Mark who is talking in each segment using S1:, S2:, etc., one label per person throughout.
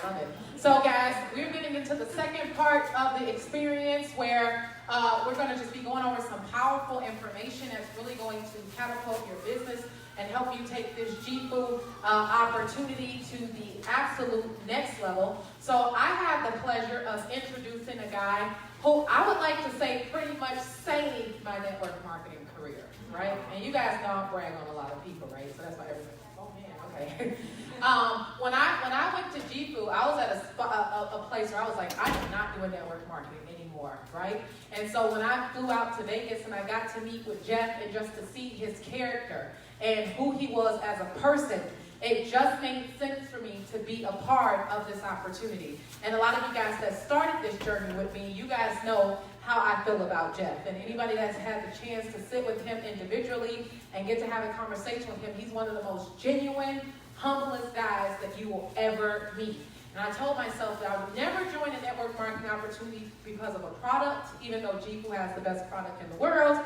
S1: love it. So guys, we're getting into the second part of the experience where we're going to just be going over some powerful information that's really going to catapult your business and help you take this jifu opportunity to the absolute next level. So I have the pleasure of introducing a guy who I would like to say pretty much saved my network marketing career, right? And you guys know I brag on a lot of people, right? So that's why everybody's like, oh man, okay. When I went to jifu, I was at a place where I was like, I am not doing network marketing anymore, right? And so when I flew out to Vegas and I got to meet with Jeff and just to see his character and who he was as a person, it just made sense for me to be a part of this opportunity. And a lot of you guys that started this journey with me, you guys know how I feel about Jeff. And anybody that's had the chance to sit with him individually and get to have a conversation with him, he's one of the most genuine, humblest guys that you will ever meet. And I told myself that I would never join a network marketing opportunity because of a product, even though jifu has the best product in the world.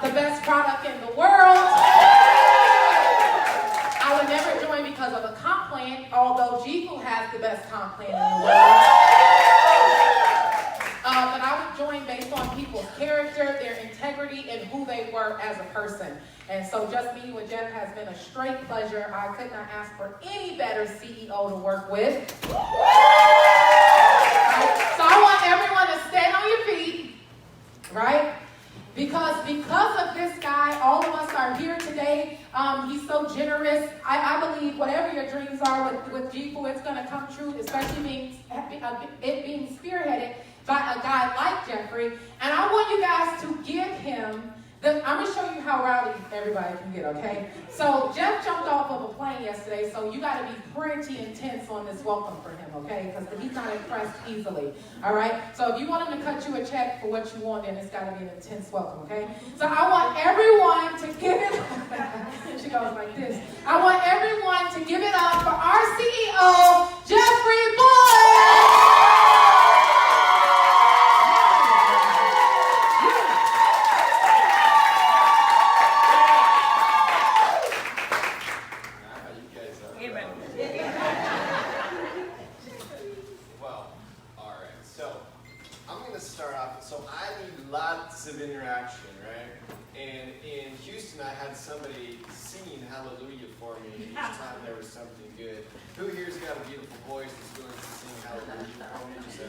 S1: The best product in the world. I would never join because of a comp plan, although jifu has the best comp plan in the world. But I would join based on people's character, their integrity, and who they were as a person. And so just meeting with Jeff has been a straight pleasure. I could not ask for any better CEO to work with. Right? So I want everyone to stand on your feet, right? Because of this guy, all of us are here today. He's so generous. I believe whatever your dreams are with jifu, it's going to come true, especially it being spearheaded by a guy like Jeffrey. And I want you guys to give him I'm going to show you how rowdy everybody can get, okay? So Jeff jumped off of a plane yesterday, so you got to be pretty intense on this welcome for him, okay? Because he's not impressed easily, all right? So if you want him to cut you a check for what you want, then it's got to be an intense welcome, okay? So I want everyone to give it, she goes like this. I want everyone to give it up for our CEO, Jeffrey Boyd!
S2: Of interaction, right? And in Houston, I had somebody singing hallelujah for me each time there was something good. Who here's got a beautiful voice that's willing to sing hallelujah for me? Just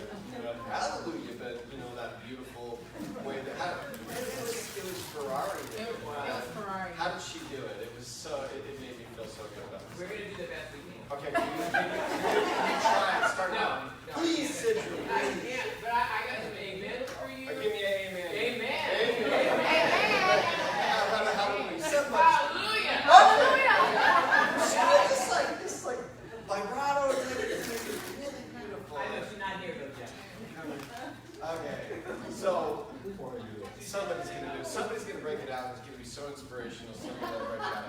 S2: hallelujah, but you know, that beautiful way that it was Ferrari.
S1: It was Ferrari.
S2: How did she do it? It was so, it made me feel so good about it.
S3: We're going to do the best we can.
S2: Okay, can you try and start now? Please, Sidra.
S3: I can't, but I got some amen for you.
S2: Give me an amen.
S3: Amen.
S2: Hallelujah. This like vibrato. It's really beautiful.
S3: I know she's not here though, Jeff.
S2: Okay, so somebody's gonna break it out. It's gonna be so inspirational. Somebody will break it out.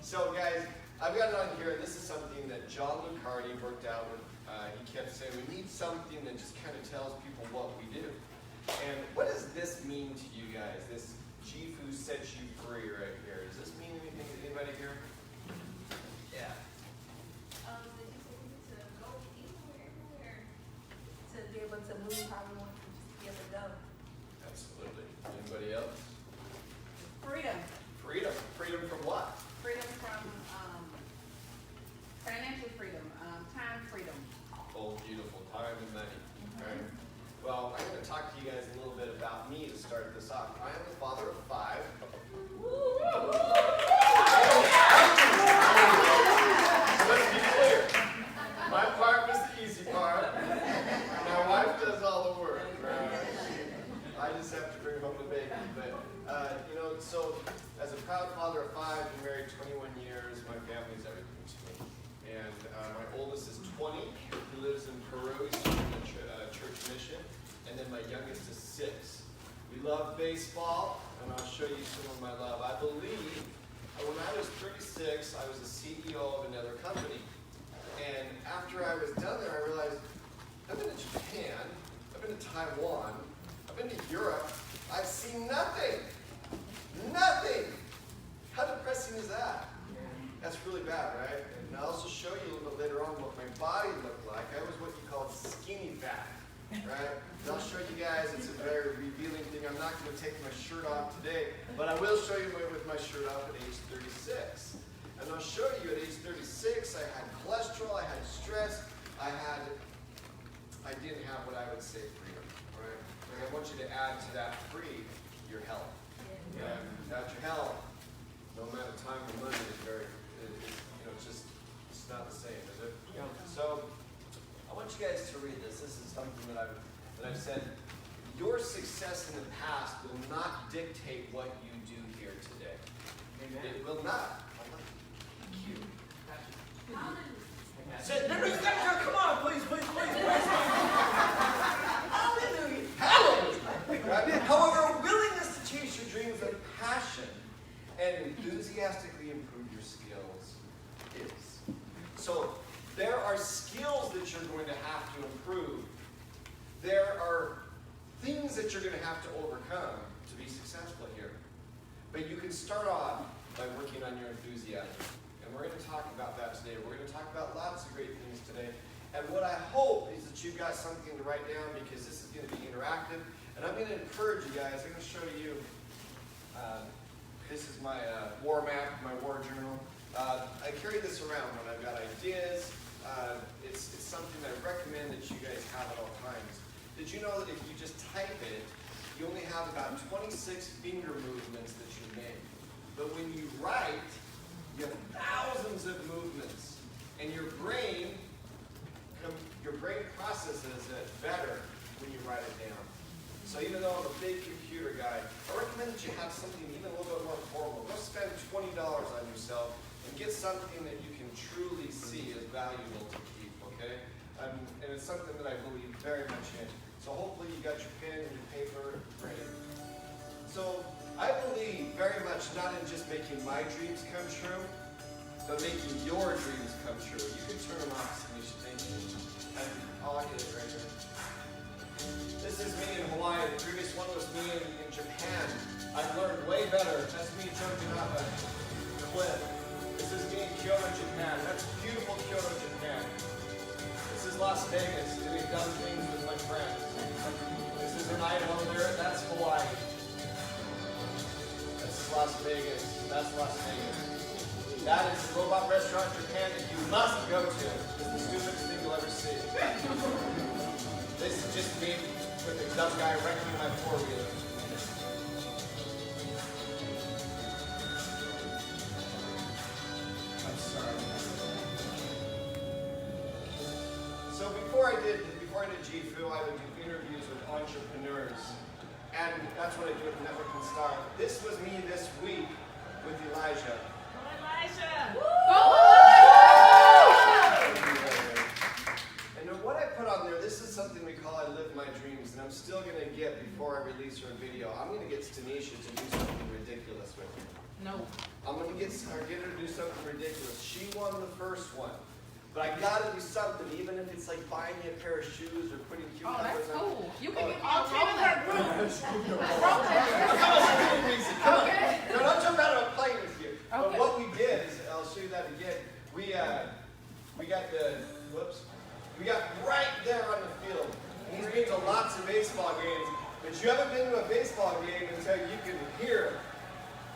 S2: So guys, I've got it on here. This is something that John Lucardi worked out with. He kept saying we need something that just kind of tells people what we do. And what does this mean to you guys? This jifu sets you free right here. Does this mean anything to anybody here?
S3: Yeah.
S4: Did you say we need to go anywhere to be able to move how we want to just be able to go?
S2: Absolutely. Anybody else?
S4: Freedom.
S2: Freedom. Freedom from what?
S4: Freedom from financial freedom, time freedom.
S2: Oh, beautiful. Time and money. Right? Well, I'm going to talk to you guys a little bit about me to start this off. I am the father of 5. Let's be clear. My part was the easy part. My wife does all the work. I just have to bring home the baby. But, so as a proud father of 5, been married 21 years, my family's everything to me. And my oldest is 20. He lives in Peru. He's doing a church mission. And then my youngest is 6. We love baseball, and I'll show you some of my love. I believe when I was 36, I was the CEO of another company. And after I was done there, I realized I've been to Japan, I've been to Taiwan, I've been to Europe, I've seen nothing. Nothing! How depressing is that? That's really bad, right? And I'll also show you a little bit later on what my body looked like. I was what you call skinny fat, right? And I'll show you guys, it's a very revealing thing. I'm not going to take my shirt off today, but I will show you with my shirt off at age 36. And I'll show you at age 36, I had cholesterol, I had stress, I didn't have what I would say freedom, right? And I want you to add to that free your health. And without your health, no amount of time or money is very, it's not the same, is it? So, I want you guys to read this. This is something that I've said. Your success in the past will not dictate what you do here today.
S3: Amen.
S2: It will not. Cute.
S3: Come on, please.
S2: Hallelujah. Right? However, willingness to chase your dreams and passion and enthusiastically improve your skills is. So, there are skills that you're going to have to improve. There are things that you're going to have to overcome to be successful here. But you can start off by working on your enthusiasm. And we're going to talk about that today. We're going to talk about lots of great things today. And what I hope is that you've got something to write down, because this is going to be interactive. And I'm going to encourage you guys. I'm going to show you. This is my war map, my war journal. I carry this around when I've got ideas. It's something I recommend that you guys have at all times. Did you know that if you just type it, you only have about 26 finger movements that you make? But when you write, you have thousands of movements. And your brain processes it better when you write it down. So even though I'm a big computer guy, I recommend that you have something even a little bit more formal. Go spend $20 on yourself and get something that you can truly see as valuable to keep, okay? And it's something that I believe very much in. So hopefully you got your pen and your paper ready. So I believe very much not in just making my dreams come true, but making your dreams come true. You can turn them off, so you should thank you. And I'll get it right here. This is me in Hawaii. The previous one was me in Japan. I've learned way better. That's me jumping off a cliff. This is me in Kyoto, Japan. That's beautiful Kyoto, Japan. This is Las Vegas, doing dumb things with my friends. This is an Idaho there. That's Hawaii. That's Las Vegas. That's Las Vegas. That is the robot restaurant in Japan that you must go to. It's the stupidest thing you'll ever see. This is just me with a dumb guy wrecking my four-wheeler. I'm sorry. So before I did jifu, I would do interviews with entrepreneurs. And that's what I do at Network and Star. This was me this week with Elijah. And what I put on there, this is something we call I Live My Dreams, and I'm still going to get, before I release her video, I'm going to get Tanisha to do something ridiculous with her.
S1: No.
S2: I'm going to get her to do something ridiculous. She won the first one. But I got to do something, even if it's like buying me a pair of shoes or putting
S1: Oh,
S2: cucumbers
S1: that's
S2: on.
S1: cool. You can give me
S2: I'll
S1: a Rolex.
S2: Come on.
S1: Okay.
S2: No, don't jump out of a plane with you. But
S1: Okay.
S2: what we did is, I'll show you that again. We got right there on the field. And he's been to lots of baseball games, but you haven't been to a baseball game until you can hear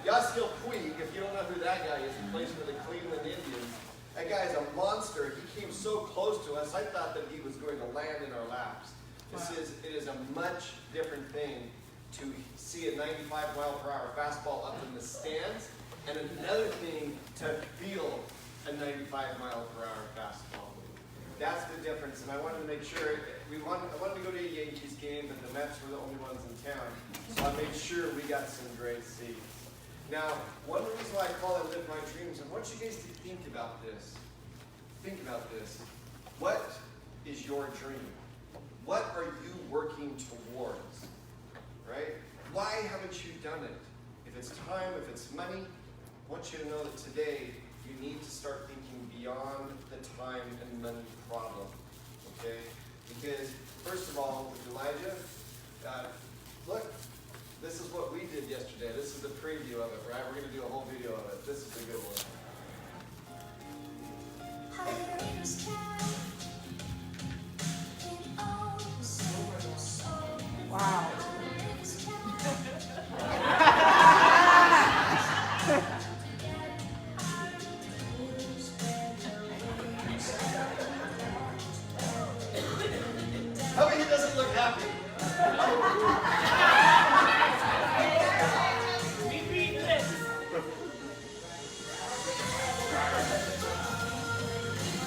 S2: Yasiel Puig. If you don't know who that guy is, he plays for the Cleveland Indians. That guy is a monster. He came so close to us, I thought that he was going to land in our laps. It is a much different thing to see a 95-mile-per-hour fastball up in the stands, and another thing to feel a 95-mile-per-hour fastball. That's the difference, and I wanted to make sure, I wanted to go to a Yankees game, but the Mets were the only ones in town, so I made sure we got some great seats. Now, one reason why I call it Live My Dreams, I want you guys to think about this. Think about this. What is your dream? What are you working towards? Right? Why haven't you done it? If it's time, if it's money, I want you to know that today you need to start thinking beyond the time and money problem. Okay? Because, first of all, with Elijah, look, this is what we did yesterday. This is the preview of it, right? We're going to do a whole video of it. This is a good one. happy.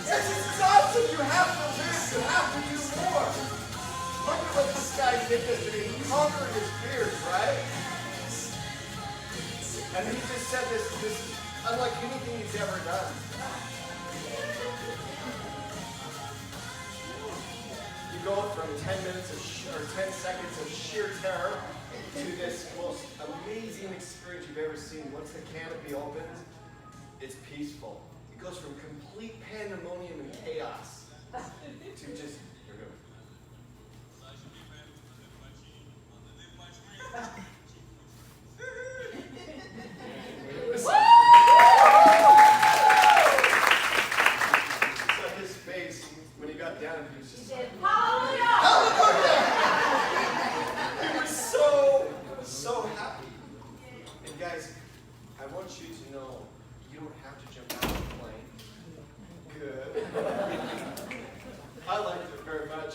S2: This is awesome. You have to live. You have to do more. Look at what this guy did. He conquered his fears, right? And he just said this is unlike anything he's ever done. You go from 10 minutes or 10 seconds of sheer terror to this most amazing experience you've ever seen. Once the canopy opens, it's peaceful. It goes from complete pandemonium and chaos to just, you're good. So his face, when he got down, he was just like, hallelujah! He was so happy. And guys, I want you to know, you don't have to jump out of the plane. Good. I liked it very much.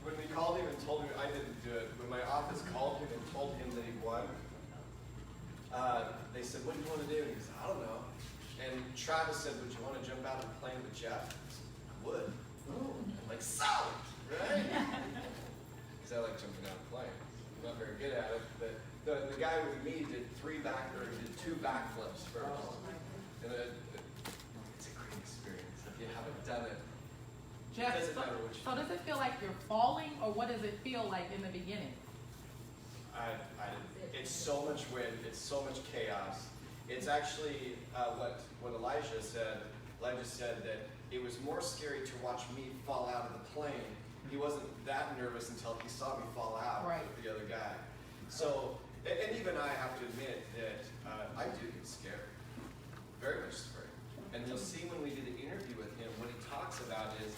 S2: When we called him and told him, I didn't do it, when my office called him and told him that he won, they said, what do you want to do? And he said, I don't know. And Travis said, would you want to jump out of the plane with Jeff? I said, I would. I'm like, solid, right? Because I like jumping out of the plane. I'm not very good at it, but the guy with me did two backflips first. And it's a great experience. If you haven't done it,
S1: Jeff,
S2: it doesn't matter which.
S1: so does it feel like you're falling, or what does it feel like in the beginning?
S2: It's so much wind. It's so much chaos. It's actually what Elijah said. Elijah said that it was more scary to watch me fall out of the plane. He wasn't that nervous until he saw me fall out with the other guy. So, and even I have to admit that I do get scared. Very much scared. And you'll see when we do the interview with him, what he talks about is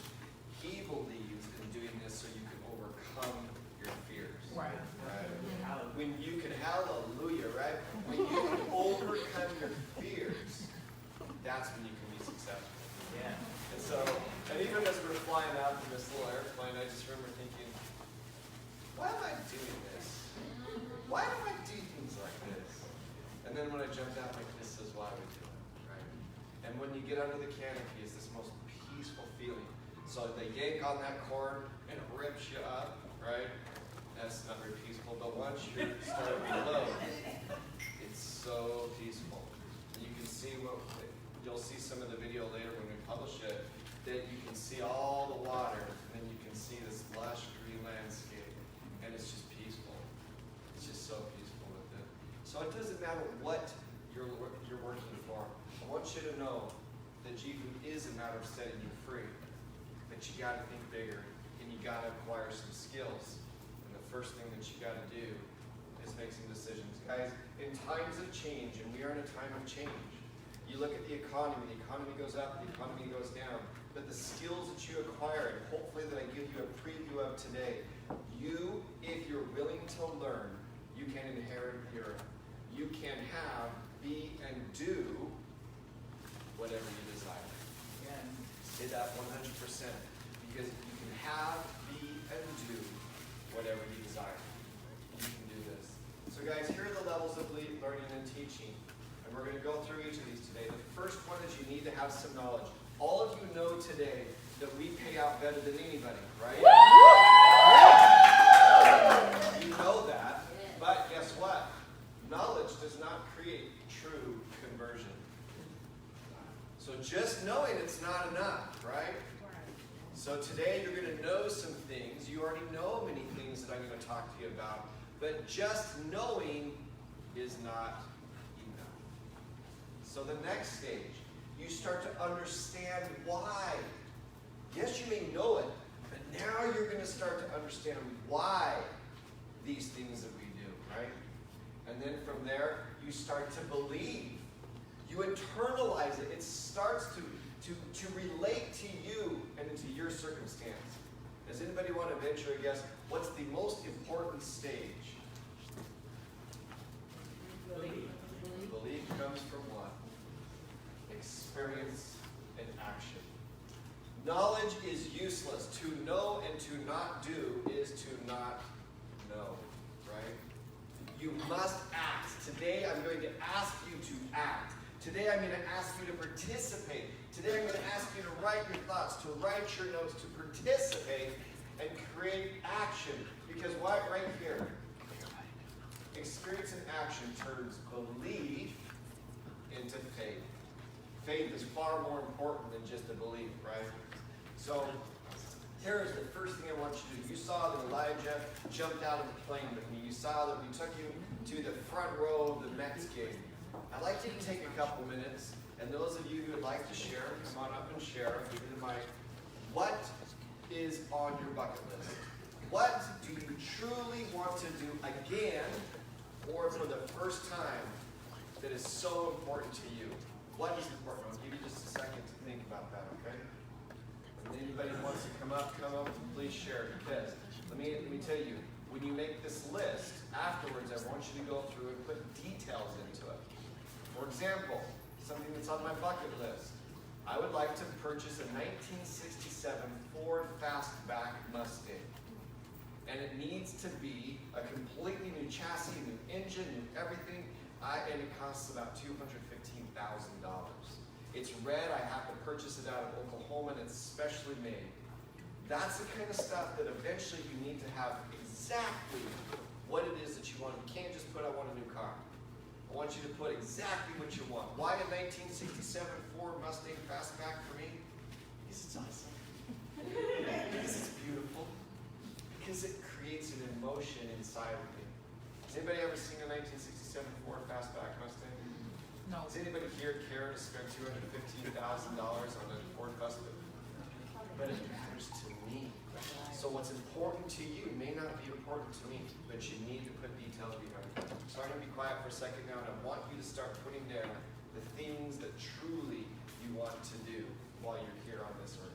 S2: he believes in doing this so you can overcome your fears.
S1: Right.
S2: When you can, hallelujah, right? When you can overcome your fears, that's when you can be successful.
S3: Yeah.
S2: And so, and even as we're flying out in this little airplane, I just remember thinking, why am I doing this? Why do I do things like this? And then when I jumped out, like, this is why we do it, right? And when you get under the canopy, it's this most peaceful feeling. So they yank on that cord and it rips you up, right? That's not very peaceful, but once you start below, it's so peaceful. And you can see you'll see some of the video later when we publish it, that you can see all the water, and then you can see this lush green landscape, and it's just peaceful. It's just so peaceful with it. So it doesn't matter what you're working for. I want you to know that jifu is a matter of setting you free, but you got to think bigger, and you got to acquire some skills. First thing that you got to do is make some decisions. Guys, in times of change, and we are in a time of change, you look at the economy goes up, the economy goes down, but the skills that you acquire, and hopefully that I give you a preview of today, you, if you're willing to learn, you can inherit the earth. You can have, be, and do whatever you desire.
S3: Yeah.
S2: Say that 100%, because you can have, be, and do whatever you desire. You can do this. So guys, here are the levels of learning and teaching. And we're going to go through each of these today. The first one is you need to have some knowledge. All of you know today that we pay out better than anybody, right? You know that. But guess what? Knowledge does not create true conversion. So just knowing it's not enough, right? So today you're going to know some things. You already know many things that I'm going to talk to you about. But just knowing is not enough. So the next stage, you start to understand why. Yes, you may know it, but now you're going to start to understand why these things that we do, right? And then from there, you start to believe. You internalize it. It starts to relate to you and into your circumstance. Does anybody want to venture a guess? What's the most important stage?
S3: Believe.
S2: Belief comes from what? Experience and action. Knowledge is useless. To know and to not do is to not know, right? You must act. Today I'm going to ask you to act. Today I'm going to ask you to participate. Today I'm going to ask you to write your thoughts, to write your notes, to participate and create action. Because why? Right here. Experience and action turns belief into faith. Faith is far more important than just a belief, right? So, here's the first thing I want you to do. You saw that Elijah jumped out of the plane with me. You saw that we took you to the front row of the Mets game. I'd like you to take a couple minutes, and those of you who would like to share, come on up and share. Give me the mic. What is on your bucket list? What do you truly want to do again, or for the first time, that is so important to you? What is important? I'll give you just a second to think about that, okay? And anybody who wants to come up, please share. Because let me tell you, when you make this list, afterwards I want you to go through and put details into it. For example, something that's on my bucket list. I would like to purchase a 1967 Ford Fastback Mustang. And it needs to be a completely new chassis, new engine, new everything. And it costs about $215,000. It's red. I have to purchase it out of Oklahoma, and it's specially made. That's the kind of stuff that eventually you need to have exactly what it is that you want. You can't just put, I want a new car. I want you to put exactly what you want. Why a 1967 Ford Mustang Fastback for me? Because it's awesome. Because it's beautiful. Because it creates an emotion inside of me. Has anybody ever seen a 1967 Ford Fastback Mustang?
S1: No.
S2: Does anybody here care to spend $215,000 on a Ford Fastback? But it matters to me. So what's important to you may not be important to me, but you need to put details behind it. So I'm going to be quiet for a second now, and I want you to start putting down the things that truly you want to do while you're here on this earth.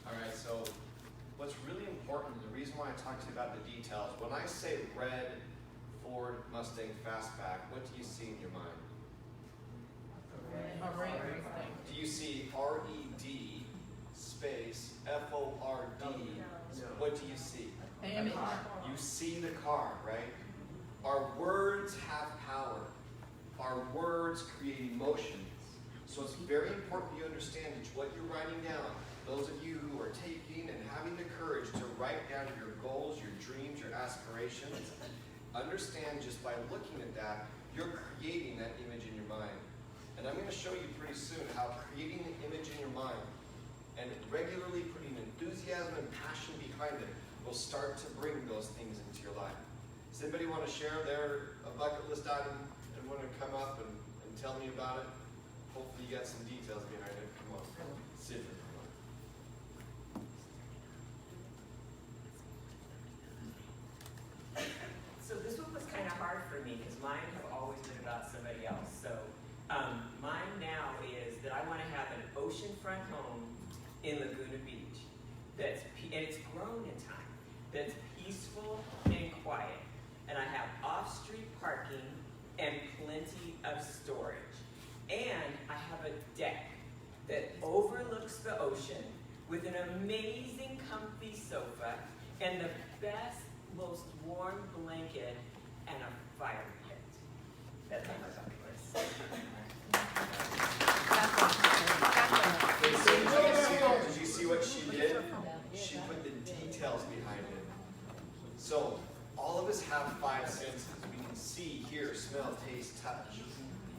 S2: Alright, so what's really important, the reason why I talked to you about the details, when I say red Ford Mustang Fastback, what do you see in your mind?
S1: A red Mustang.
S2: Do you see R-E-D space F-O-R-D? What do you see?
S1: Image.
S2: You see the car, right? Our words have power. Our words create emotions. So it's very important you understand that what you're writing down, those of you who are taking and having the courage to write down your goals, your dreams, your aspirations, understand just by looking at that, you're creating that image in your mind. And I'm going to show you pretty soon how creating the image in your mind and regularly putting enthusiasm and passion behind it will start to bring those things into your life. Does anybody want to share their bucket list item and want to come up and tell me about it? Hopefully you got some details behind it. Come on. Sit here.
S5: So this one was kind of hard for me because mine have always been about somebody else. So mine now is that I want to have an oceanfront home in Laguna Beach and it's grown in time, that's peaceful and quiet. And I have off-street parking and plenty of storage. And I have a deck that overlooks the ocean with an amazing comfy sofa and the best, most warm blanket and a fire pit. That's on my bucket list.
S2: Did you see what she did? She put the details behind it. So all of us have 5 senses. We can see, hear, smell, taste, touch.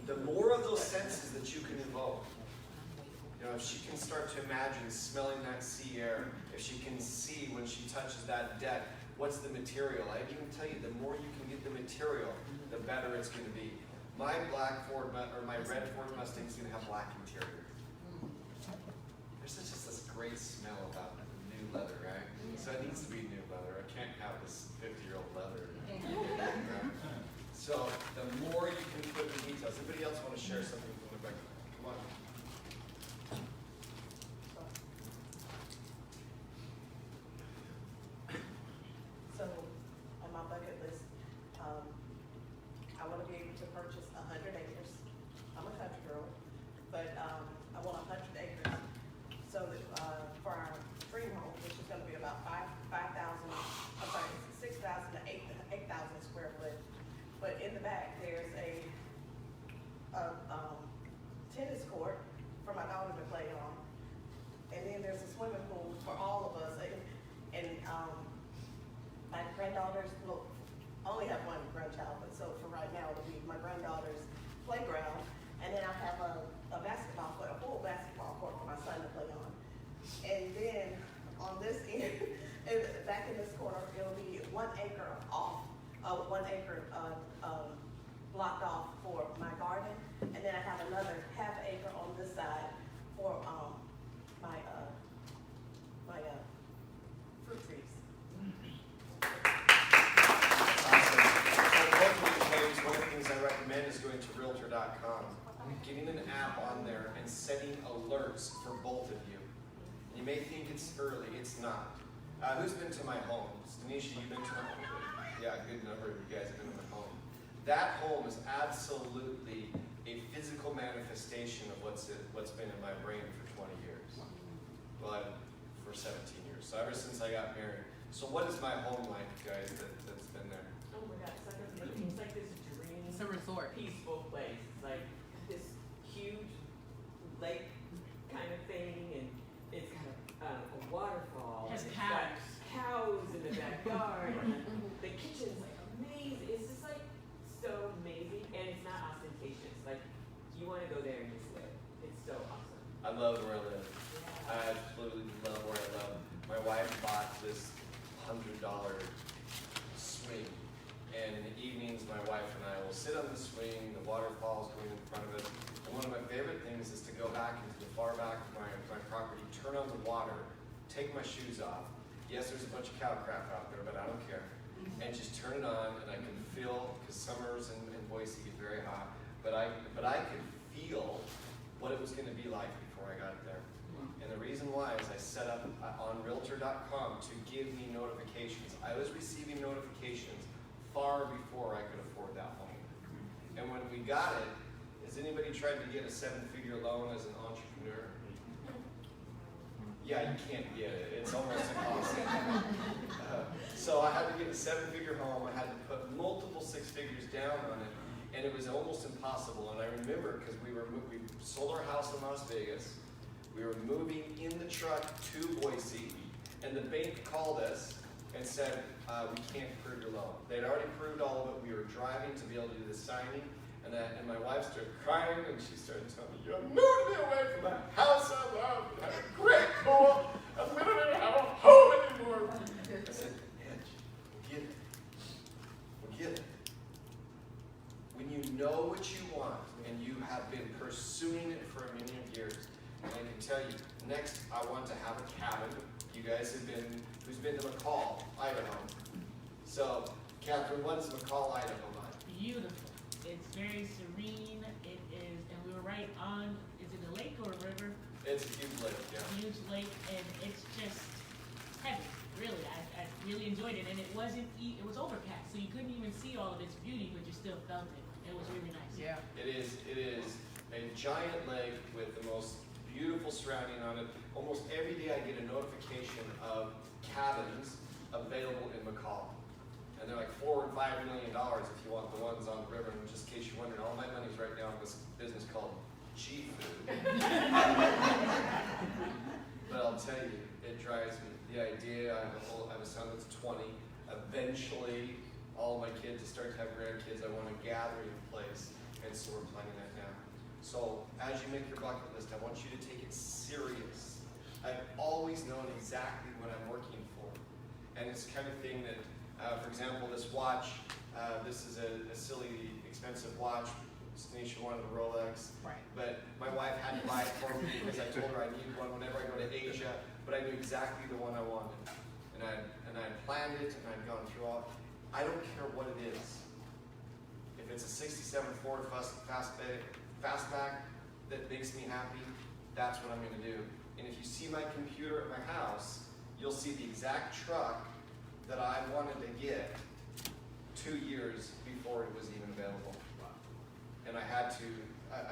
S2: The more of those senses that you can evoke, You know, if she can start to imagine smelling that sea air, if she can see when she touches that deck, what's the material? I can tell you, the more you can get the material, the better it's going to be. My my red Ford Mustang is going to have black interior. There's just this great smell about new leather, right? So it needs to be new leather. I can't have this 50-year-old leather. So the more you can put the details. Anybody else want to share something from the back? Come on.
S6: So, on my bucket list, I want to be able to purchase 100 acres. I'm a country girl, but I want 100 acres so that for our dream home, which is going to be about 6,000 to 8,000 square foot. But in the back, there's a tennis court for my daughter to play on, and then there's a swimming pool for all of us. And my granddaughters will only have one grandchild, but so for right now it'll be my granddaughter's playground. And then I have a basketball court, a full basketball court for my son to play on. And then on this end, back in this corner, it'll be 1 acre off, 1 acre blocked off for my garden. And then I have another half acre on this side for my fruit trees.
S2: One of the things I recommend is going to realtor.com, getting an app on there and setting alerts for both of you. You may think it's early, it's not. Who's been to my home? Tanisha, you've been to my home? Yeah, a good number of you guys have been to my home. That home is absolutely a physical manifestation of what's been in my brain for 20 years. Well, for 17 years. So ever since I got married. So what is my home like, guys, that's been there?
S5: Oh my God, it's like this dream.
S1: It's a resort.
S5: Peaceful place. It's like this huge lake kind of thing, and it's got a waterfall.
S1: Has
S5: and it's
S1: cows.
S5: got cows in the backyard. And the kitchen's like amazing. It's just like so amazing, and it's not ostentatious. Like you want to go there and just live. It's so awesome.
S2: I love where I live.
S5: Yeah.
S2: I absolutely love where I live. My wife bought this $100 swing. And in the evenings, my wife and I will sit on the swing, the waterfall's going in front of us. And one of my favorite things is to go back into the far back of my property, turn on the water, take my shoes off. Yes, there's a bunch of cow crap out there, but I don't care. And just turn it on, and I can feel, because summers in Boise get very hot, but I could feel what it was going to be like before I got there. And the reason why is I set up on realtor.com to give me notifications. I was receiving notifications far before I could afford that home. And when we got it, has anybody tried to get a 7-figure loan as an entrepreneur? Yeah, you can't get it. It's almost impossible. So I had to get a 7-figure home. I had to put multiple 6 figures down on it, and it was almost impossible. And I remember because we sold our house in Las Vegas. We were moving in the truck to Boise, and the bank called us and said, we can't approve your loan. They'd already approved all of it. We were driving to be able to do the signing, and my wife started crying, and she started telling me, you moved me away from the house I love, and had a great pool, and we don't even have a home anymore. I said, Edge, we'll get it. We'll get it. When you know what you want, and you have been pursuing it for many years, and I can tell you, next I want to have a cabin. You guys have been, who's been to McCall, Idaho? So, Catherine, what is McCall, Idaho like?
S7: Beautiful. It's very serene. It is, and we were right on, is it a lake or a river?
S2: It's a huge lake, yeah.
S7: Huge lake, and it's just heaven, really. I really enjoyed it, and it wasn't, it was overcast, so you couldn't even see all of its beauty, but you still felt it. It was really nice.
S1: Yeah.
S2: It is a giant lake with the most beautiful surrounding on it. Almost every day I get a notification of cabins available in McCall. And they're like $4 and $5 million if you want the ones on the river. And just in case you're wondering, all my money's right now in this business called jifu. But I'll tell you, it drives me. The idea, I have a son that's 20. Eventually, all my kids start to have grandkids. I want a gathering place. And so we're planning that now. So as you make your bucket list, I want you to take it serious. I've always known exactly what I'm working for. And it's the kind of thing that, for example, this watch, this is a silly, expensive watch. Tanisha wanted a Rolex,
S1: Right.
S2: but my wife had to buy it for me because I told her I needed one whenever I go to Asia, but I knew exactly the one I wanted. And I'd planned it, and I'd gone through all. I don't care what it is. If it's a 67 Ford Fastback that makes me happy, that's what I'm going to do. And if you see my computer at my house, you'll see the exact truck that I wanted to get 2 years before it was even available. And I had to,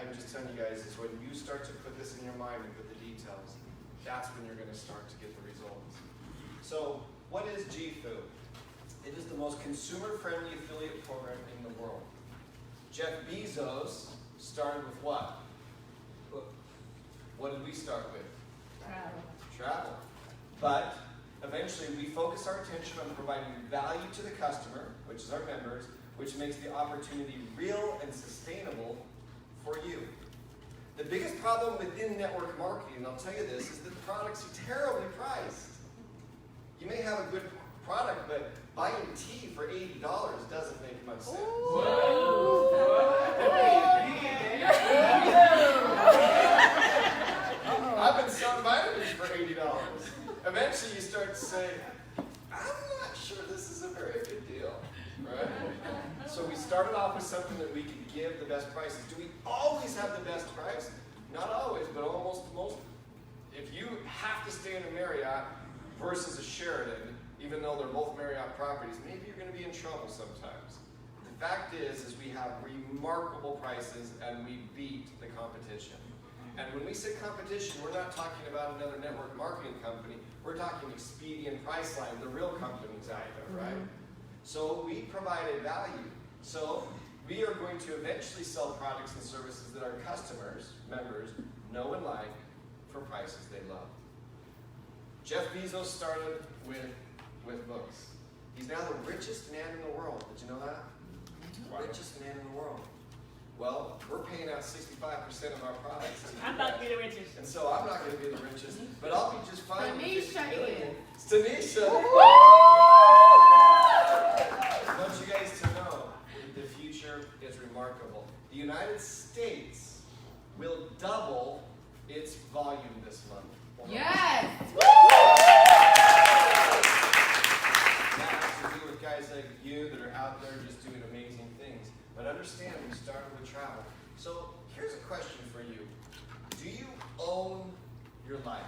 S2: I'm just telling you guys, is when you start to put this in your mind and put the details, that's when you're going to start to get the results. So, what is jifu? It is the most consumer-friendly affiliate program in the world. Jeff Bezos started with what? What did we start with? Travel. But eventually we focus our attention on providing value to the customer, which is our members, which makes the opportunity real and sustainable for you. The biggest problem within network marketing, and I'll tell you this, is that the products are terribly priced. You may have a good product, but buying tea for $80 doesn't make much sense. I've been selling vitamins for $80. Eventually you start to say, I'm not sure this is a very good deal, right? So we started off with something that we could give the best prices. Do we always have the best price? Not always, but almost most. If you have to stay in a Marriott versus a Sheraton, even though they're both Marriott properties, maybe you're going to be in trouble sometimes. The fact is we have remarkable prices and we beat the competition. And when we say competition, we're not talking about another network marketing company. We're talking Expedia and Priceline, the real companies out there, right? So we provide a value. So we are going to eventually sell products and services that our customers, members, know and like for prices they love. Jeff Bezos started with books. He's now the richest man in the world. Did you know that? Richest man in the world. Well, we're paying out 65% of our products.
S7: I'm about to be the richest.
S2: And so I'm not going to be the richest, but I'll be just fine.
S1: Tanisha is.
S2: It's Tanisha. I want you guys to know that the future is remarkable. The United States will double its volume this month.
S1: Yes.
S2: That has to do with guys like you that are out there just doing amazing things. But understand, we started with travel. So here's a question for you. Do you own your life?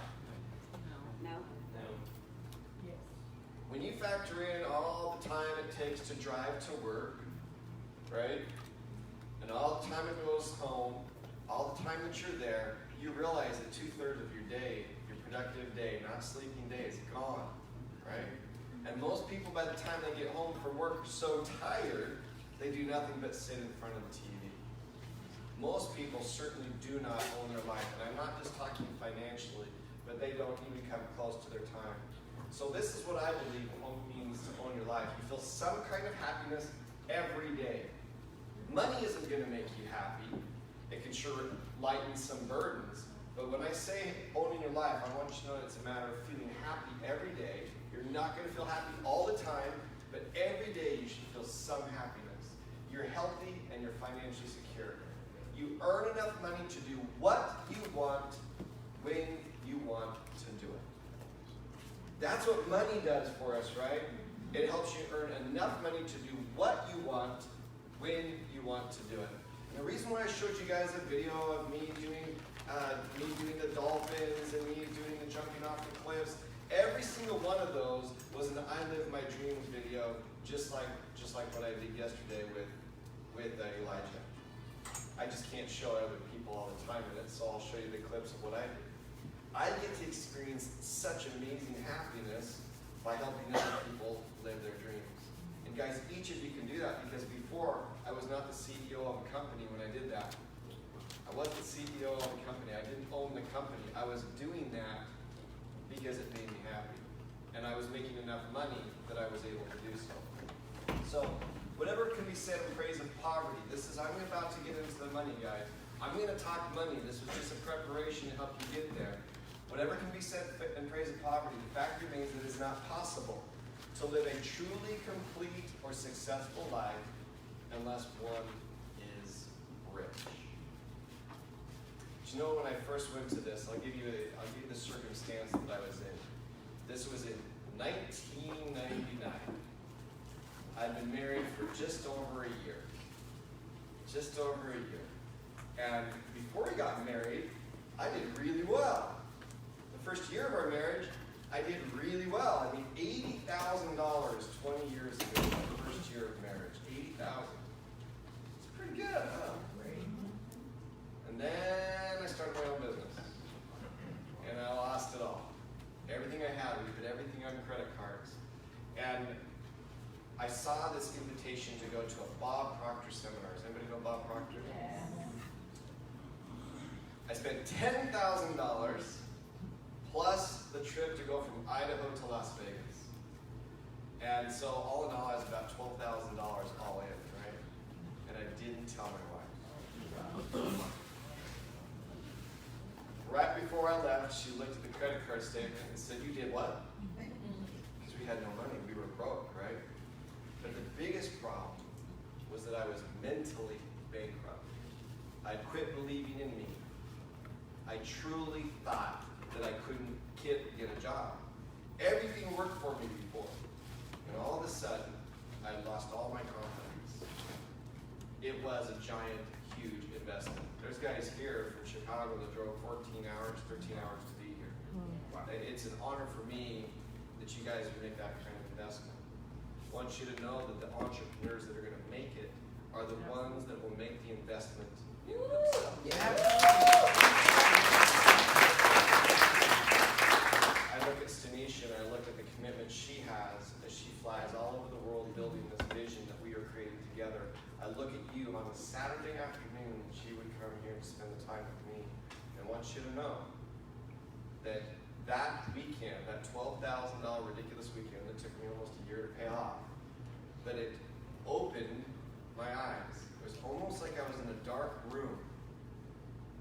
S6: No.
S2: No.
S7: Yes.
S2: When you factor in all the time it takes to drive to work, right? And all the time it goes home, all the time that you're there, you realize that 2/3 of your day, your productive day, not sleeping day, is gone, right? And most people, by the time they get home from work, are so tired, they do nothing but sit in front of the TV. Most people certainly do not own their life, and I'm not just talking financially, but they don't even come close to their time. So this is what I believe means to own your life. You feel some kind of happiness every day. Money isn't going to make you happy. It can sure lighten some burdens. But when I say owning your life, I want you to know it's a matter of feeling happy every day. You're not going to feel happy all the time, but every day you should feel some happiness. You're healthy and you're financially secure. You earn enough money to do what you want when you want to do it. That's what money does for us, right? It helps you earn enough money to do what you want when you want to do it. And the reason why I showed you guys a video of me doing the dolphins and me doing the jumping off the cliffs, every single one of those was an I Live My Dreams video, just like what I did yesterday with Elijah. I just can't show other people all the time in it, so I'll show you the clips of what I did. I get to experience such amazing happiness by helping other people live their dreams. And guys, each of you can do that, because before, I was not the CEO of a company when I did that. I wasn't the CEO of a company. I didn't own the company. I was doing that because it made me happy. And I was making enough money that I was able to do so. So, whatever can be said in praise of poverty, I'm about to get into the money, guys. I'm going to talk money. This was just a preparation to help you get there. Whatever can be said in praise of poverty, the fact remains that it is not possible to live a truly complete or successful life unless one is rich. But you know, when I first went to this, I'll give you the circumstance that I was in. This was in 1999. I'd been married for just over a year. Just over a year. And before we got married, I did really well. The first year of our marriage, I did really well. I mean, $80,000 20 years ago, the first year of marriage. $80,000. It's pretty good, huh? And then I started my own business. And I lost it all. Everything I had, we put everything on credit cards. And I saw this invitation to go to a Bob Proctor seminar. Does anybody know Bob Proctor?
S4: Yes.
S2: I spent $10,000 plus the trip to go from Idaho to Las Vegas. And so all in all, I was about $12,000 all in, right? And I didn't tell my wife. Right before I left, she looked at the credit card statement and said, "You did what?" Because we had no money. We were broke, right? But the biggest problem was that I was mentally bankrupt. I quit believing in me. I truly thought that I couldn't get a job. Everything worked for me before. And all of a sudden, I lost all my confidence. It was a giant, huge investment. There's guys here from Chicago that drove 14 hours, 13 hours to be here. It's an honor for me that you guys would make that kind of investment. I want you to know that the entrepreneurs that are going to make it are the ones that will make the investment in themselves. I look at Stanisha and I look at the commitment she has as she flies all over the world building this vision that we are creating together. I look at you on a Saturday afternoon, she would come here to spend the time with me. And I want you to know that that weekend, that $12,000 ridiculous weekend that took me almost a year to pay off, but it opened my eyes. It was almost like I was in a dark room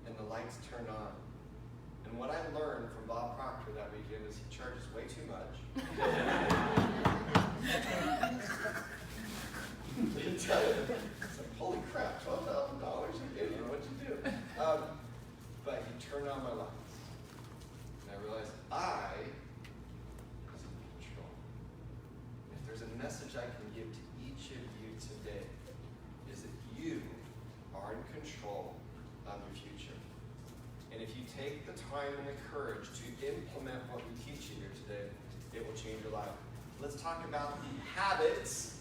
S2: and the lights turned on. And what I learned from Bob Proctor that weekend is he charges way too much. He tell you, it's like, holy crap, $12,000, you idiot, what'd you do? But he turned on my lights. And I realized I was in control. If there's a message I can give to each of you today, is that you are in control of your future. And if you take the time and the courage to implement what we teach you here today, it will change your life. Let's talk about the habits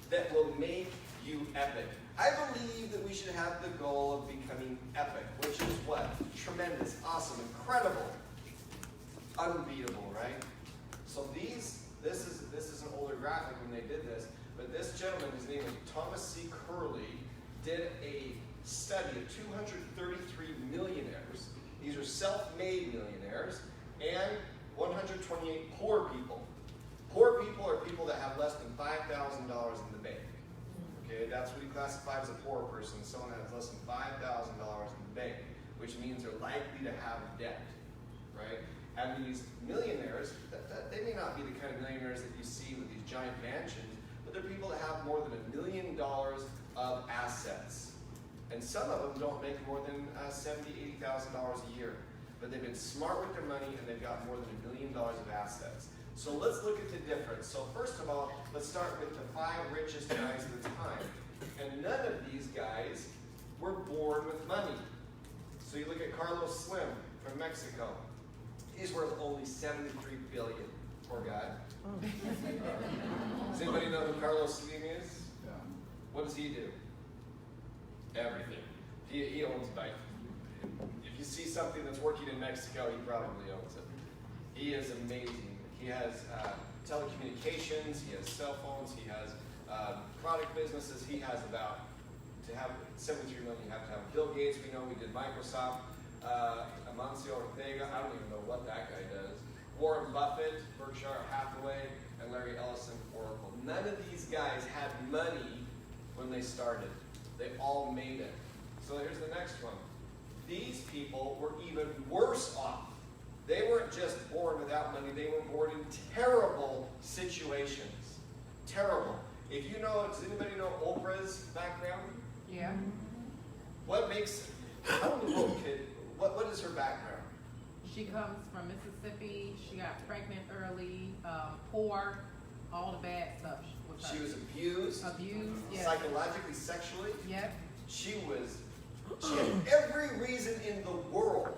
S2: that will make you epic. I believe that we should have the goal of becoming epic, which is what? Tremendous, awesome, incredible, unbeatable, right? So this is an older graphic when they did this, but this gentleman, his name is Thomas C. Curley, did a study of 233 millionaires. These are self-made millionaires, and 128 poor people. Poor people are people that have less than $5,000 in the bank. Okay, that's what we classify as a poor person, someone that has less than $5,000 in the bank, which means they're likely to have debt, right? And these millionaires, they may not be the kind of millionaires that you see with these giant mansions, but they're people that have more than $1 million of assets. And some of them don't make more than $70,000, $80,000 a year. But they've been smart with their money and they've got more than $1 million of assets. So let's look at the difference. So first of all, let's start with the 5 richest guys of the time. And none of these guys were born with money. So you look at Carlos Slim from Mexico. He's worth only $73 billion. Poor guy. Does anybody know who Carlos Slim is?
S3: Yeah.
S2: What does he do? Everything. He owns bike. If you see something that's working in Mexico, he probably owns it. He is amazing. He has telecommunications, he has cell phones, he has product businesses. He has about, to have 73 million, you have to have Bill Gates, we know, we did Microsoft, Amancio Ortega, I don't even know what that guy does. Warren Buffett, Berkshire Hathaway, and Larry Ellison, Oracle. None of these guys had money when they started. They all made it. So here's the next one. people were even worse off. They weren't just born without money, they were born in terrible situations. Terrible. If you know, does anybody know Oprah's background?
S1: Yeah.
S2: What makes, how in the world what is her background?
S1: She comes from Mississippi. She got pregnant early, poor, all the bad stuff with her.
S2: She was abused,
S1: Yeah.
S2: psychologically, sexually.
S1: Yep.
S2: She had every reason in the world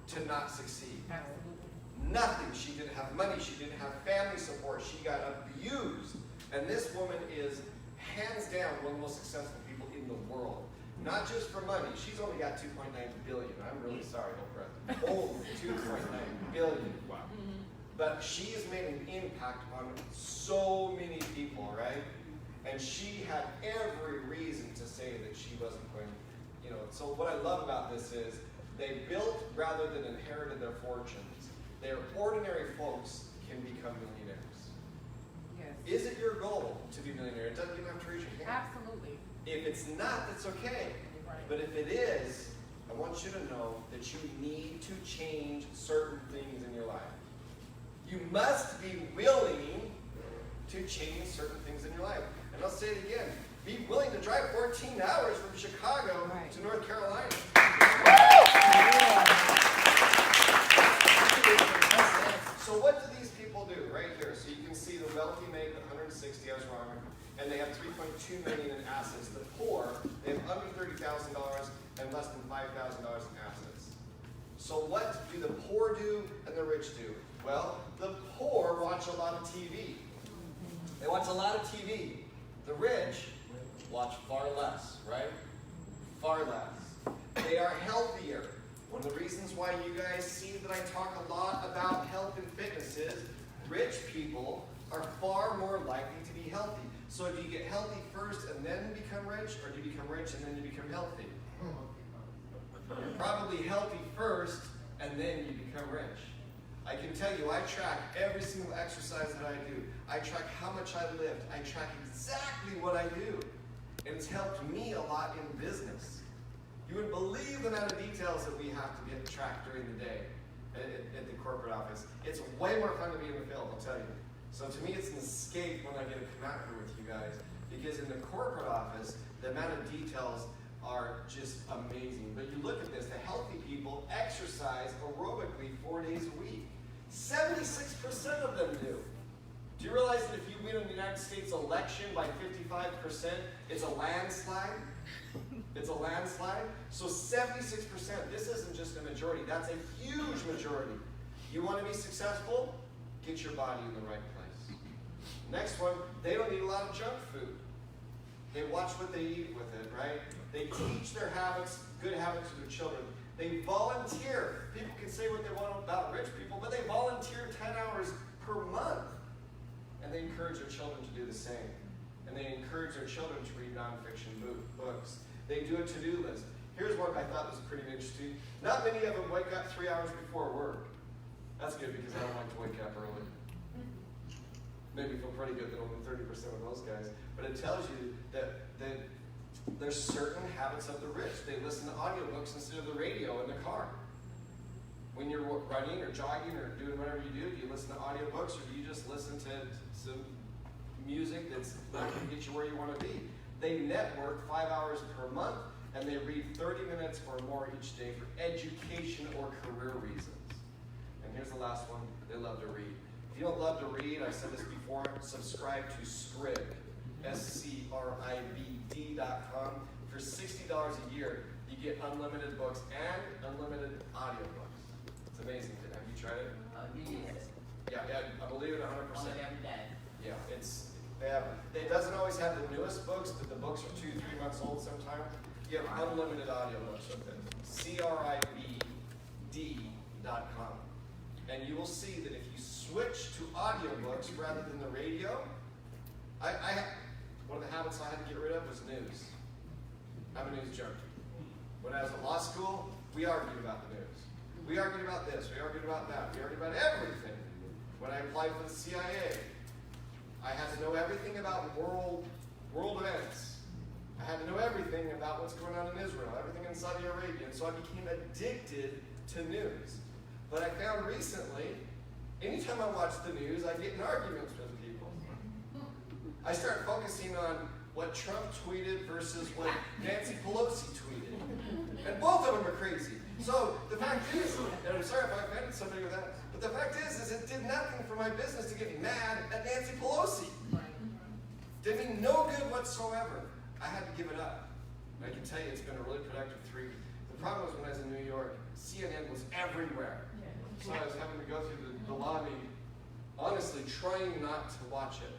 S2: to not succeed.
S1: Absolutely.
S2: Nothing. She didn't have money. She didn't have family support. She got abused. And this woman is hands down one of the most successful people in the world. Not just for money. She's only got 2.9 billion. I'm really sorry, Oprah. Only 2.9 billion. Wow. But she has made an impact on so many people, right? And she had every reason to say that she wasn't going, so what I love about this is they built rather than inherited their fortunes. They're ordinary folks can become millionaires.
S1: Yes.
S2: Is it your goal to be a millionaire? It doesn't even have to raise your hand.
S1: Absolutely.
S2: If it's not, that's okay.
S1: Right.
S2: But if it is, I want you to know that you need to change certain things in your life. You must be willing to change certain things in your life. And I'll say it again. Be willing to drive 14 hours from Chicago to North Carolina. So what do these people do right here? So you can see the wealthy make 160, I was wrong, and they have 3.2 million in assets. The poor, they have under $30,000 and less than $5,000 in assets. So what do the poor do and the rich do? Well, the poor watch a lot of TV. They watch a lot of TV. The rich watch far less, right? Far less. They are healthier. One of the reasons why you guys see that I talk a lot about health and fitness is rich people are far more likely to be healthy. So do you get healthy first and then become rich, or do you become rich and then you become healthy? You're probably healthy first and then you become rich. I can tell you, I track every single exercise that I do. I track how much I lift. I track exactly what I do. And it's helped me a lot in business. You wouldn't believe the amount of details that we have to get tracked during the day at the corporate office. It's way more fun to be in the field, I'll tell you. So to me, it's an escape when I get to come out here with you guys. Because in the corporate office, the amount of details are just amazing. But you look at this, the healthy people exercise aerobically 4 days a week. 76% of them do. Do you realize that if you win in the United States election by 55%, it's a landslide? It's a landslide. So 76%, this isn't just a majority, that's a huge majority. You want to be successful? Get your body in the right place. Next one, they don't eat a lot of junk food. They watch what they eat with it, right? They teach their habits, good habits to their children. They volunteer. People can say what they want about rich people, but they volunteer 10 hours per month. And they encourage their children to do the same. And they encourage their children to read nonfiction books. They do a to-do list. Here's one I thought was pretty interesting. Not many of them wake up 3 hours before work. That's good because I don't like to wake up early. Made me feel pretty good that only 30% of those guys. But it tells you that there's certain habits of the rich. They listen to audiobooks instead of the radio in the car. When you're running or jogging or doing whatever you do you listen to audiobooks, or do you just listen to some music that's not going to get you where you want to be? They network 5 hours per month, and they read 30 minutes or more each day for education or career reasons. And here's the last one. They love to read. If you don't love to read, I've said this before, subscribe to Scribd, SCRIBD.com. For $60 a year, you get unlimited books and unlimited audiobooks. It's amazing. Have you tried it?
S8: Yes.
S2: Yeah, I believe it 100%.
S8: On it every day.
S2: Yeah, it doesn't always have the newest books, but the books are 2-3 months old sometimes. You have unlimited audiobooks with it. CRIBD.com. And you will see that if you switch to audiobooks rather than the radio, one of the habits I had to get rid of was news. I'm a news junkie. When I was in law school, we argued about the news. We argued about this, we argued about that, we argued about everything. When I applied for the CIA, I had to know everything about world events. I had to know everything about what's going on in Israel, everything in Saudi Arabia, and so I became addicted to news. But I found recently, anytime I watch the news, I get in arguments with people. I start focusing on what Trump tweeted versus what Nancy Pelosi tweeted. And both of them are crazy. So the fact is, and I'm sorry if I offended somebody with that, but the fact is it did nothing for my business to get mad at Nancy Pelosi. Did me no good whatsoever. I had to give it up. And I can tell you it's been a really productive 3 weeks. The problem was when I was in New York, CNN was everywhere. So I was having to go through the lobby, honestly trying not to watch it.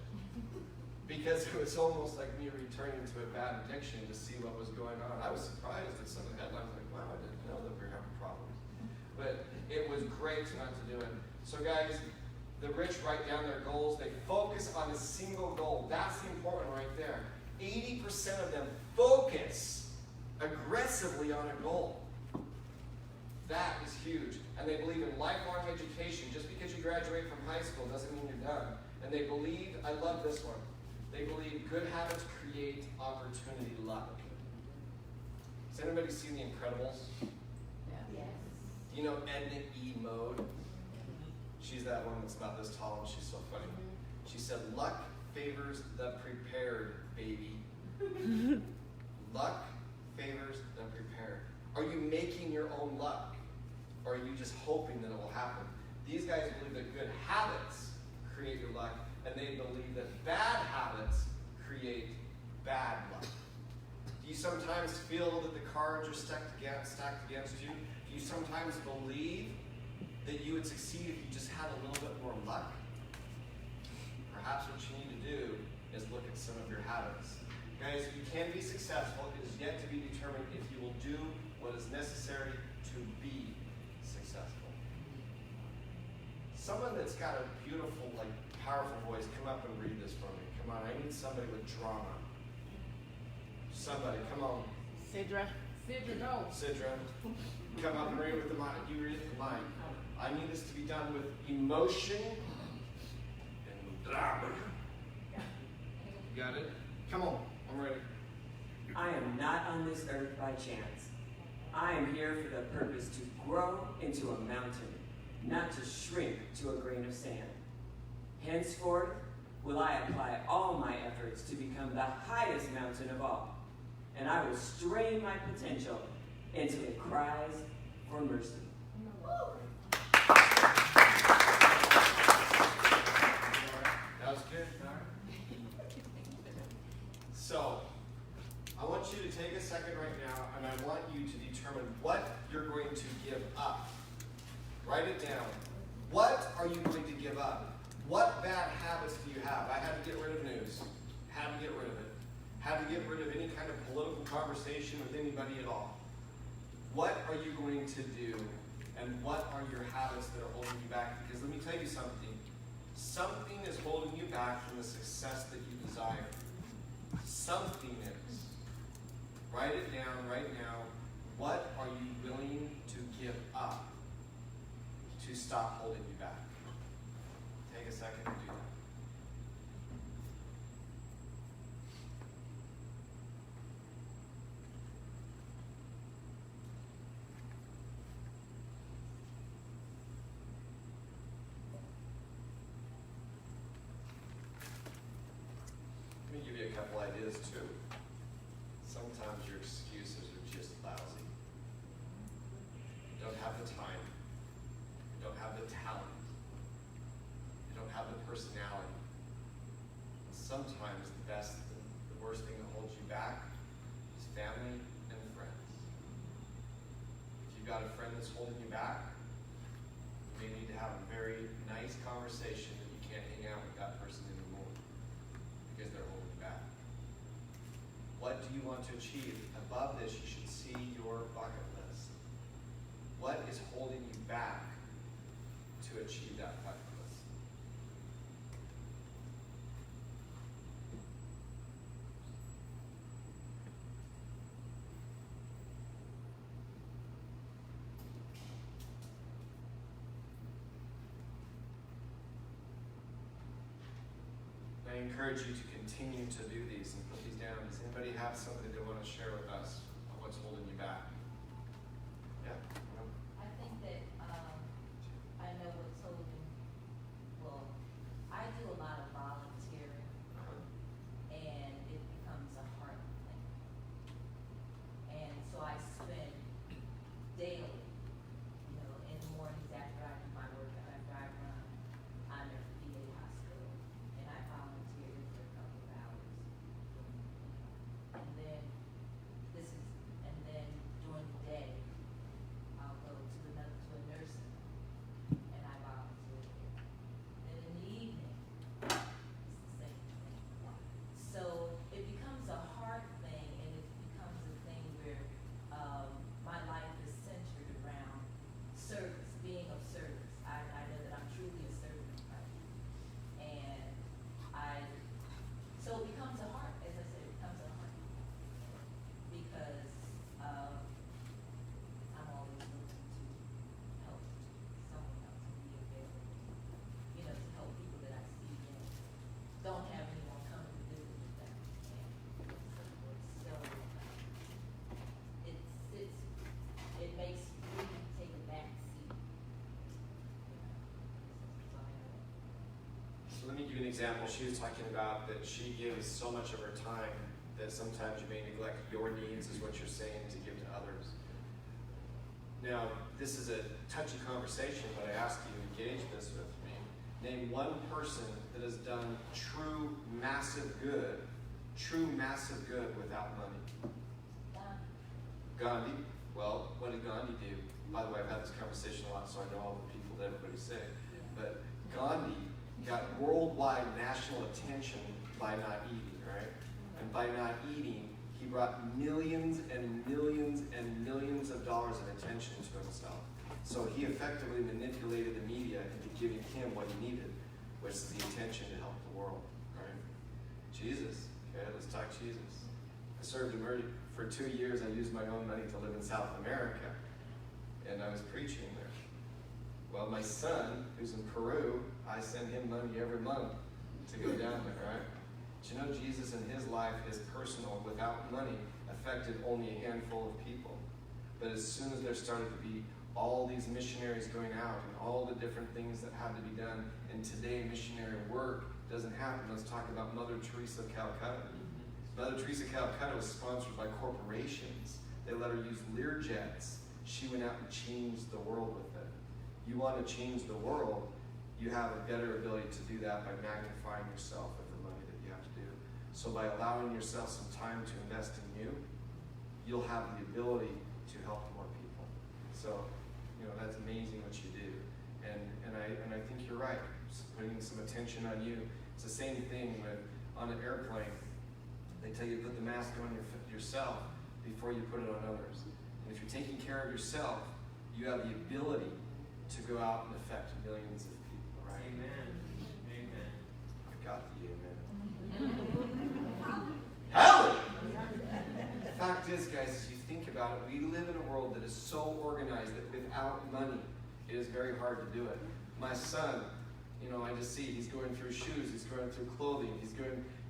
S2: Because it was almost like me returning to a bad addiction to see what was going on. I was surprised at some of the headlines, like, wow, I didn't know that we were having problems. But it was great not to do it. So guys, the rich write down their goals. They focus on a single goal. That's the important right there. 80% of them focus aggressively on a goal. That is huge. And they believe in lifelong education. Just because you graduate from high school doesn't mean you're done. And they believe, I love this one, they believe good habits create opportunity luck. Has anybody seen The Incredibles?
S6: Yes.
S2: Do you know Edna E. Mode? She's that one that's about this tall and she's so funny. She said, luck favors the prepared, baby. Luck favors the prepared. Are you making your own luck? Or are you just hoping that it will happen? These guys believe that good habits create your luck, and they believe that bad habits create bad luck. Do you sometimes feel that the cards are stacked against you? Do you sometimes believe that you would succeed if you just had a little bit more luck? Perhaps what you need to do is look at some of your habits. Guys, you can be successful. It is yet to be determined if you will do what is necessary to be successful. Someone that's got a beautiful, powerful voice, come up and read this for me. Come on, I need somebody with drama. Somebody, come on.
S6: Sidra, go.
S2: Sidra, come up and read with the mic. You read the mic. I need this to be done with emotion and drama. You got it? Come on, I'm ready.
S5: I am not on this earth by chance. I am here for the purpose to grow into a mountain, not to shrink to a grain of sand. Henceforth, will I apply all my efforts to become the highest mountain of all, and I will strain my potential until it cries for mercy.
S2: That was good. So, I want you to take a second right now, and I want you to determine what you're going to give up. Write it down. What are you going to give up? What bad habits do you have? I had to get rid of news. Had to get rid of it. Had to get rid of any kind of political conversation with anybody at all. What are you going to do? And what are your habits that are holding you back? Because let me tell you something. Something is holding you back from the success that you desire. Something is. Write it down right now. What are you willing to give up to stop holding you back? Take a second to do that. Let me give you a couple ideas too. Sometimes your excuses are just lousy. You don't have the time. You don't have the talent. You don't have the personality. Sometimes the worst thing that holds you back is family and friends. If you've got a friend that's holding you back, you may need to have a very nice conversation that you can't hang out with that person anymore because they're holding you back. What do you want to achieve? Above this, you should see your bucket list. What is holding you back to achieve that bucket list? Now I encourage you to continue to do these and put these down. Does anybody have something they want to share with us on what's holding you back? Yeah.
S8: I think that, I know what's holding, well, I do a lot of volunteering, and it becomes a hard thing. And so I spend daily, you know, in the mornings after I do my work, after I run, I'm at the VA hospital, and I volunteer for a couple of hours. And then, and then during the day, I'll go to a nursing home, and I volunteer there. Then in the evening, it's the same thing. So it becomes a hard thing, and it becomes a thing where my life is centered around service, being of service. I know that I'm truly a servant of Christ. And so it becomes a hard, as I said, it becomes a hard thing. Because I'm always looking to help someone else and be available, you know, to help people that I see and don't have anyone come to visit with them and so forth. So it makes me take a back seat. So I know.
S2: So let me give you an example. She was talking about that she gives so much of her time that sometimes you may neglect your needs, is what you're saying, to give to others. Now, this is a touchy conversation, but I ask you to engage this with me. Name one person that has done true massive good without money. Gandhi. Well, what did Gandhi do? By the way, I've had this conversation a lot, so I know all the people that everybody say. But Gandhi got worldwide national attention by not eating, right? And by not eating, he brought millions and millions and millions of dollars of attention to himself. So he effectively manipulated the media into giving him what he needed, which is the attention to help the world, right? Jesus. Okay, let's talk Jesus. I served for 2 years. I used my own money to live in South America, and I was preaching there. Well, my son, who's in Peru, I send him money every month to go down there, right? But you know, Jesus in his life, his personal, without money, affected only a handful of people. But as soon as there started to be all these missionaries going out and all the different things that had to be done, and today missionary work doesn't happen. Let's talk about Mother Teresa of Calcutta. Mother Teresa of Calcutta was sponsored by corporations. They let her use Learjets. She went out and changed the world with it. You want to change the world, you have a better ability to do that by magnifying yourself with the money that you have to do. So by allowing yourself some time to invest in you, you'll have the ability to help more people. So, you know, that's amazing what you do. And I think you're right. Putting some attention on you. It's the same thing with on an airplane. They tell you to put the mask on yourself before you put it on others. And if you're taking care of yourself, you have the ability to go out and affect millions of people, right?
S5: Amen. Amen.
S2: I got the amen. Hallelujah! The fact is, guys, as you think about it, we live in a world that is so organized that without money, it is very hard to do it. My son, you know, I just see he's going through shoes, he's going through clothing,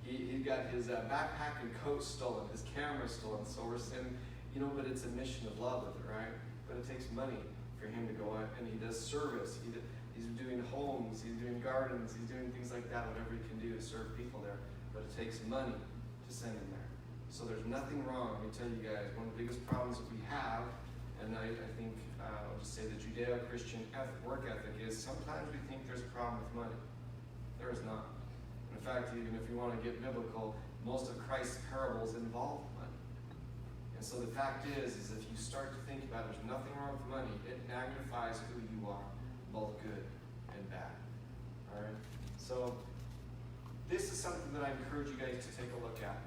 S2: he got his backpack and coat stolen, his camera stolen, so we're sending, you know, but it's a mission of love with it, right? But it takes money for him to go out, and he does service. He's doing homes, he's doing gardens, he's doing things like that, whatever he can do to serve people there. But it takes money to send him there. So there's nothing wrong. Let me tell you guys, one of the biggest problems that we have, and I think I'll just say the Judeo-Christian work ethic is sometimes we think there's a problem with money. There is not. In fact, even if you want to get biblical, most of Christ's parables involve money. And so the fact is if you start to think about it, there's nothing wrong with money. It magnifies who you are, both good and bad. All right? So this is something that I encourage you guys to take a look at.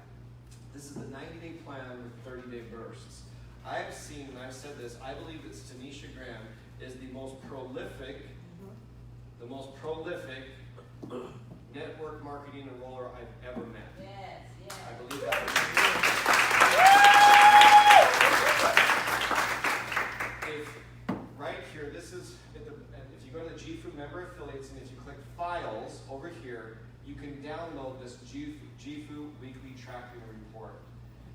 S2: This is the 90-day plan with 30-day bursts. I have seen, and I've said this, I believe that Tanisha Graham is the most prolific network marketing enroller I've ever met.
S8: Yes, yes.
S2: I believe that. If right here here, this is, and if you go to the jifu member affiliates, and if you click files over here, you can download this jifu weekly tracking report.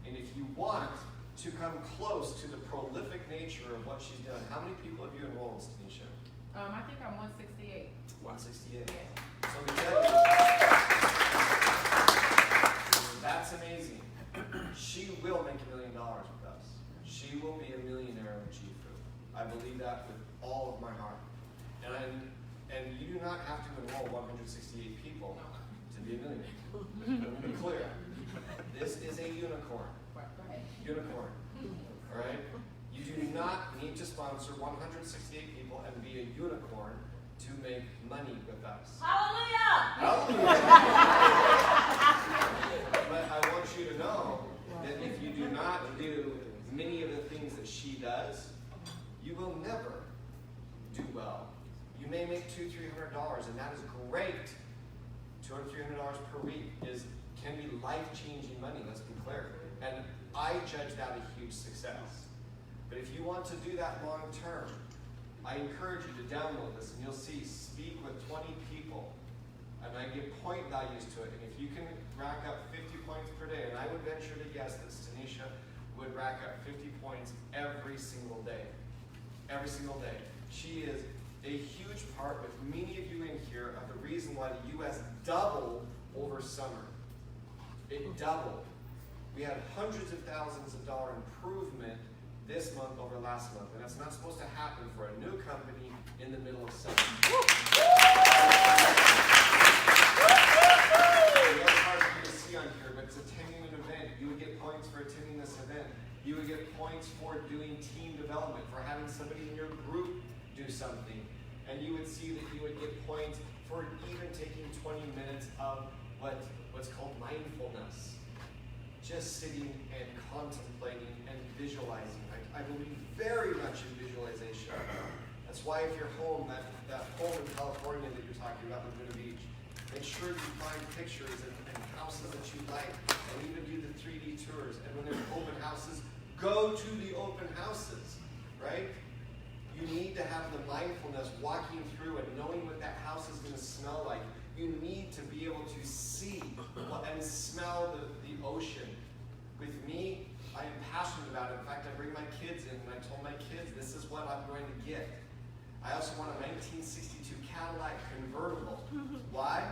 S2: And if you want to come close to the prolific nature of what she's done, how many people have you enrolled, Tanisha?
S1: I think I'm 168.
S2: 168.
S1: Yeah.
S2: So that's amazing. She will make $1 million with us. She will be a millionaire with jifu. I believe that with all of my heart. And you do not have to enroll 168 people to be a millionaire. Let me be clear. This is a unicorn. Unicorn. All right? You do not need to sponsor 168 people and be a unicorn to make money with us.
S8: Hallelujah!
S2: Hallelujah! But I want you to know that if you do not do many of the things that she does, you will never do well. You may make $200-300, and that is great. $200-300 per week can be life-changing money. Let's be clear. And I judge that a huge success. But if you want to do that long term, I encourage you to download this, and you'll see speak with 20 people. And I give point values to it. And if you can rack up 50 points per day, and I would venture to guess that Tanisha would rack up 50 points every single day. Every single day. She is a huge part with many of you in here of the reason why the U.S. doubled over summer. It doubled. We had hundreds of thousands of dollar improvement this month over last month, and that's not supposed to happen for a new company in the middle of summer. The other part you can see on here, but it's attending an event. You would get points for attending this event. You would get points for doing team development, for having somebody in your group do something. And you would see that you would get points for even taking 20 minutes of what's called mindfulness. Just sitting and contemplating and visualizing. I believe very much in visualization. That's why if you're home, that home in California that you're talking about, Laguna Beach, make sure you find pictures and houses that you like, and even do the 3D tours. And when there's open houses, go to the open houses, right? You need to have the mindfulness walking through and knowing what that house is going to smell like. You need to be able to see and smell the ocean. With me, I am passionate about it. In fact, I bring my kids in and I told my kids, this is what I'm going to get. I also want a 1962 Cadillac convertible. Why?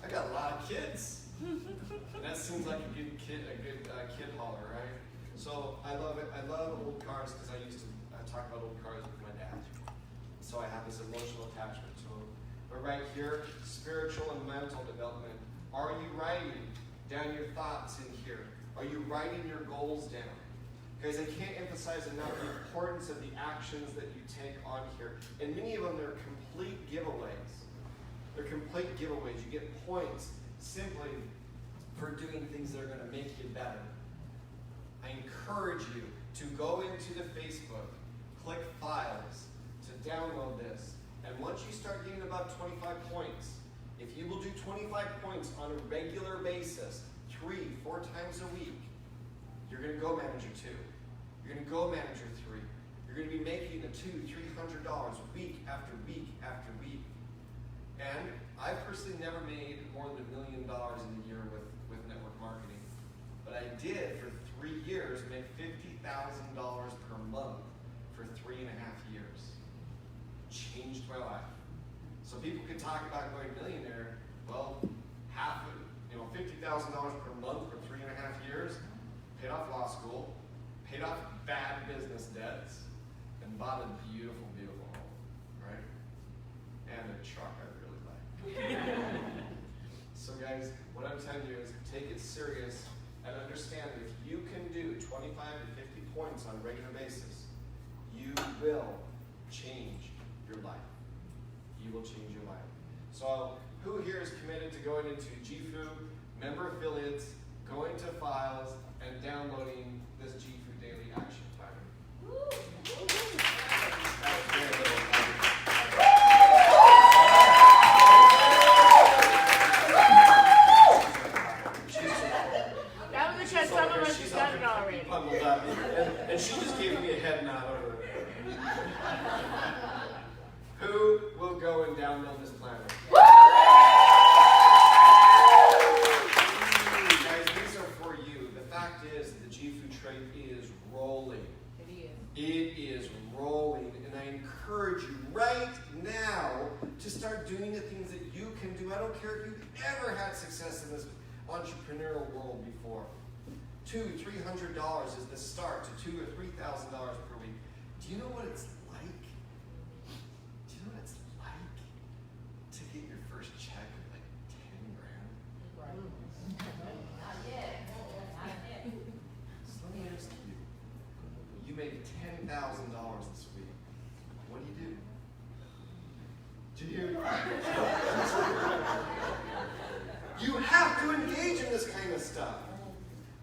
S2: I got a lot of kids. And that seems like a good kid hauler, right? So I love it. I love old cars because I used to talk about old cars with my dad. So I have this emotional attachment to them. But right here, spiritual and mental development. Are you writing down your thoughts in here? Are you writing your goals down? Guys, I can't emphasize enough the importance of the actions that you take on here. And many of them, they're complete giveaways. They're complete giveaways. You get points simply for doing things that are going to make you better. I encourage you to go into the Facebook, click files, to download this. And once you start getting above 25 points, if you will do 25 points on a regular basis, 3-4 times a week, you're going to go manager 2. You're going to go manager 3. You're going to be making the $200-300 week after week after week. And I personally never made more than $1 million in a year with network marketing. But I did for 3 years make $50,000 per month for 3.5 years. Changed my life. So people could talk about going millionaire. Well, half of $50,000 per month for 3.5 years, paid off law school, paid off bad business debts, and bought a beautiful, beautiful home, right? And a truck I really like. So guys, what I'm telling you is take it serious and understand that if you can do 25 to 50 points on a regular basis, you will change your life. You will change your life. So who here is committed to going into jifu, member affiliates, going to files, and downloading this jifu daily action planner?
S7: That was because some of us
S2: She's
S7: have done it already.
S2: bundled up, and she just gave me a head nod over there. right now to start doing the things that you can do. I don't care if you've ever had success in this entrepreneurial world before. $200, $300 is the start to $2,000 or $3,000 per week. Do you know what it's like? Do you know what it's like to get your first check of like 10 grand?
S8: Not yet, not yet.
S2: So let me ask you. You made $10,000 this week. What do? Do you? You have to engage in this kind of stuff.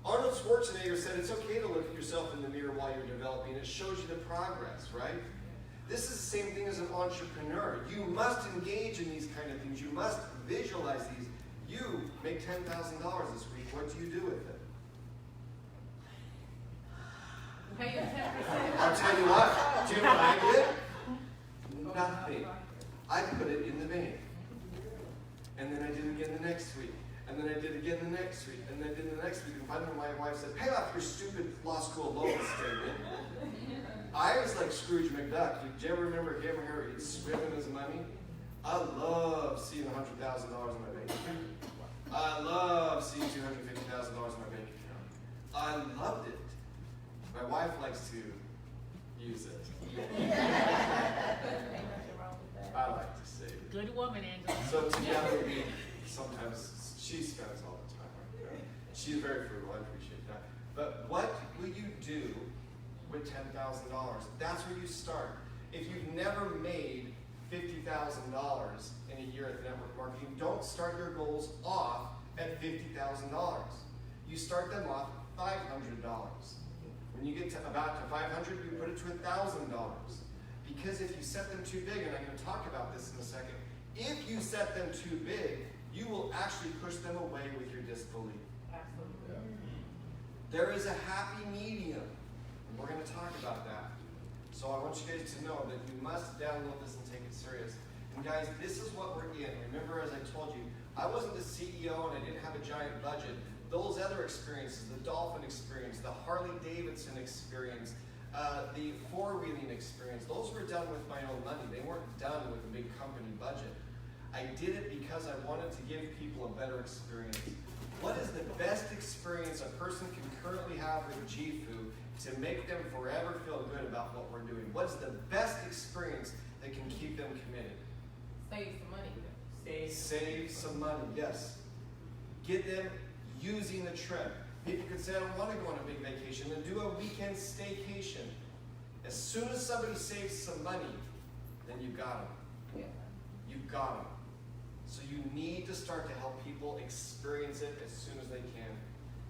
S2: Arnold Schwarzenegger said it's okay to look at yourself in the mirror while you're developing. It shows you the progress, right? This is the same thing as an entrepreneur. You must engage in these kind of things. You must visualize these. You make $10,000 this week. What do you do with it?
S1: Pay your 10%.
S2: I'll tell you what. Do you know what I did? Nothing. I put it in the bank. And then I did it again the next week. And then I did it again the next week. And then I did it the next week. And finally my wife said, pay off your stupid law school loan statement. I was like Scrooge McDuck. Do you ever remember him or her swimming his money? I love seeing $100,000 in my bank account. I love seeing $250,000 in my bank account. I loved it. My wife likes to use it. I like to save it.
S7: Good woman, Angela.
S2: So together we sometimes, she spends all the time right there. She's very frugal, I appreciate that. But what will you do with $10,000? That's where you start. If you've never made $50,000 in a year at network marketing, don't start your goals off at $50,000. You start them off at $500. When you get to about to 500, you put it to $1,000. Because if you set them too big, and I'm going to talk about this in a second, if you set them too big, you will actually push them away with your disbelief.
S6: Absolutely.
S2: There is a happy medium, and we're going to talk about that. So I want you guys to know that you must download this and take it serious. And guys, this is what we're in. Remember, as I told you, I wasn't the CEO and I didn't have a giant budget. Those other experiences, the Dolphin experience, the Harley Davidson experience, the four-wheeling experience, those were done with my own money. They weren't done with a big company budget. I did it because I wanted to give people a better experience. What is the best experience a person can currently have with jifu to make them forever feel good about what we're doing? What is the best experience that can keep them committed?
S1: Save some money.
S2: Save some money, yes. Get them using the trip. People could say, I don't want to go on a big vacation, then do a weekend staycation. As soon as somebody saves some money, then you got them.
S1: Yeah.
S2: You've got them. So you need to start to help people experience it as soon as they can.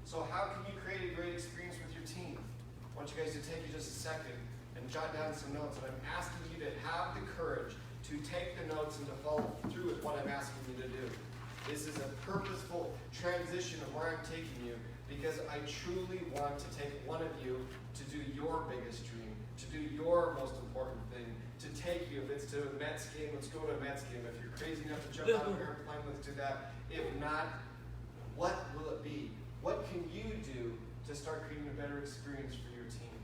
S2: So how can you create a great experience with your team? I want you guys to take you just a second and jot down some notes. And I'm asking you to have the courage to take the notes and to follow through with what I'm asking you to do. This is a purposeful transition of where I'm taking you, because I truly want to take one of you to do your biggest dream, to do your most important thing, to take you, if it's to a Mets game, let's go to a Mets game. If you're crazy enough to jump out of an airplane, let's do that. If not, what will it be? What can you do to start creating a better experience for your team?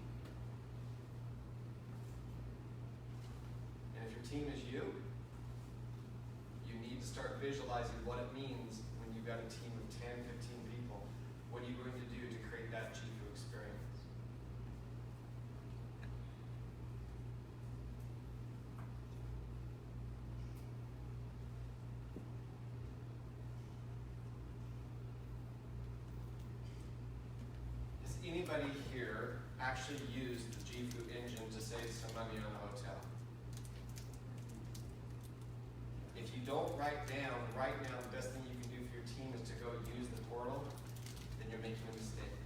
S2: And if your team is you, you need to start visualizing what it means when you've got a team of 10, 15 people. What are you going to do to create that jifu experience? Has anybody here actually used the jifu engine to save some money on a hotel? If you don't write down right now, the best thing you can do for your team is to go use the portal, then you're making a mistake.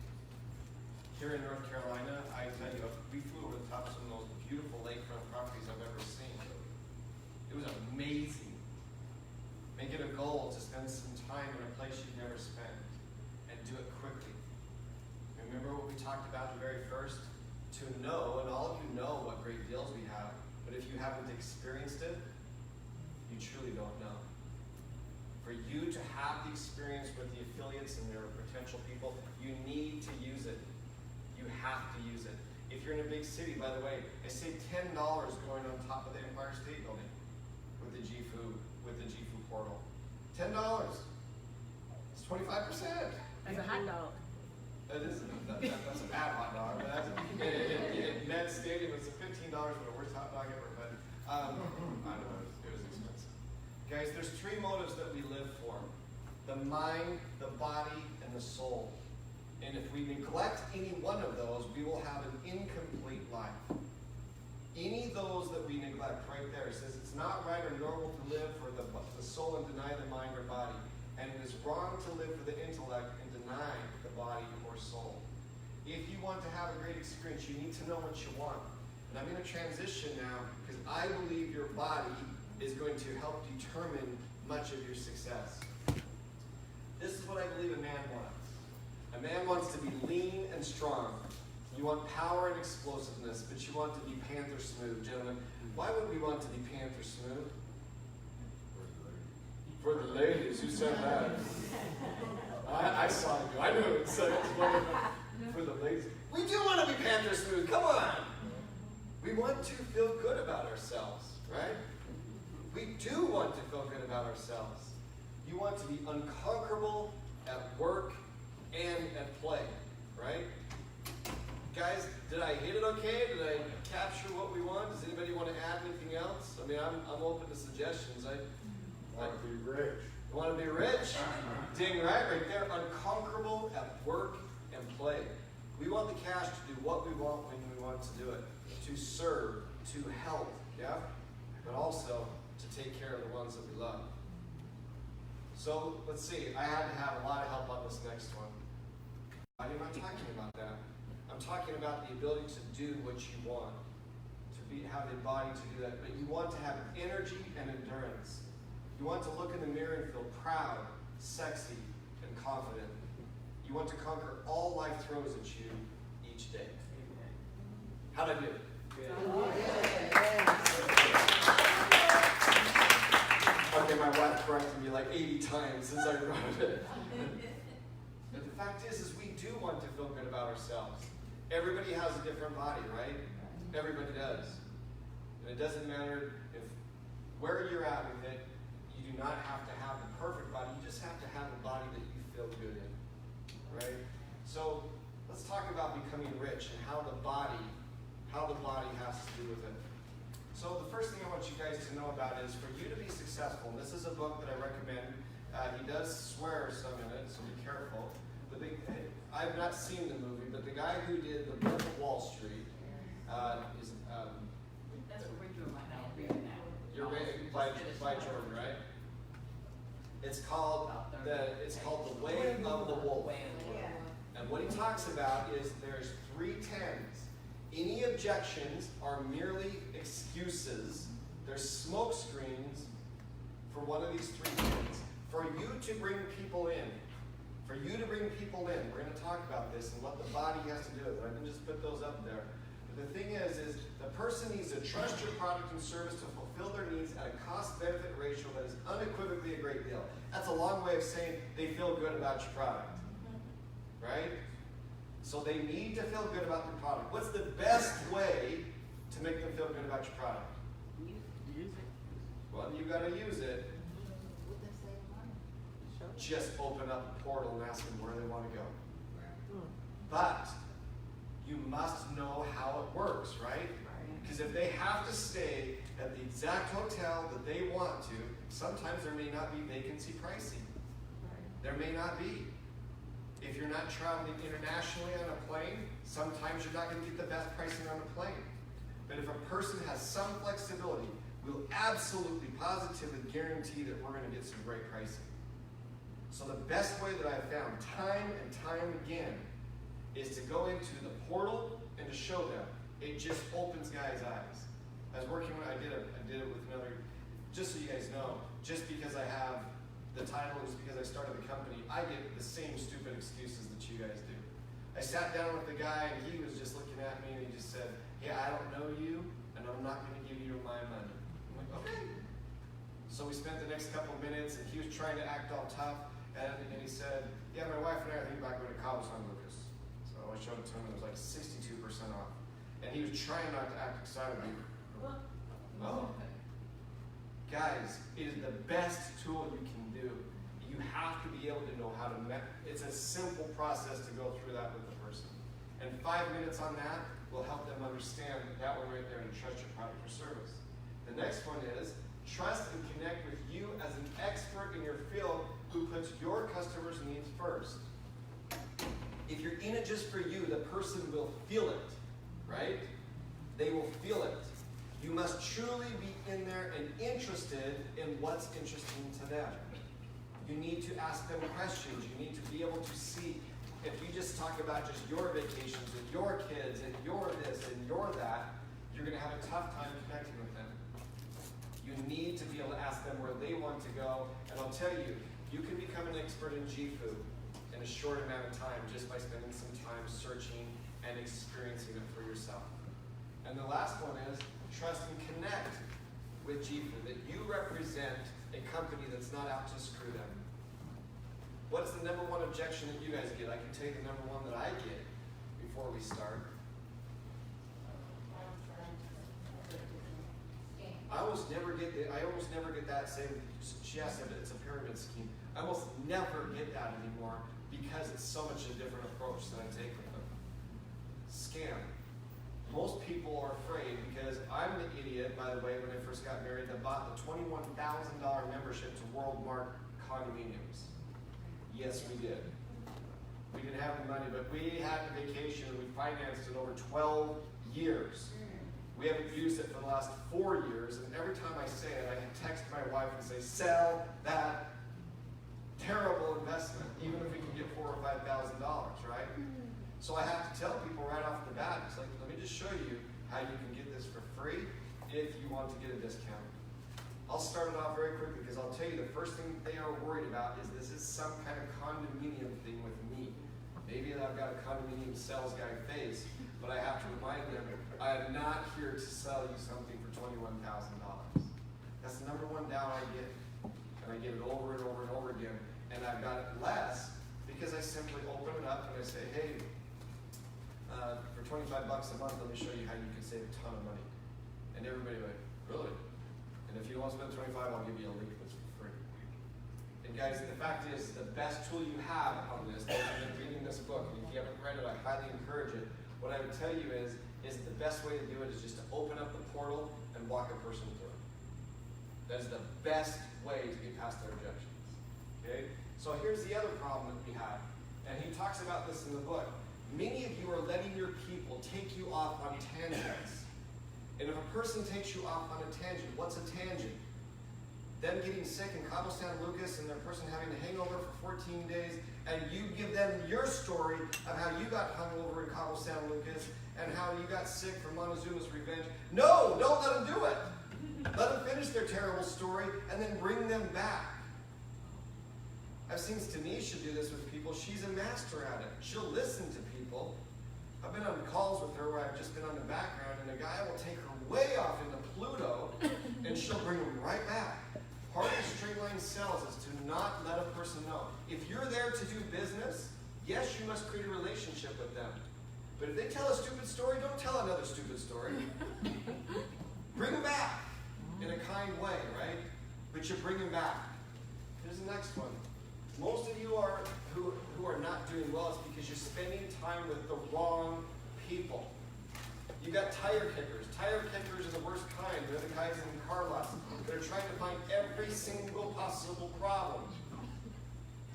S2: Here in North Carolina, I tell you, we flew over the top of some of those beautiful lakefront properties I've ever seen. It was amazing. Make it a goal to spend some time in a place you've never spent and do it quickly. Remember what we talked about the very first? To know, and all of you know what great deals we have, but if you haven't experienced it, you truly don't know. For you to have the experience with the affiliates and their potential people, you need to use it. You have to use it. If you're in a big city, by the way, I say $10 going on top of the Empire State Building. jifu with the jifu portal. $10. It's 25%.
S7: That's a hot dog.
S2: It isn't. That's a bad hot dog. But that's in Ned Stadium, it's a $15 for the worst hot dog ever. But I don't know, it was expensive. Guys, there's three motives that we live for: the mind, the body, and the soul. And if we neglect any one of those, we will have an incomplete life. Any of those that we neglect, right there, it says it's not right or normal to live for the soul and deny the mind or body. And it is wrong to live for the intellect and deny the body or soul. If you want to have a great experience, you need to know what you want. And I'm going to transition now because I believe your body is going to help determine much of your success. This is what I believe a man wants. A man wants to be lean and strong. You want power and explosiveness, but you want to be panther smooth. Gentlemen, why would we want to be panther smooth? For the ladies. Who said that? I saw you. I knew it said it. For the ladies. We do want to be panther smooth. Come on. We want to feel good about ourselves, right? We do want to feel good about ourselves. You want to be unconquerable at work and at play, right? Guys, did I hit it okay? Did I capture what we want? Does anybody want to add anything else? I mean, I'm open to suggestions. I
S9: want to be rich.
S2: You want to be rich? Dang right there. Unconquerable at work and play. We want the cash to do what we want when we want to do it. To serve, to help, yeah? But also to take care of the ones that we love. So, let's see. I had to have a lot of help on this next one. I'm not talking about that. I'm talking about the ability to do what you want. Have the body to do that. But you want to have energy and endurance. You want to look in the mirror and feel proud, sexy, and confident. You want to conquer all life throws at you each day. How'd I do? Okay, my wife corrected me like 80 times since I wrote it. But the fact is we do want to feel good about ourselves. Everybody has a different body, right? Everybody does. And it doesn't matter if where you're at with it, you do not have to have the perfect body. You just have to have a body that you feel good in, right? So let's talk about becoming rich and how the body has to do with it. So the first thing I want you guys to know about is for you to be successful, and this is a book that I recommend. He does swear some in it, so be careful. But I've not seen the movie, but the guy who did The Wolf of Wall Street is...
S8: That's what we're doing right now. Reading that.
S2: You're reading by Jordan, right? It's called The Way of the Wolf. And what he talks about is there's 3 10s. Any objections are merely excuses. There's smoke screens for one of these 3 10s. For you to bring people in. For you to bring people in. We're going to talk about this and what the body has to do with it. I can just put those up there. But the thing is the person needs to trust your product and service to fulfill their needs at a cost-benefit ratio that is unequivocally a great deal. That's a long way of saying they feel good about your product. Right? So they need to feel good about their product. What's the best way to make them feel good about your product?
S7: Use it.
S2: Well, you got to use it. Just open up a portal and ask them where they want to go. But you must know how it works, right? Because if they have to stay at the exact hotel that they want to, sometimes there may not be vacancy pricing. There may not be. If you're not traveling internationally on a plane, sometimes you're not going to get the best pricing on a plane. But if a person has some flexibility, we'll absolutely, positively guarantee that we're going to get some great pricing. So the best way that I've found time and time again is to go into the portal and to show them. It just opens guys' eyes. I was working when I did it with another, just so you guys know, just because I have the title, just because I started the company, I get the same stupid excuses that you guys do. I sat down with the guy and he was just looking at me and he just said, "Yeah, I don't know you and I'm not going to give you my money." I'm like, okay. So we spent the next couple of minutes and he was trying to act all tough and he said, "Yeah, my wife and I are thinking about going to Cabo San Lucas." So I showed it to him, it was like 62% off. And he was trying not to act excited. Oh. Guys, it is the best tool you can do. You have to be able to know how to it's a simple process to go through that with the person. And 5 minutes on that will help them understand that one right there and trust your product or service. The next one is trust and connect with you as an expert in your field who puts your customers' needs first. If you're in it just for you, the person will feel it, right? They will feel it. You must truly be in there and interested in what's interesting to them. You need to ask them questions. You need to be able to see. If you just talk about just your vacations and your kids and your this and your that, you're going to have a tough time connecting with them. You need to be able to ask them where they want to go. And I'll tell you, you can become an expert in jifu in a short amount of time just by spending some time searching and experiencing it for yourself. And the last one is trust and connect with jifu, that you represent a company that's not out to screw them. What's the number one objection that you guys get? I can tell you the number one that I get before we start. I almost never get that same. She asked if it's a pyramid scheme. I almost never get that anymore because it's so much a different approach that I take with them. Scam. Most people are afraid because I'm the idiot, by the way, when I first got married, that bought the $21,000 membership to Worldmark condominiums. Yes, we did. We didn't have the money, but we had a vacation and we financed it over 12 years. We haven't used it for the last 4 years, and every time I say it, I can text my wife and say, sell that terrible investment, even if we can get $4,000 or $5,000, right? So I have to tell people right off the bat, it's like, let me just show you how you can get this for free if you want to get a discount. I'll start it off very quickly because I'll tell you the first thing they are worried about is this is some kind of condominium thing with me. Maybe I've got a condominium sales guy face, but I have to remind them, I am not here to sell you something for $21,000. That's the number one down I get. And I get it over and over and over again. And I've got it less because I simply open it up and I say, hey, for $25 a month, let me show you how you can save a ton of money. And everybody went, really? And if you don't want to spend $25, I'll give you a link that's for free. And guys, the fact is, the best tool you have on this, those who've been reading this book, and if you haven't read it, I highly encourage it. What I would tell you is the best way to do it is just to open up the portal and walk a person through it. That is the best way to get past their objections. Okay? So here's the other problem that we have. And he talks about this in the book. Many of you are letting your people take you off on tangents. And if a person takes you off on a tangent, what's a tangent? Them getting sick in Cabo San Lucas and their person having a hangover for 14 days, and you give them your story of how you got hungover in Cabo San Lucas and how you got sick from Montezuma's revenge. No, don't let them do it. Let them finish their terrible story and then bring them back. I've seen Tanisha do this with people. She's a master at it. She'll listen to people. I've been on calls with her where I've just been on the background, and a guy will take her way off into Pluto, and she'll bring him right back. Part of the straight line sales is to not let a person know. If you're there to do business, yes, you must create a relationship with them. But if they tell a stupid story, don't tell another stupid story. Bring them back in a kind way, right? But you bring them back. Here's the next one. Most of you who are not doing well is because you're spending time with the wrong people. You got tire kickers. Tire kickers are the worst kind. They're the guys in car lots. They're trying to find every single possible problem.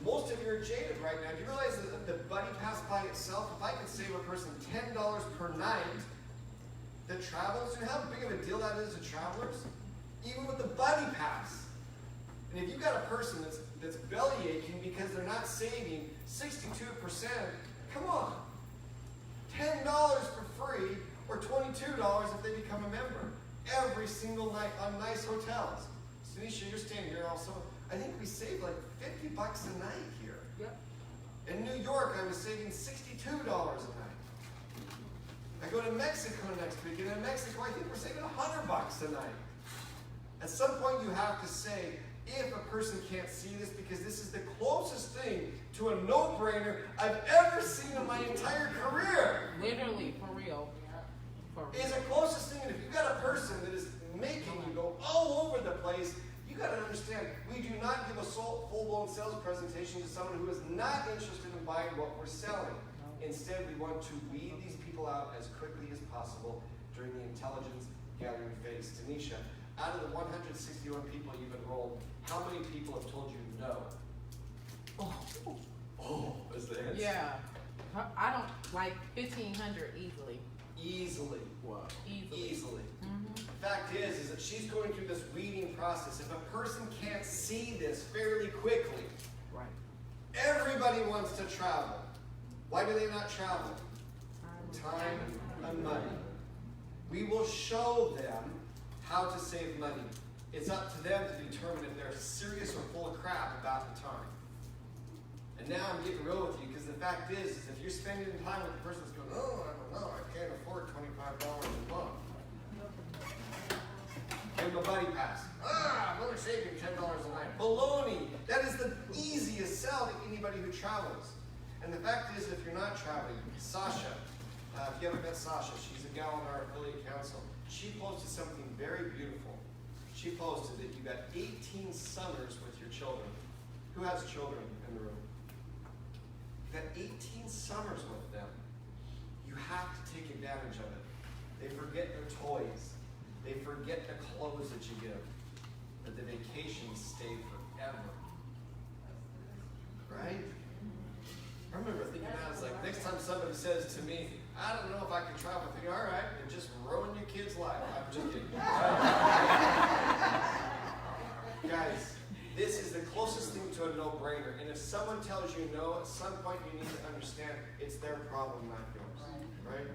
S2: Most of you are jaded right now. Do you realize that the Buddy Pass by itself, if I could save a person $10 per night that travels, you know how big of a deal that is to travelers? Even with the Buddy Pass. And if you've got a person that's belly aching because they're not saving 62%, come on. $10 for free or $22 if they become a member. Every single night on nice hotels. Tanisha, you're staying here also. I think we saved like $50 a night here.
S1: Yep.
S2: In New York, I was saving $62 a night. I go to Mexico next week, and in Mexico, I think we're saving $100 a night. At some point, you have to say, if a person can't see this, because this is the closest thing to a no-brainer I've ever seen in my entire career.
S1: Literally, for real.
S2: Is the closest thing, and if you've got a person that is making you go all over the place, gotta understand, we do not give a full-blown sales presentation to someone who is not interested in buying what we're selling. Instead, we want to weed these people out as quickly as possible during the intelligence gathering phase. Tanisha, out of the 161 people you've enrolled, how many people have told you no? Oh, is the answer.
S1: Yeah. I don't like 1,500 easily.
S2: Easily.
S9: Wow.
S1: Easily. Mm-hmm.
S2: The fact is that she's going through this weeding process. If a person can't see this fairly quickly,
S1: Right.
S2: everybody wants to travel. Why do they not travel? Time and money. We will show them how to save money. It's up to them to determine if they're serious or full of crap about the time. And now I'm getting real with you, because the fact is if you're spending time with the person that's going, oh, I don't know, I can't afford $25 a month. Give them a buddy pass. I'm only saving $10 a night. Baloney! That is the easiest sell to anybody who travels. And the fact is, if you're not traveling, Sasha, if you haven't met Sasha, she's a gal on our affiliate council. She posted something very beautiful. She posted that you got 18 summers with your children. Who has children in the room? You got 18 summers with them. You have to take advantage of it. They forget their toys. They forget the clothes that you give. But the vacations stay forever. Right? I remember thinking that, I was like, next time somebody says to me, I don't know if I can travel with you, all right, and just ruin your kid's life. I'm just kidding. Guys, this is the closest thing to a no-brainer. And if someone tells you no, at some point you need to understand it's their problem, not yours. Right?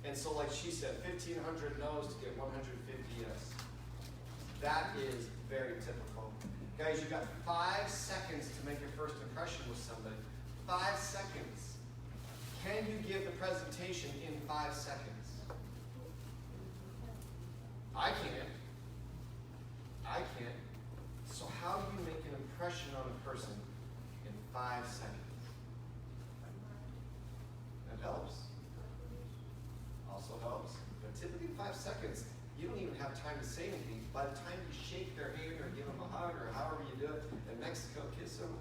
S2: And so like she said, 1,500 no's to get 150 yes. That is very typical. Guys, you've got 5 seconds to make your first impression with somebody. 5 seconds. Can you give the presentation in 5 seconds? I can't. I can't. So how do you make an impression on a person in 5 seconds? That helps. Also helps. But typically 5 seconds, you don't even have time to say anything. By the time you shake their hand or give them a hug or however you do it, in Mexico, kiss them.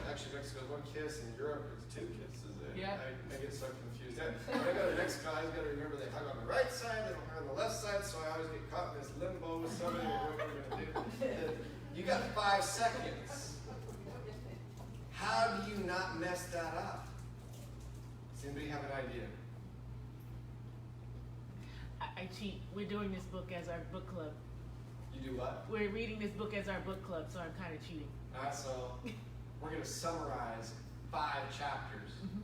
S2: Actually Mexico is 1 kiss, and Europe is 2 kisses.
S1: Yeah.
S2: I get so confused. When I go to Mexico, I got to remember they hug on the right side, they don't hug on the left side, so I always get caught in this limbo with somebody. What we're going to do? You got 5 seconds. How do you not mess that up? Does anybody have an idea?
S7: I cheat. We're doing this book as our book club.
S2: You do what?
S7: We're reading this book as our book club, so I'm kind of cheating.
S2: So we're going to summarize 5 chapters.
S7: Mm-hmm.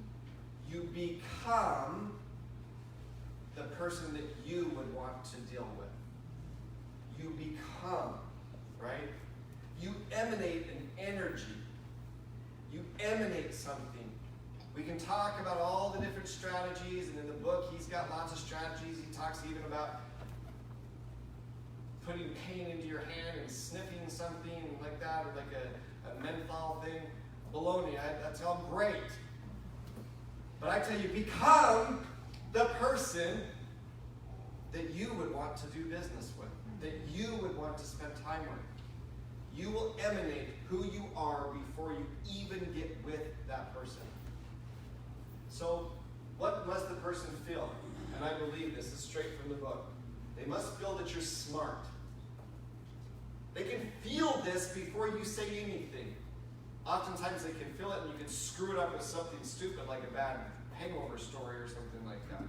S2: You become the person that you would want to deal with. You become, right? You emanate an energy. You emanate something. We can talk about all the different strategies, and in the book he's got lots of strategies. He talks even about putting pain into your hand and sniffing something like that, or like a menthol thing. Baloney, that's all great. But I tell you, become the person that you would want to do business with, that you would want to spend time with. You will emanate who you are before you even get with that person. So, what must the person feel? And I believe this is straight from the book. They must feel that you're smart. They can feel this before you say anything. Oftentimes they can feel it and you can screw it up with something stupid like a bad hangover story or something like that.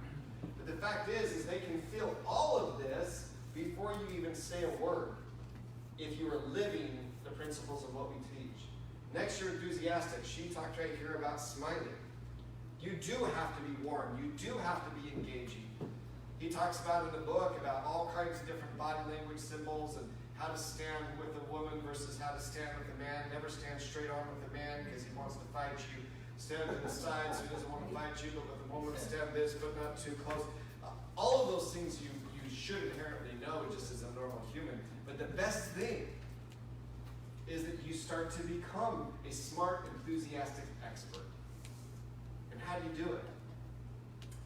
S2: But the fact is they can feel all of this before you even say a word, if you are living the principles of what we teach. Next, you're enthusiastic. She talked right here about smiling. You do have to be warm. You do have to be engaging. He talks about in the book about all kinds of different body language symbols and how to stand with a woman versus how to stand with a man. Never stand straight on with a man because he wants to fight you. Stand to the side so he doesn't want to fight you, but with a woman, stand this, but not too close. All of those things you should inherently know just as a normal human. But the best thing is that you start to become a smart, enthusiastic expert. And how do you do it?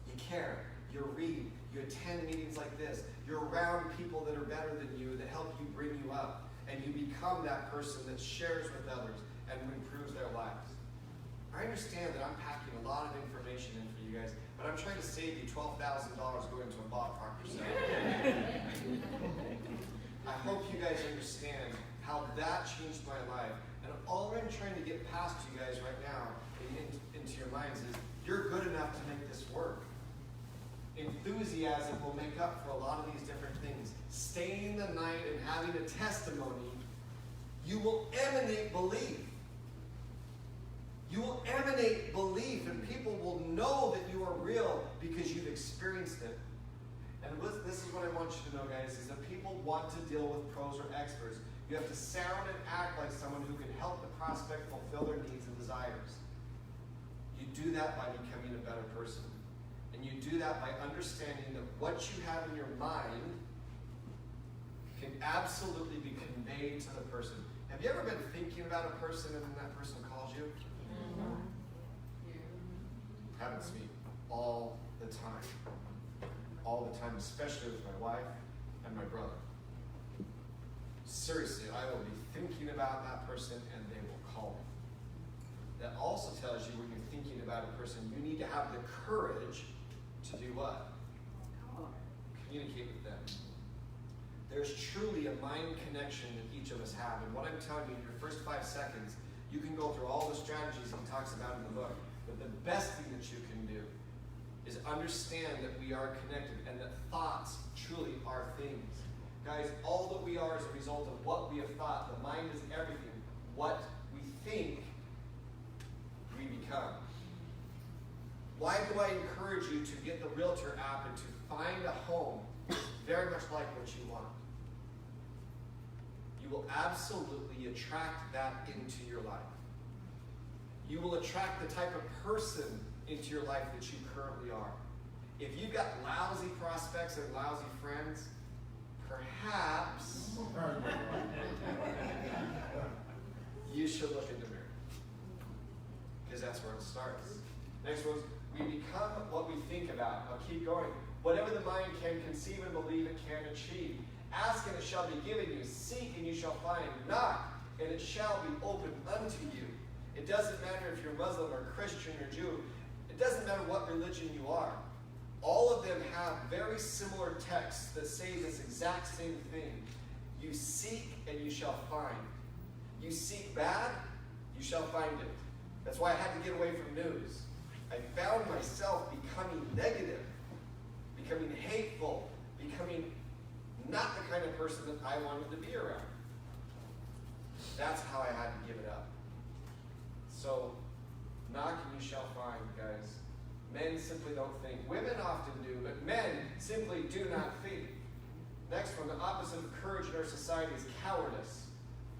S2: You care. You read. You attend meetings like this. You're around people that are better than you, that help you bring and you become that person that shares with others and improves their lives. I understand that I'm packing a lot of information in for you guys, but I'm trying to save you $12,000 going to a ball park yourself. I hope you guys understand how that changed my life. And all I'm trying to get past you guys right now into your minds is you're good enough to make this work. Enthusiasm will make up for a lot of these different things. Staying the night and having a testimony, you will emanate belief. You will emanate belief, and people will know that you are real because you've experienced it. And this is what I want you to know, guys, is that people want to deal with pros or experts. You have to sound and act like someone who can help the prospect fulfill their needs and desires. You do that by becoming a better person. And you do that by understanding that what you have in your mind can absolutely be conveyed to the person. Have you ever been thinking about a person and then that person calls you? Happens to me all the time. All the time, especially with my wife and my brother. Seriously, I will be thinking about that person and they will call me. That also tells you when you're thinking about a person, you need to have the courage to do what? Communicate with them. There's truly a mind connection that each of us have. And what I'm telling you, in your first 5 seconds, you can go through all the strategies he talks about in the book. But the best thing that you can do is understand that we are connected and that thoughts truly are things. Guys, all that we are is a result of what we have thought. The mind is everything. What we think, we become. Why do I encourage you to get the Realtor app and to find a home that's very much like what you want? You will absolutely attract that into your life. You will attract the type of person into your life that you currently are. If you've got lousy prospects and lousy friends, perhaps you should look in the mirror. Because that's where it starts. Next one is, we become what we think about. I'll keep going. Whatever the mind can conceive and believe it can achieve. Ask and it shall be given you. Seek and you shall find. Knock and it shall be opened unto you. It doesn't matter if you're Muslim or Christian or Jew. It doesn't matter what religion you are. All of them have very similar texts that say this exact same thing. You seek and you shall find. You seek bad, you shall find it. That's why I had to get away from news. I found myself becoming negative, becoming hateful, becoming not the kind of person that I wanted to be around. That's how I had to give it up. So, knock and you shall find, guys. Men simply don't think. Women often do, but men simply do not think. Next one, the opposite of courage in our society is cowardice.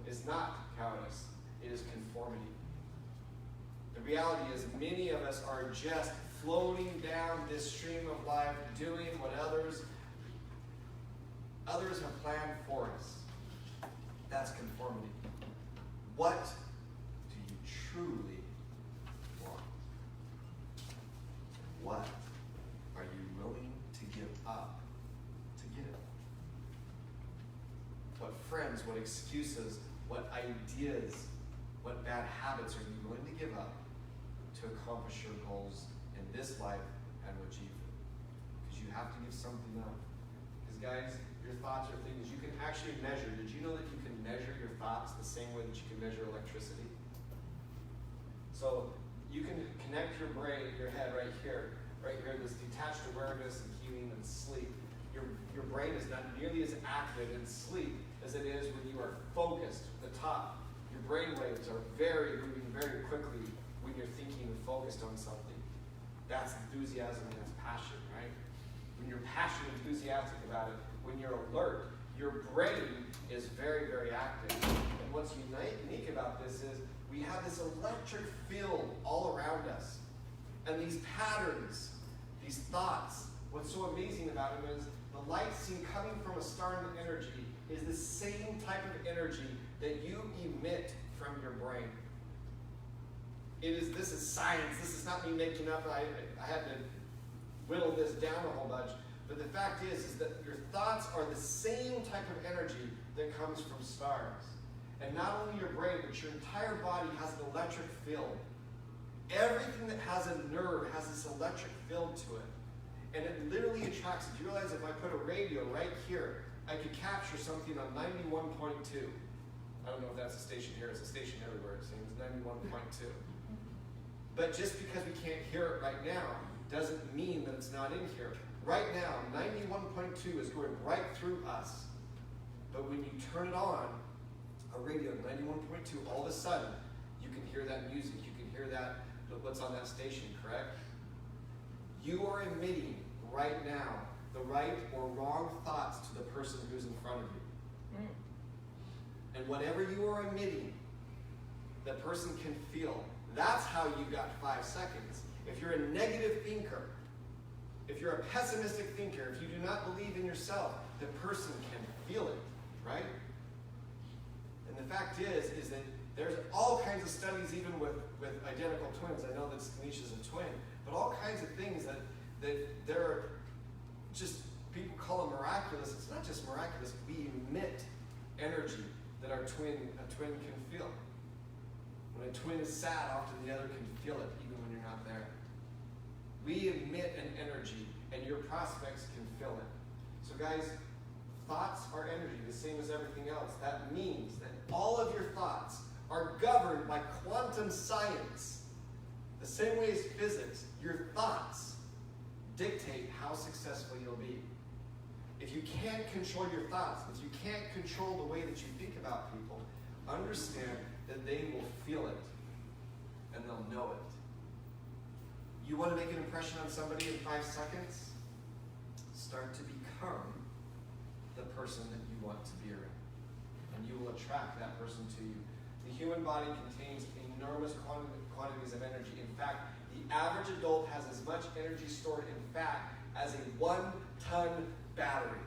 S2: It is not cowardice. It is conformity. The reality is many of us are just floating down this stream of life, doing what others have planned for us. That's conformity. What do you truly want? What are you willing to give up to get it? What friends, what excuses, what ideas, what bad habits are you willing to give up to accomplish your goals in this life and with jifu? Because you have to give something up. Because guys, your thoughts are things you can actually measure. Did you know that you can measure your thoughts the same way that you can measure electricity? So you can connect your brain, your head right here, this detached awareness and healing and sleep. Your brain is not nearly as active in sleep as it is when you are focused. The top, your brain waves are moving very quickly when you're thinking and focused on something. That's enthusiasm and that's passion, right? When you're passionate, enthusiastic about it, when you're alert, your brain is very, very active. And what's unique about this is we have this electric field all around us. And these patterns, these thoughts, what's so amazing about them is the light seen coming from a star in energy is the same type of energy that you emit from your brain. This is science. This is not me making up. I had to whittle this down a whole bunch. But the fact is that your thoughts are the same type of energy that comes from stars. And not only your brain, but your entire body has an electric field. Everything that has a nerve has this electric field to it. And it literally attracts it. Do you realize if I put a radio right here, I could capture something on 91.2. I don't know if that's a station here. It's a station everywhere, it seems. 91.2. But just because we can't hear it right now doesn't mean that it's not in here. Right now, 91.2 is going right through us. But when you turn it on, a radio 91.2, all of a sudden, you can hear that music. You can hear that, what's on that station, correct? You are emitting right now the right or wrong thoughts to the person who's in front of you. And whatever you are emitting, that person can feel. That's how you got 5 seconds. If you're a negative thinker, if you're a pessimistic thinker, if you do not believe in yourself, the person can feel it, right? And the fact is that there's all kinds of studies, even with identical twins. I know that Tanisha's a twin, but all kinds of things that they're just, people call them miraculous. It's not just miraculous. We emit energy that a twin can feel. When a twin is sad, often the other can feel it, even when you're not there. We emit an energy, and your prospects can feel it. So guys, thoughts are energy, the same as everything else. That means that all of your thoughts are governed by quantum science. The same way as physics, your thoughts dictate how successful you'll be. If you can't control your thoughts, if you can't control the way that you think about people, understand that they will feel it and they'll know it. You want to make an impression on somebody in 5 seconds? Start to become the person that you want to be around, and you will attract that person to you. The human body contains enormous quantities of energy. In fact, the average adult has as much energy stored in fat as a 1-ton battery.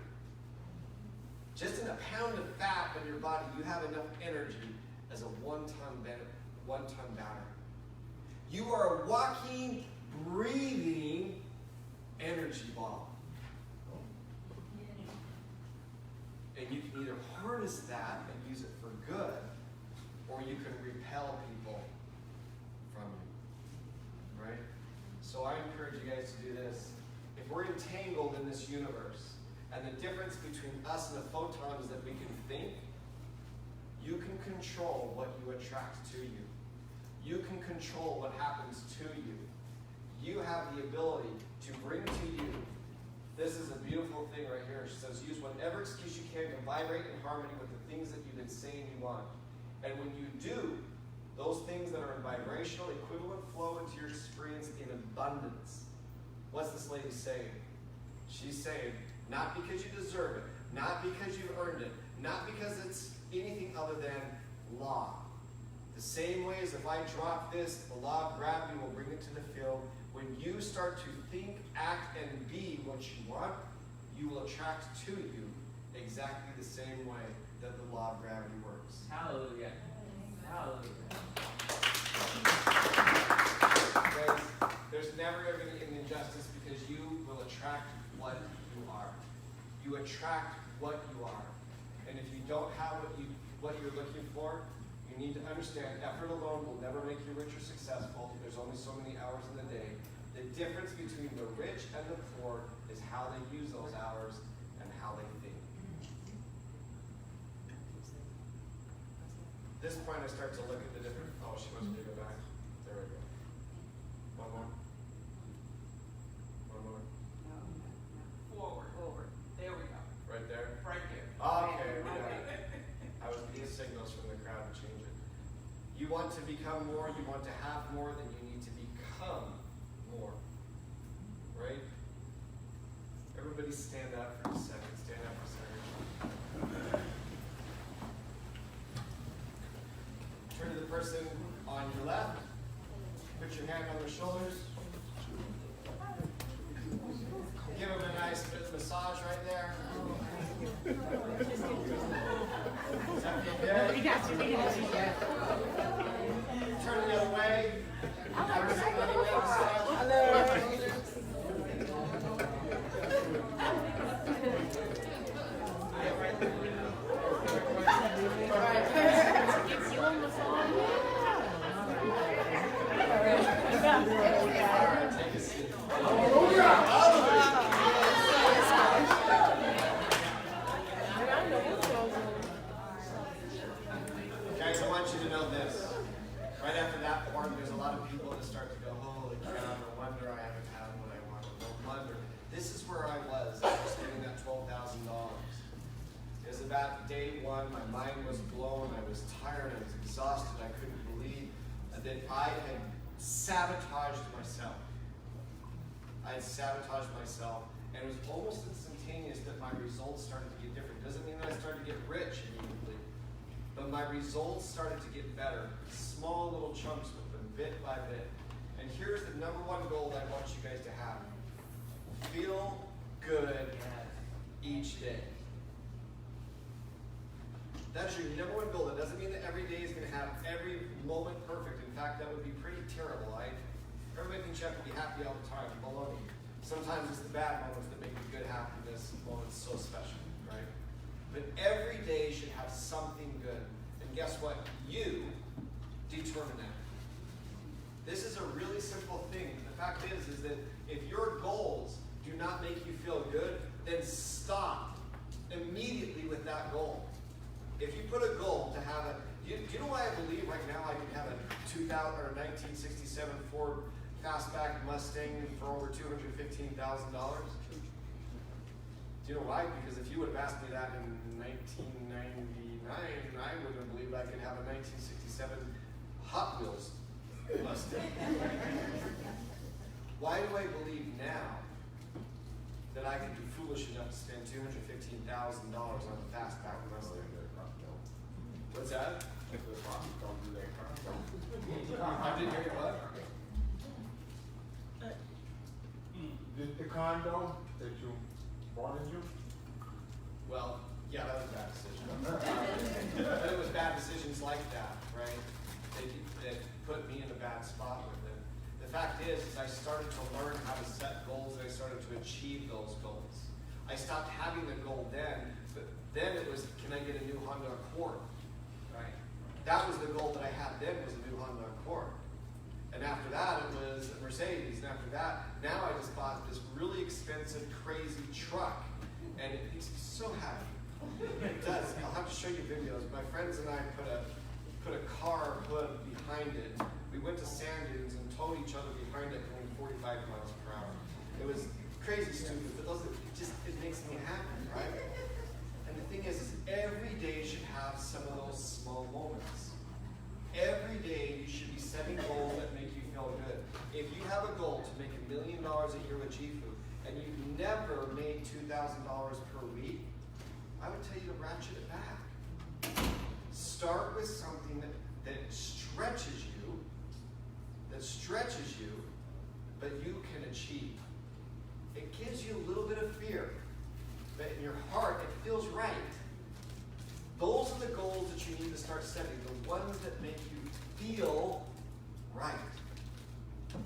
S2: Just in a pound of fat in your body, you have enough energy as a 1-ton battery. You are a walking, breathing energy ball. And you can either harness that and use it for good, or you can repel people from you. Right? So I encourage you guys to do this. If we're entangled in this universe, and the difference between us and the photons that we can think, you can control what you attract to you. You can control what happens to you. You have the ability to bring to you. This is a beautiful thing right here. She says, use whatever excuse you can to vibrate in harmony with the things that you've been saying you want. And when you do, those things that are in vibrational equivalent flow into your experience in abundance. What's this lady saying? She's saying, not because you deserve it, not because you've earned it, not because it's anything other than law. The same way as if I drop this, the law of gravity will bring it to the field. When you start to think, act, and be what you want, you will attract to you exactly the same way that the law of gravity works.
S5: Hallelujah. Hallelujah.
S2: Guys, there's never ever going to be an injustice because you will attract what you are. You attract what you are. And if you don't have what you're looking for, you need to understand effort alone will never make you rich or successful. There's only so many hours in the day. The difference between the rich and the poor is how they use those hours and how they think. At this point, I start to look at the different. Oh, she wants me to go back. There we go. One more. One more.
S3: Forward. There we go.
S2: Right there.
S3: Right there.
S2: Okay, we got it. I was getting signals from the crowd to change it. You want to become more, you want to have more, then you need to become more. Right? Everybody stand up for a second. Stand up for a second. Turn to the person on your left. Put your hand on their shoulders. Give them a nice massage right there. Is that okay? Turn the other way. day one, my mind was blown, I was tired, I was exhausted, I couldn't believe that I had sabotaged myself. I had sabotaged myself, and it was almost instantaneous that my results started to get different. Doesn't mean that I started to get rich immediately, but my results started to get better. Small little chunks with them, bit by bit. And here's the number one goal that I want you guys to have. Feel good each day. That's your number one goal. That doesn't mean that every day is going to have every moment perfect. In fact, that would be pretty terrible. Everybody thinks you have to be happy all the time. Baloney. Sometimes it's the bad moments that make the good happiness moments so special, right? But every day should have something good. And guess what? You determine that. This is a really simple thing. The fact is that if your goals do not make you feel good, then stop immediately with that goal. If you put a goal to have do you know why I believe right now I could have a 2000 or 1967 Ford Fastback Mustang for over $215,000? Do you know why? Because if you would have asked me that in 1999, I wouldn't have believed I could have a 1967 Hot Wheels Mustang. Why do I believe now that I could be foolish enough to spend $215,000 on a Fastback Mustang? What's that? I didn't hear you what?
S9: The condo that you bought into?
S2: Well, yeah, that was a bad decision. But it was bad decisions like that, right? That put me in a bad spot with it. The fact is I started to learn how to set goals and I started to achieve those goals. I stopped having the goal then, but then it was, can I get a new Honda Accord? Right? That was the goal that I had then, was a new Honda Accord. And after that, it was a Mercedes. And after that, now I just bought this really expensive, crazy truck. And it makes me so happy. It does. I'll have to show you videos. My friends and I put a car hood behind it. We went to sand dunes and towed each other behind it going 45 miles per hour. It was crazy stupid, but it makes me happy, right? And the thing is every day should have some of those small moments. Every day you should be setting goals that make you feel good. If you have a goal to make $1 million a year with jifu, and you've never made $2,000 per week, I would tell you to ratchet it back. Start with something that stretches you, but you can achieve. It gives you a little bit of fear, but in your heart, it feels right. Those are the goals that you need to start setting, the ones that make you feel right.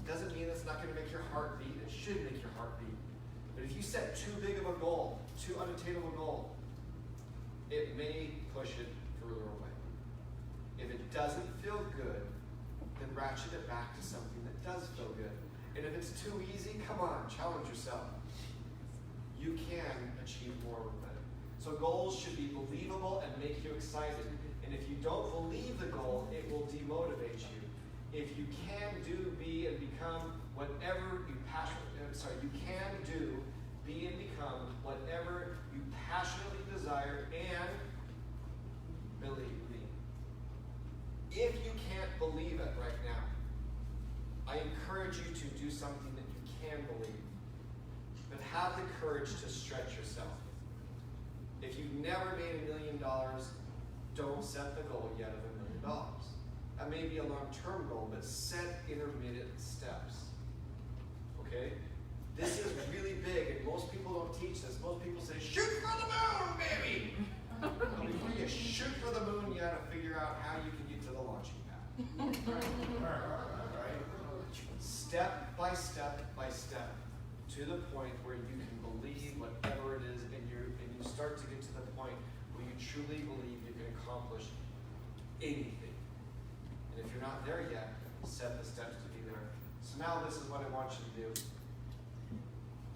S2: Doesn't mean it's not going to make your heart beat. It should make your heart beat. But if you set too big of a goal, too unattainable goal, it may push it further away. If it doesn't feel good, then ratchet it back to something that does feel good. And if it's too easy, come on, challenge yourself. You can achieve more with it. So goals should be believable and make you excited. And if you don't believe the goal, it will demotivate you. If you can do, be, and become whatever you passionately desire and believe me. If you can't believe it right now, I encourage you to do something that you can believe. But have the courage to stretch yourself. If you've never made $1 million, don't set the goal yet of $1 million. That may be a long-term goal, but set intermediate steps. Okay? This is really big, and most people don't teach this. Most people say, shoot for the moon, baby! But before you shoot for the moon, you gotta figure out how you can get to the launching pad. Right? Step by step by step, to the point where you can believe whatever it is, and you start to get to the point where you truly believe you can accomplish anything. And if you're not there yet, set the steps to be there. So now this is what I want you to do.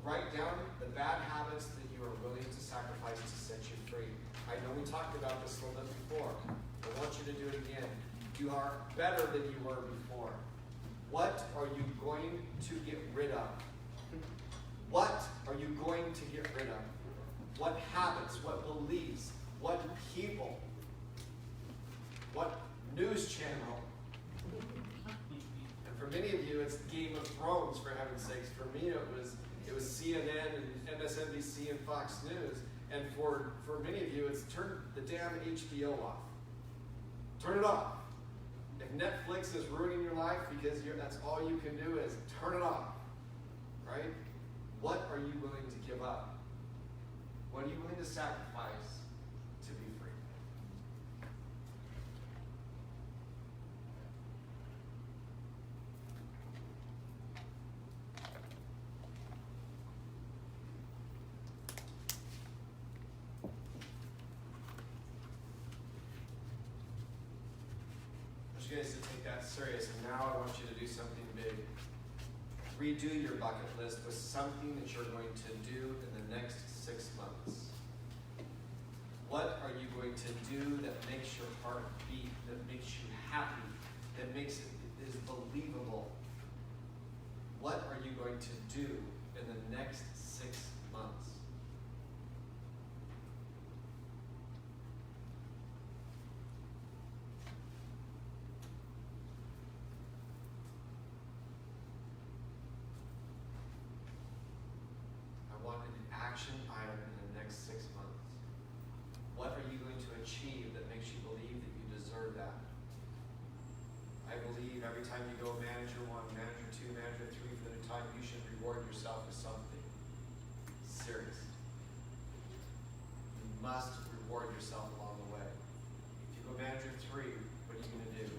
S2: Write down the bad habits that you are willing to sacrifice to set you free. I know we talked about this a little bit before. I want you to do it again. You are better than you were before. What are you going to get rid of? What are you going to get rid of? What habits, what beliefs What people? What news channel? And for many of you, it's Game of Thrones, for heaven's sakes. For me, it was CNN and MSNBC and Fox News. And for many of you, it's turn the damn HBO off. Turn it off. If Netflix is ruining your life because that's all you can do is turn it off. Right? What are you willing to give up? What are you willing to sacrifice to be free? I want you guys to take that serious, and now I want you to do something big. Redo your bucket list with something that you're going to do in the next 6 months. What are you going to do that makes your heart beat, that makes you happy, that makes it is believable? What are you going to do in the next 6 months? I want an action item in the next 6 months. What are you going to achieve that makes you believe that you deserve that? I believe every time you go manager 1, manager 2, manager 3 for the new time, you should reward yourself with something serious. You must reward yourself along the way. If you go manager 3, what are you going to do?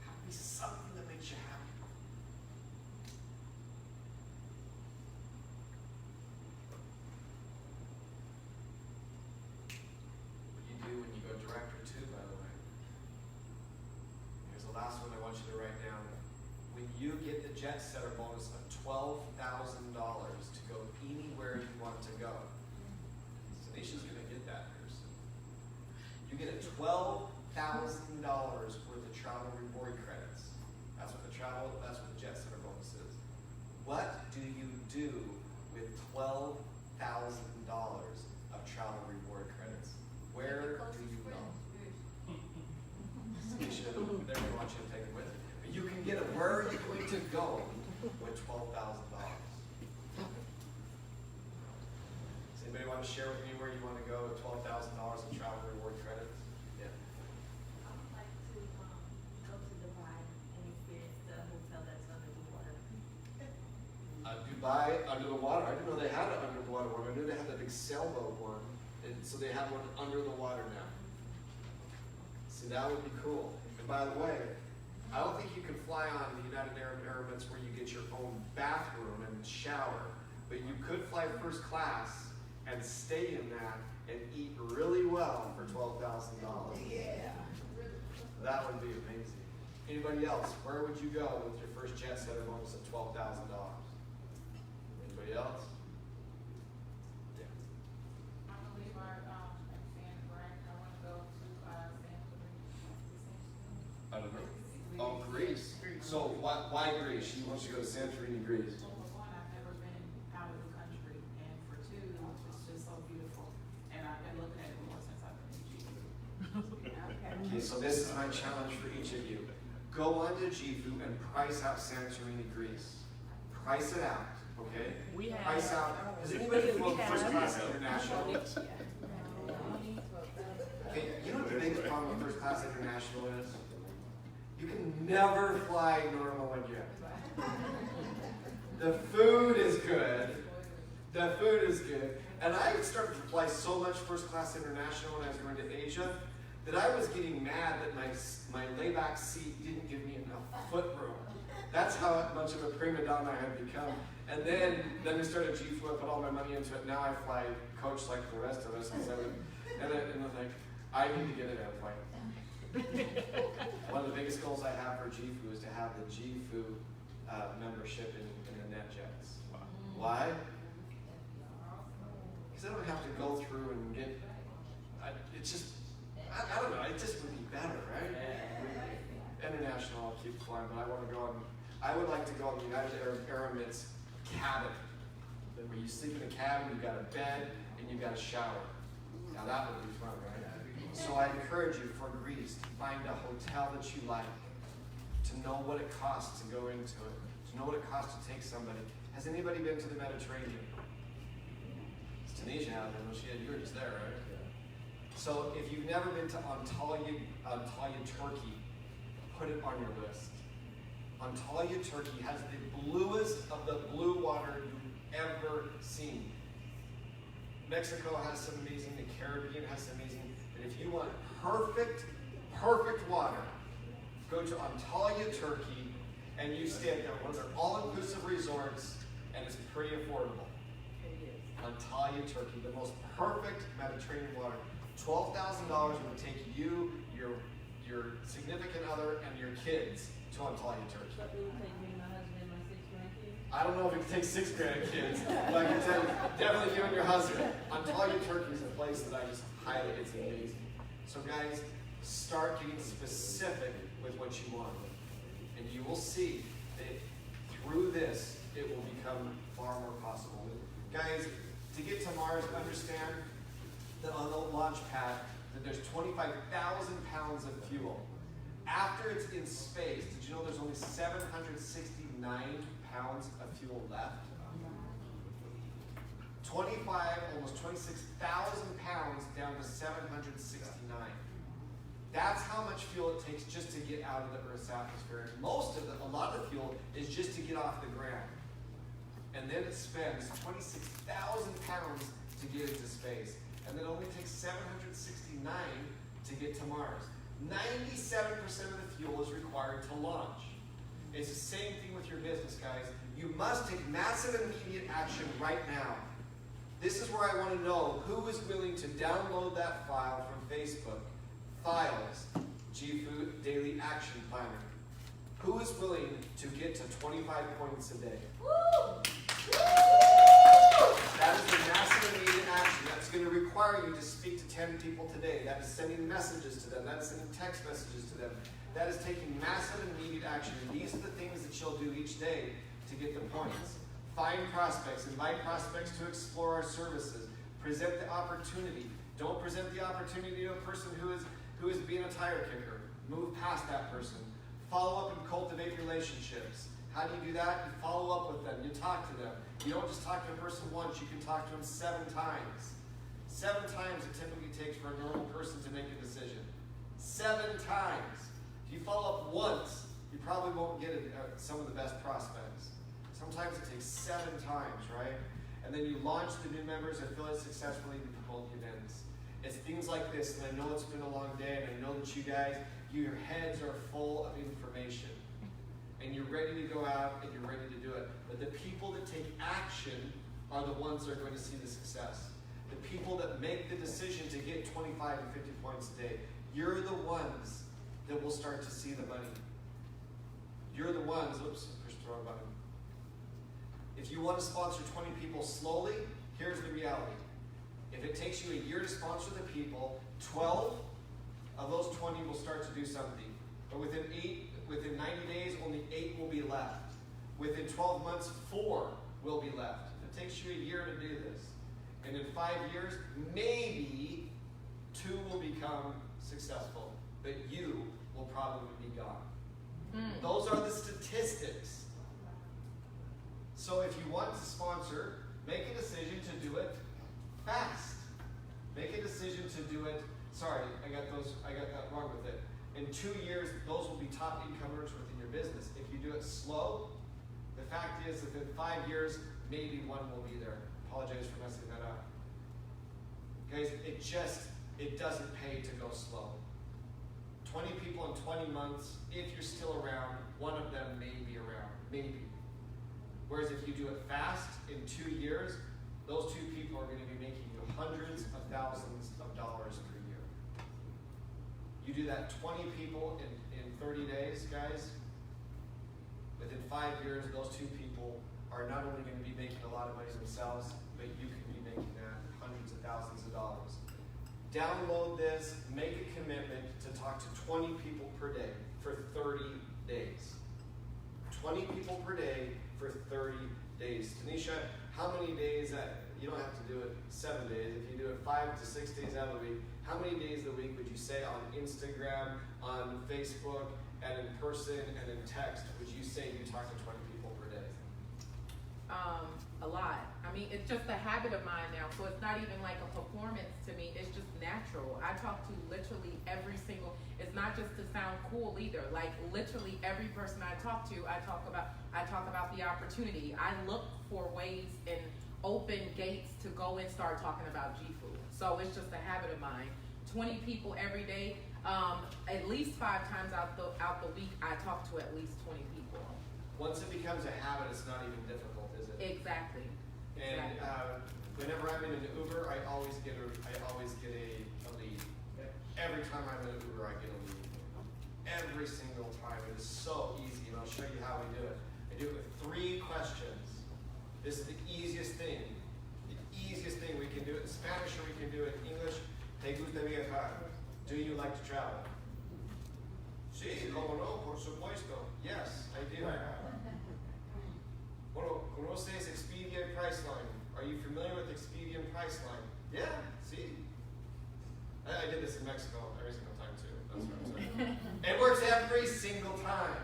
S2: Have me something that makes you happy. What do you do when you go director 2, by the way? Here's the last one I want you to write down. When you get the jet setter bonus of $12,000 to go anywhere you want to go, Nation's going to get that here soon. You get a $12,000 worth of travel reward credits. That's what the jet setter bonus is. What do you do with $12,000 of travel reward credits? Where do you go? They're going to want you to take it with you. But you can get it. Where are you going to go with $12,000? Does anybody want to share with me where you want to go with $12,000 in travel reward credits? Yeah.
S4: I would like to go to Dubai and experience the hotel that's under the water.
S2: Dubai under the water. I didn't know they had an under the water one. I knew they had the big sailboat one. And so they have one under the water now. See, that would be cool. And by the way, I don't think you can fly on the United Arab Emirates where you get your own bathroom and shower, but you could fly first class and stay in that and eat really well for $12,000.
S6: Yeah.
S2: That would be amazing. Anybody else? Where would you go with your first jet setter bonus of $12,000? Anybody else? Yeah.
S1: I believe I San Fran. I want to go to Santorini.
S2: I don't know. Oh, Greece. So why Greece? She wants to go to Santorini, Greece.
S1: Well, for one, I've never been out of the country, and for two, it's just so beautiful. And I've been looking at it more since I've been in jifu.
S2: Okay, so this is my challenge for each of you. Go on to Jifu and price out Santorini, Greece. Price it out, okay?
S7: We have.
S2: Price out. Does anybody float first class international? Okay, you know what the biggest problem with first class international is? You can never fly normal again. The food is good. The food is good. And I started to fly so much first class international when I was going to Asia that I was getting mad that my layback seat didn't give me enough foot room. That's how much of a prima donna I had become. And then we started Jifu, I put all my money into it. Now I fly coach like the rest of us. And I'm like, I need to get an airplane. One of the biggest goals I have for Jifu is to have the Jifu membership in the NetJets. Wow. Why? Because I don't have to go through and get, I don't know, it just would be better, right? International, I'll keep flying, but I want to go on, I would like to go on the United Arab Emirates cabin. Where you sleep in a cabin, you've got a bed, and you've got a shower. Now that would be fun, right? So I encourage you, for Greece, to find a hotel that you like, to know what it costs to go into it, to know what it costs to take somebody. Has anybody been to the Mediterranean? It's Tunisia out there. Well, you were just there, right? So if you've never been to Antalya, Turkey, put it on your list. Antalya, Turkey has the bluest of the blue water you've ever seen. Mexico has some amazing, the Caribbean has some amazing, but if you want perfect water, go to Antalya, Turkey, and you stay at one of their all-inclusive resorts, and it's pretty affordable. Antalya, Turkey, the most perfect Mediterranean water. $12,000 would take you, your significant other, and your kids to Antalya, Turkey. I don't know if it can take 6 grandkids, but I can tell you, definitely you and your husband. Antalya, Turkey is a place that I just highly, it's amazing. So guys, start getting specific with what you want. And you will see that through this, it will become far more possible. Guys, to get to Mars, understand that on the launch pad, that there's 25,000 pounds of fuel. After it's in space, did you know there's only 769 pounds of fuel left? almost 26,000 pounds down to 769. That's how much fuel it takes just to get out of the Earth's atmosphere. And a lot of the fuel is just to get off the ground. And then it spends 26,000 pounds to get into space. And then it only takes 769 to get to Mars. 97% of the fuel is required to launch. It's the same thing with your business, guys. You must take massive immediate action right now. This is where I want to know who is willing to download that file from Facebook. Files, jifu Daily Action Planner. Who is willing to get to 25 points a day? Woo! That is the massive immediate action. That's going to require you to speak to 10 people today. That is sending messages to them. That is sending text messages to them. That is taking massive immediate action. And these are the things that you'll do each day to get the points. Find prospects. Invite prospects to explore our services. Present the opportunity. Don't present the opportunity to a person who is being a tire kicker. Move past that person. Follow up and cultivate relationships. How do you do that? You follow up with them. You talk to them. You don't just talk to a person once. You can talk to them 7 times. 7 times it typically takes for a normal person to make a decision. 7 times. If you follow up once, you probably won't get some of the best prospects. Sometimes it takes 7 times, right? And then you launch the new members, affiliates successfully, and hold events. It's things like this, and I know it's been a long day, and I know that you guys, your heads are full of information. And you're ready to go out, and you're ready to do it. But the people that take action are the ones that are going to see the success. The people that make the decision to get 25 and 50 points a day, you're the ones that will start to see the money. You're the ones, oops, I pushed the wrong button. If you want to sponsor 20 people slowly, here's the reality. If it takes you a year to sponsor the people, 12 of those 20 will start to do something. But within 90 days, only 8 will be left. Within 12 months, 4 will be left. It takes you a year to do this. And in 5 years, maybe 2 will become successful, but you will probably be gone. Those are the statistics. So if you want to sponsor, make a decision to do it fast. Make a decision to do it. Sorry, I got that wrong with it. In 2 years, those will be top income earners within your business. If you do it slow, the fact is that in 5 years, maybe 1 will be there. Apologize for messing that up. Guys, it doesn't pay to go slow. 20 people in 20 months, if you're still around, 1 of them may be around, maybe. Whereas if you do it fast, in 2 years, those 2 people are going to be making you hundreds of thousands of dollars per year. You do that 20 people in 30 days, guys, within 5 years, those 2 people are not only going to be making a lot of money themselves, but you can be making that hundreds of thousands of dollars. Download this, make a commitment to talk to 20 people per day for 30 days. 20 people per day for 30 days. Tanisha, how many days? you don't have to do it 7 days. If you do it 5 to 6 days out of the week, how many days of the week would you say on Instagram, on Facebook, and in person, and in text, would you say you talk to 20 people per day?
S1: A lot. I mean, it's just a habit of mine now, so it's not even like a performance to me. It's just natural. I talk to literally every single. It's not just to sound cool either. Like literally every person I talk to, I talk about the opportunity. I look for ways and open gates to go and start talking about jifu. So it's just a habit of mine. 20 people every day. At least 5 times out the week, I talk to at least 20 people.
S2: Once it becomes a habit, it's not even difficult, is it?
S1: Exactly.
S2: And whenever I'm in an Uber, I always get a lead. Every time I'm in an Uber, I get a lead. Every single time. It is so easy, and I'll show you how we do it. I do it with 3 questions. This is the easiest thing. The easiest thing. We can do it in Spanish or we can do it in English. ¿Te gusta viajar? Do you like to travel? Sí, como no, por supuesto. Yes, I do. Bueno, ¿conoces Expedia Priceline? Are you familiar with Expedia Priceline? Yeah, see? I did this in Mexico every single time too. That's what I'm saying. It works every single time.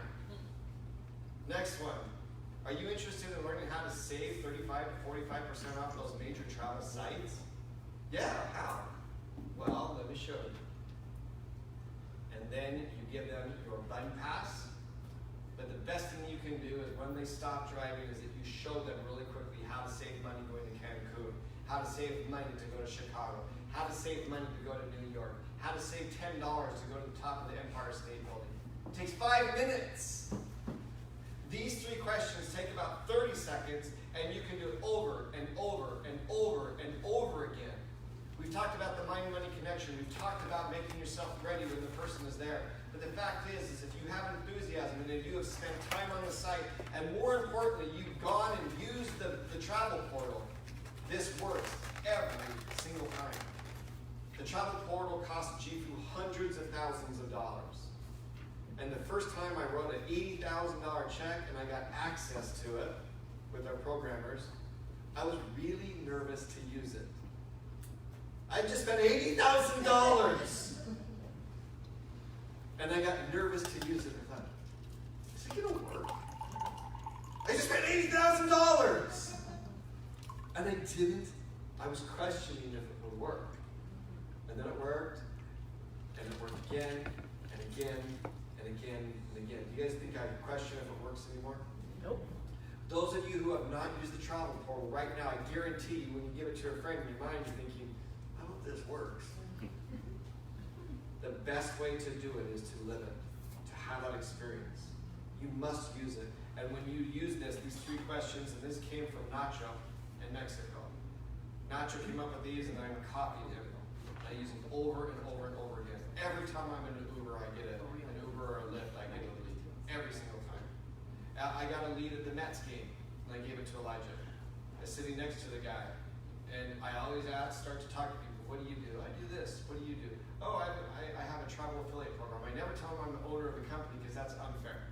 S2: Next one. Are you interested in learning how to save 35 to 45% off those major travel sites? Yeah, how? Well, let me show you. And then you give them your button pass. But the best thing you can do is when they stop driving is that you show them really quickly how to save money going to Cancun, how to save money to go to Chicago, how to save money to go to New York, how to save $10 to go to the top of the Empire State Building. It takes 5 minutes. These 3 questions take about 30 seconds, and you can do it over and over and over and over again. We've talked about the mind-money connection. We've talked about making yourself ready when the person is there. But the fact is if you have enthusiasm and if you have spent time on the site, and more importantly, you've gone and used the travel portal, this works every single time. The travel portal cost jifu hundreds of thousands of dollars. And the first time I wrote an $80,000 check and I got access to it with our programmers, I was really nervous to use it. I just spent $80,000. And I got nervous to use it. I thought, is it going to work? I just spent $80,000. And I didn't. I was questioning if it would work. And then it worked. And it worked again, and again, and again, and again. Do you guys think I question if it works anymore?
S1: Nope.
S2: Those of you who have not used the travel portal right now, I guarantee you when you give it to a friend in your mind, you're thinking, I hope this works. The best way to do it is to live it, to have that experience. You must use it. And when you use this, these 3 questions, and this came from Nacho in Mexico. Nacho came up with these, and I copied him. I use them over and over and over again. Every time I'm in an Uber, I get an Uber or a Lyft, I get a lead. Every single time. I got a lead at the Mets game, and I gave it to Elijah. I was sitting next to the guy, and I always start to talk to people. What do you do? I do this. What do you do? Oh, I have a travel affiliate program. I never tell them I'm the owner of the company because that's unfair.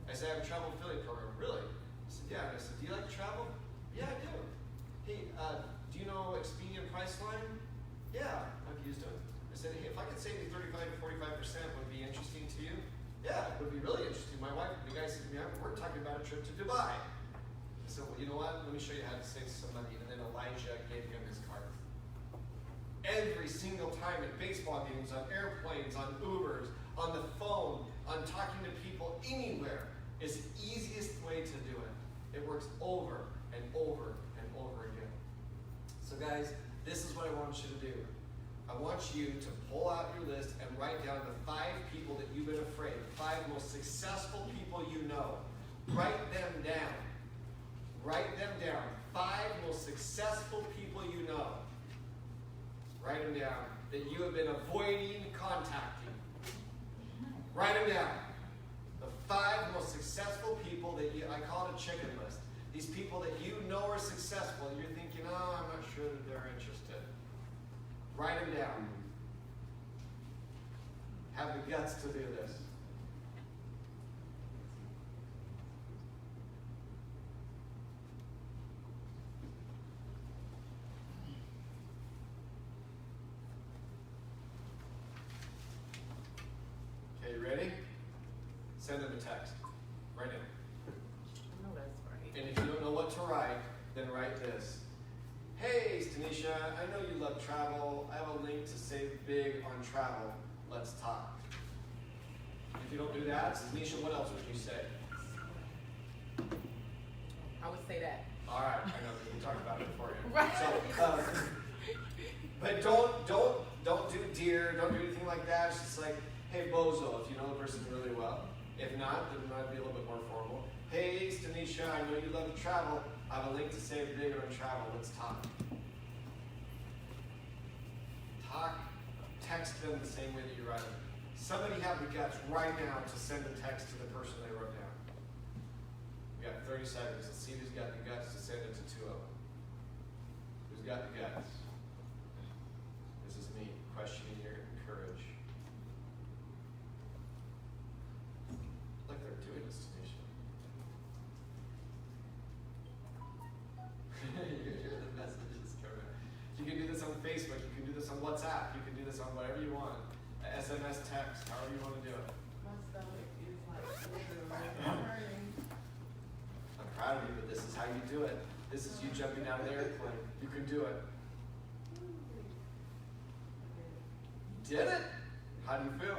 S2: I said, I have a travel affiliate program. Really? I said, yeah. And I said, do you like to travel? Yeah, I do. Hey, do you know Expedia Priceline? Yeah, I've used it. I said, hey, if I could save you 35 to 45%, would it be interesting to you? Yeah, it would be really interesting. My wife, the guy said to me, we're talking about a trip to Dubai. I said, well, you know what? Let me show you how to save some money. And then Elijah gave him his card. Every single time at baseball games, on airplanes, on Ubers, on the phone, on talking to people anywhere, is the easiest way to do it. It works over and over and over again. So guys, this is what I want you to do. I want you to pull out your list and write down the 5 people that you've been afraid, the 5 most successful people you know. Write them down. Write them down. 5 most successful people you know. Write them down that you have been avoiding contacting. Write them down. The 5 most successful people that I call it a chicken list. These people that you know are successful, and you're thinking, oh, I'm not sure that they're interested. Write them down. Have the guts to do this. you ready? Send them a text. Right now.
S1: I know that's right.
S2: And if you don't know what to write, then write this. Hey, Stanisha, I know you love travel. I have a link to save big on travel. Let's talk. If you don't do that, Stanisha, what else would you say?
S1: I would say that.
S2: All right, I know we talked about it beforehand.
S1: Right.
S2: So, but don't do dear, don't do anything like that. It's just like, hey, bozo, if you know the person really well. If not, then it might be a little bit more formal. Hey, Stanisha, I know you love to travel. I have a link to save big on travel. Let's talk. Text them the same way that you write them. Somebody have the guts right now to send a text to the person they wrote down. We got 30 seconds. Let's see who's got the guts to send it to two of them. Who's got the guts? This is me questioning your courage. Like they're doing this to me. You're the messages coming. You can do this on Facebook. You can do this on WhatsApp. You can do this on whatever you want. SMS text, however you want to do it.
S6: My stomach is like,
S2: I'm proud of you, but this is how you do it. This is you jumping out of the airplane. You can do it. You did it? How do you feel?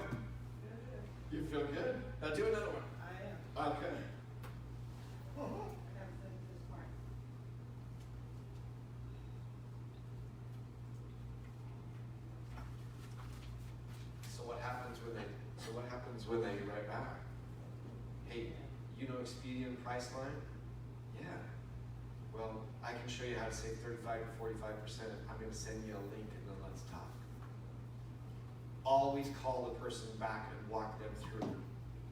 S2: You feel good? Now do another one.
S6: I am.
S2: Okay.
S6: I gotta send this part.
S2: So what happens when they write back? Hey, you know Expedia and Priceline? Yeah. Well, I can show you how to save 35 to 45%. I'm going to send you a link and then let's talk. Always call the person back and walk them through.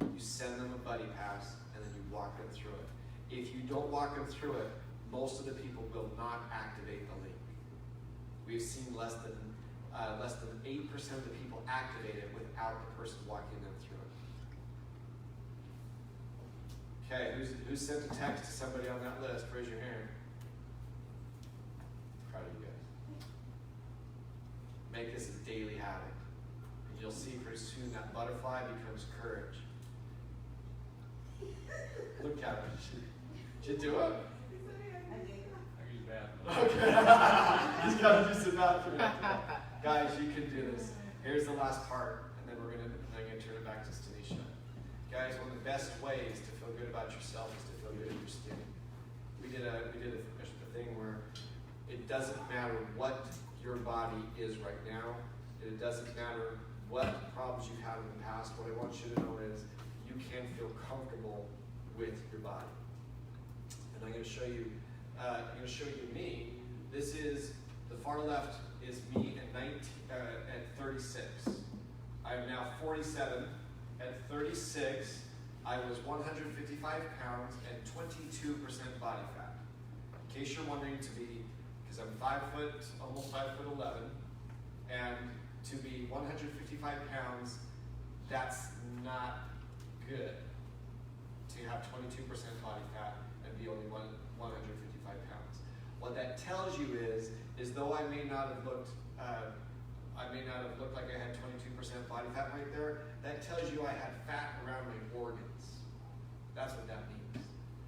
S2: You send them a buddy pass and then you walk them through it. If you don't walk them through it, most of the people will not activate the link. We've seen less than 8% of the people activate it without the person walking them through it. Okay, who's sent a text to somebody on that list? Raise your hand. Proud of you guys. Make this a daily habit. And you'll see pretty soon that butterfly becomes courage. Look at her. Did you do it? Okay. He's got to do some bathroom. Guys, you can do this. Here's the last part, and then we're gonna turn it back to Stanisha. Guys, one of the best ways to feel good about yourself is to feel good in your skin. We did a thing where it doesn't matter what your body is right now. It doesn't matter what problems you've had in the past. What I want you to know is you can feel comfortable with your body. And I'm going to show you. Me. This is the far left is me at 36. I am now 47. At 36, I was 155 pounds and 22% body fat. In case you're wondering, because I'm 5 foot, almost 5'11", and to be 155 pounds, that's not good. To have 22% body fat and be only 155 pounds. What that tells you is though I may not have looked like I had 22% body fat right there, that tells you I had fat around my organs. That's what that means.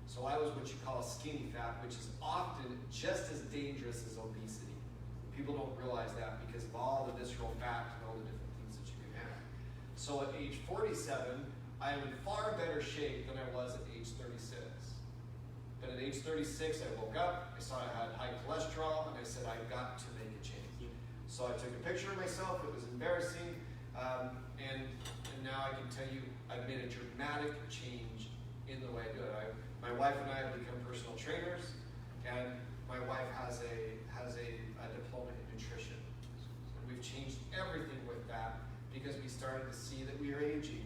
S2: So I was what you call skinny fat, which is often just as dangerous as obesity. People don't realize that because of all the visceral fat and all the different things that you can have. So at age 47, I am in far better shape than I was at age 36. But at age 36, I woke up, I saw I had high cholesterol, and I said, I've got to make a change. So I took a picture of myself, it was embarrassing, and now I can tell you I've made a dramatic change in the way I do it. My wife and I have become personal trainers, and my wife has a diploma in nutrition. And we've changed everything with that because we started to see that we are aging.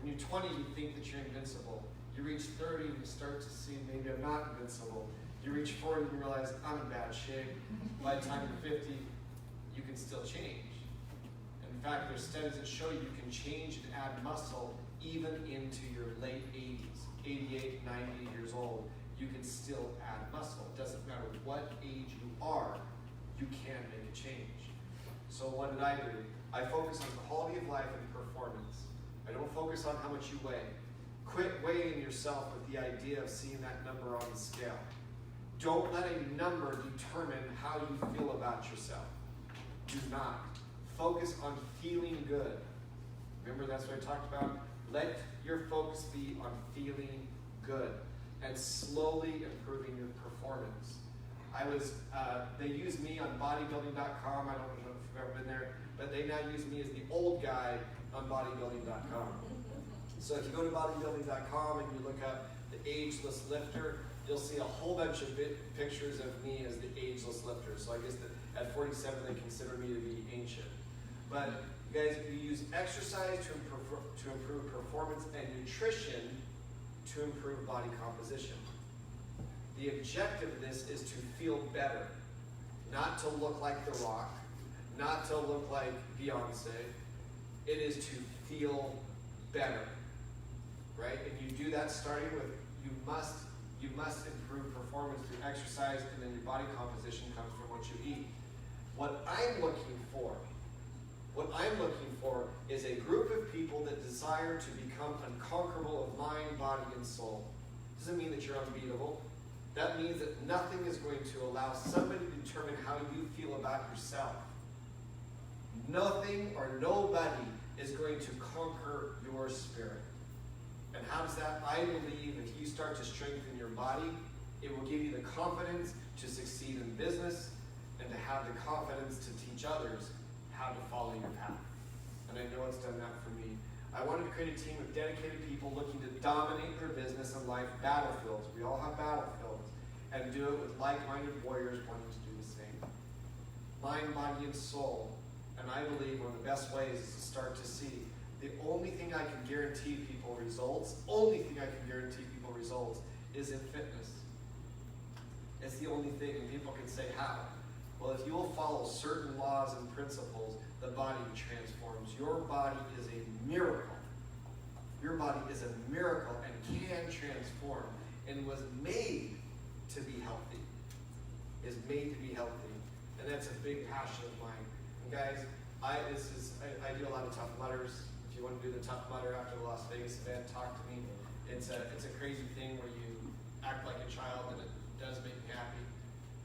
S2: When you're 20, you think that you're invincible. You reach 30 and you start to see maybe I'm not invincible. You reach 40 and you realize I'm in bad shape. By the time you're 50, you can still change. In fact, there's studies that show you can change and add muscle even into your late 80s, 88, 90 years old. You can still add muscle. It doesn't matter what age you are, you can make a change. So what did I do? I focus on quality of life and performance. I don't focus on how much you weigh. Quit weighing yourself with the idea of seeing that number on the scale. Don't let a number determine how you feel about yourself. Do not. Focus on feeling good. Remember, that's what I talked about? Let your focus be on feeling good and slowly improving your performance. They use me on bodybuilding.com. I don't know if you've ever been there, but they now use me as the old guy on bodybuilding.com. So if you go to bodybuilding.com and you look up the ageless lifter, you'll see a whole bunch of pictures of me as the ageless lifter. So I guess that at 47 they consider me to be ancient. But you guys, you use exercise to improve performance and nutrition to improve body composition. The objective of this is to feel better, not to look like The Rock, not to look like Beyonce. It is to feel better, right? And you do that starting with you must improve performance through exercise, and then your body composition comes from what you eat. What I'm looking for is a group of people that desire to become unconquerable of mind, body, and soul. Doesn't mean that you're unbeatable. That means that nothing is going to allow somebody to determine how you feel about yourself. Nothing or nobody is going to conquer your spirit. And how does that? I believe if you start to strengthen your body, it will give you the confidence to succeed in business and to have the confidence to teach others how to follow your path. And I know it's done that for me. I wanted to create a team of dedicated people looking to dominate their business and life battlefields. We all have battlefields. And do it with like-minded warriors wanting to do the same. Mind, body, and soul. And I believe one of the best ways is to start to see the only thing I can guarantee people results, is in fitness. It's the only thing, and people can say how. Well, if you will follow certain laws and principles, the body transforms. Your body is a miracle. Your body is a miracle and can transform and was made to be healthy. Is made to be healthy. And that's a big passion of mine. And guys, I do a lot of Tough Mudders. If you want to do the Tough Mudder after the Las Vegas event, talk to me. It's a crazy thing where you act like a child, and it does make me happy.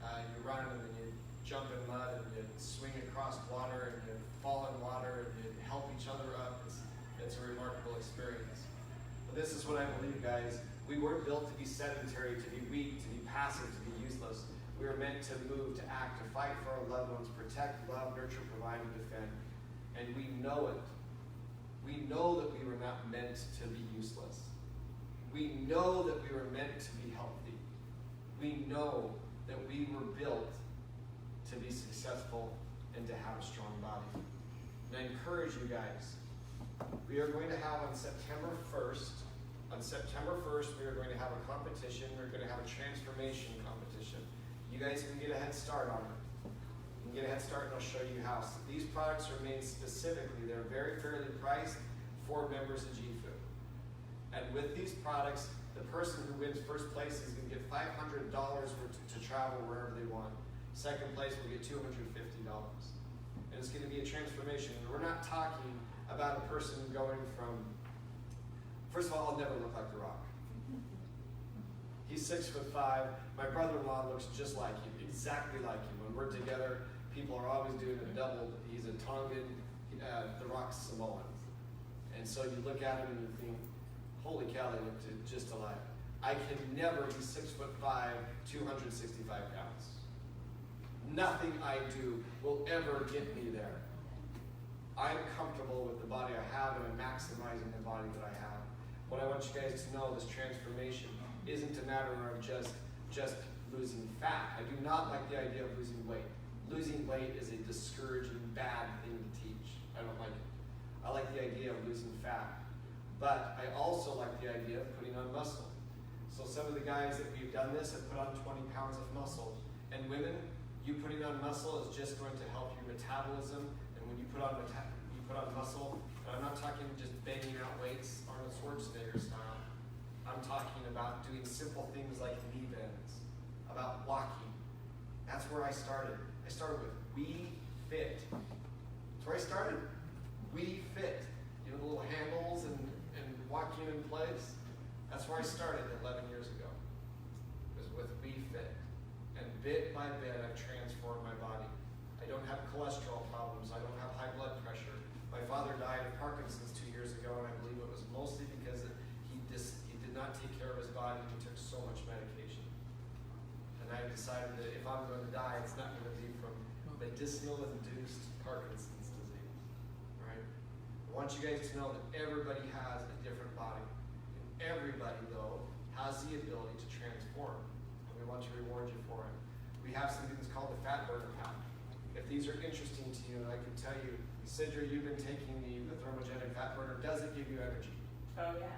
S2: You run and then you jump in mud and you swing across water and you fall in water and you help each other up. It's a remarkable experience. But this is what I believe, guys. We weren't built to be sedentary, to be weak, to be passive, to be useless. We were meant to move, to act, to fight for our loved ones, protect, love, nurture, provide, and defend. And we know it. We know that we were not meant to be useless. We know that we were meant to be healthy. We know that we were built to be successful and to have a strong body. And I encourage you guys, we are going to have on September 1st, we are going to have a competition. We're going to have a transformation competition. You guys can get a head start on it. You can get a head start, and I'll show you how. So these products are made specifically. They're very fairly priced for members of jifu. And with these products, the person who wins first place is going to get $500 to travel wherever they want. Second place will get $250. And it's going to be a transformation. And we're not talking about a person going from, first of all, I'll never look like The Rock. He's 6'5". My brother-in-law looks just like him, exactly like him. When we're together, people are always doing a double. He's a Tongan, The Rock's Samoan. And so you look at him and you think, holy cow, they look just alike. I can never be 6'5", 265 pounds. Nothing I do will ever get me there. I'm comfortable with the body I have, and I'm maximizing the body that I have. What I want you guys to know, this transformation isn't a matter of just losing fat. I do not like the idea of losing weight. Losing weight is a discouraging, bad thing to teach. I don't like it. I like the idea of losing fat. But I also like the idea of putting on muscle. So some of the guys that we've done this have put on 20 pounds of muscle. And women, you putting on muscle is just going to help your metabolism. And when you put on muscle, and I'm not talking just banging out weights Arnold Schwarzenegger style. I'm talking about doing simple things like knee bends, about walking. That's where I started. I started with We Fit. That's where I started. We Fit. You know the little handles and walking in place. That's where I started 11 years ago. It was with WeFit. And bit by bit, I've transformed my body. I don't have cholesterol problems. I don't have high blood pressure. My father died of Parkinson's 2 years ago, and I believe it was mostly because he did not take care of his body. He took so much medication. And I decided that if I'm going to die, it's not going to be from medicinal-induced Parkinson's disease. Right? I want you guys to know that everybody has a different body. And everybody, though, has the ability to transform. And we want to reward you for it. We have something that's called the Fat Burner Pack. If these are interesting to you, and I can tell you, Sidra, you've been taking the thermogenic fat burner. Does it give you energy?
S5: Oh yeah.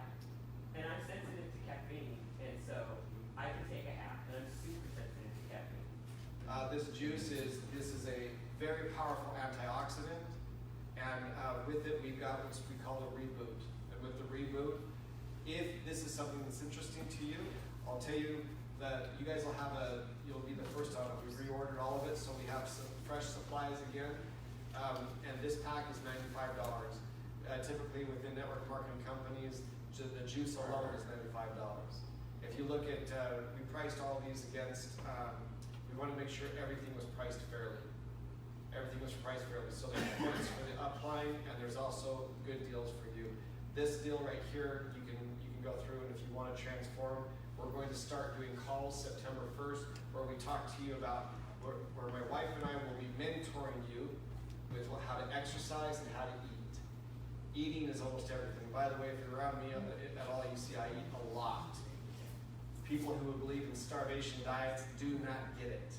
S5: And I'm sensitive to caffeine, and so I can take a half, and I'm super sensitive to caffeine.
S2: This juice is a very powerful antioxidant, and with it we've got what we call a reboot. And with the reboot, if this is something that's interesting to you, I'll tell you that you guys will you'll be the first on it. We've reordered all of it, so we have some fresh supplies again. And this pack is $95. Typically within network marketing companies, the juice alone is $95. If you look at, we priced all these against, we want to make sure everything was priced fairly. Everything was priced fairly. So there's points for the upline, and there's also good deals for you. This deal right here, you can go through, and if you want to transform, we're going to start doing calls September 1st, where we talk to you about where my wife and I will be mentoring you with how to exercise and how to eat. Eating is almost everything. By the way, if you're around me at all, you see I eat a lot. People who believe in starvation diets do not get it.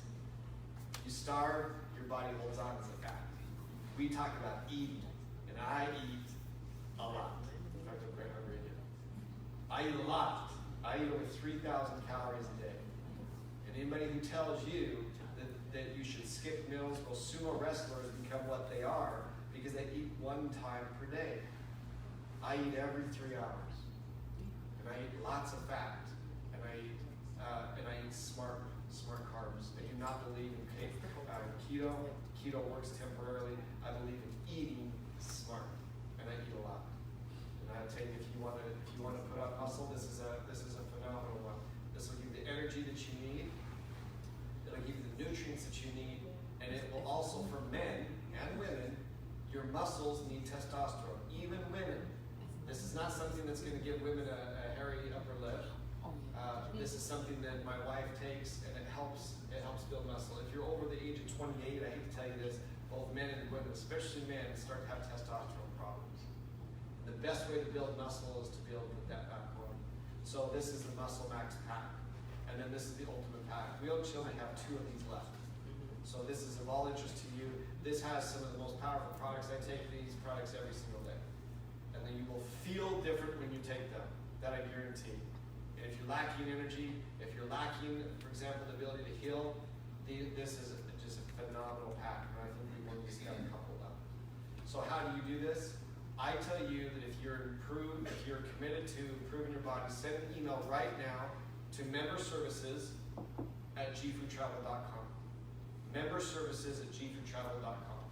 S2: You starve, your body holds on as a fat. We talk about eating, and I eat a lot. In fact, I'm quite hungry again. I eat a lot. I eat over 3,000 calories a day. And anybody who tells you that you should skip meals, well, sumo wrestlers become what they are because they eat one time per day. I eat every 3 hours, and I eat lots of fat, and I eat smart carbs. I do not believe in keto. Keto works temporarily. I believe in eating smart, and I eat a lot. And I tell you, if you want to put on muscle, this is a phenomenal one. This will give you the energy that you need. It'll give you the nutrients that you need, and it will also, for men and women, your muscles need testosterone. Even women. This is not something that's going to give women a hairy upper lip. This is something that my wife takes, and it helps build muscle. If you're over the age of 28, I hate to tell you this, both men and women, especially men, start to have testosterone problems. The best way to build muscle is to be able to put that back on. So this is the Muscle Max pack. And then this is the Ultimate pack. We only have 2 of these left. So this is of all interest to you. This has some of the most powerful products. I take these products every single day. And then you will feel different when you take them. That I guarantee. And if you're lacking energy, if you're lacking, for example, the ability to heal, this is just a phenomenal pack. And I think we want to just got a couple of them. So how do you do this? I tell you that if you're committed to improving your body, send an email right now to memberservices@jifutravel.com. Memberservices@jifutravel.com.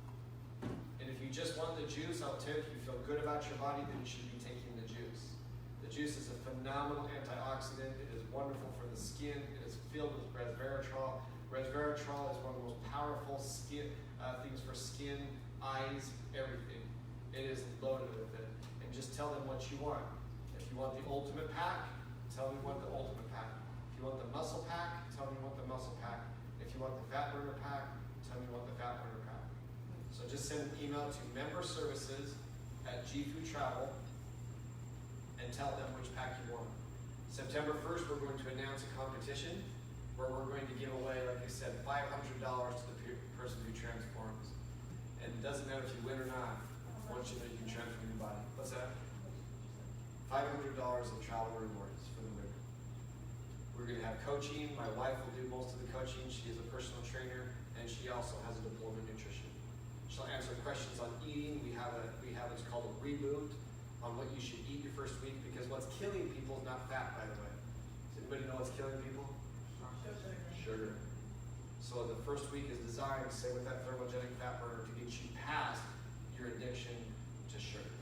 S2: And if you just want the juice, I'll tell you, if you feel good about your body, then you should be taking the juice. The juice is a phenomenal antioxidant. It is wonderful for the skin. It is filled with resveratrol. Resveratrol is one of the most powerful things for skin, eyes, everything. It is loaded with it. And just tell them what you want. If you want the Ultimate pack, tell me what the Ultimate pack. If you want the Muscle pack, tell me what the Muscle pack. If you want the Fat Burner pack, tell me what the Fat Burner pack. So just send an email to memberservices@jifutravel and tell them which pack you want. September 1st, we're going to announce a competition where we're going to give away, like I said, $500 to the person who transforms. And it doesn't matter if you win or not, once you know you can transform your body. What's that? $500 of travel rewards for the winner. We're going to have coaching. My wife will do most of the coaching. She is a personal trainer, and she also has a diploma in nutrition. She'll answer questions on eating. We have what's called a reboot on what you should eat your first week, because what's killing people is not fat, by the way. Does anybody know what's killing people? Sugar. So the first week is designed, say with that thermogenic fat burner, to get you past your addiction to sugar.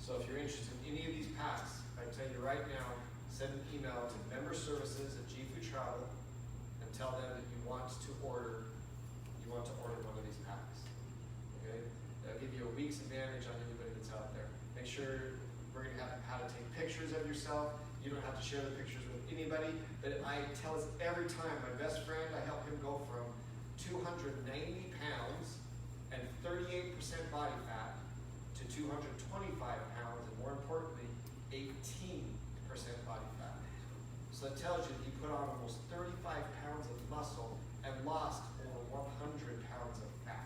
S2: So if you're interested in any of these packs, I tell you right now, send an email to memberservices@jifu Travel and tell them that you want to order one of these packs. Okay? That'll give you a week's advantage on anybody that's out there. Make sure we're gonna have how to take pictures of yourself. You don't have to share the pictures with anybody, but I tell us every time, my best friend, I help him go from 290 pounds and 38% body fat to 225 pounds, and more importantly, 18% body fat. So that tells you that he put on almost 35 pounds of muscle and lost over 100 pounds of fat.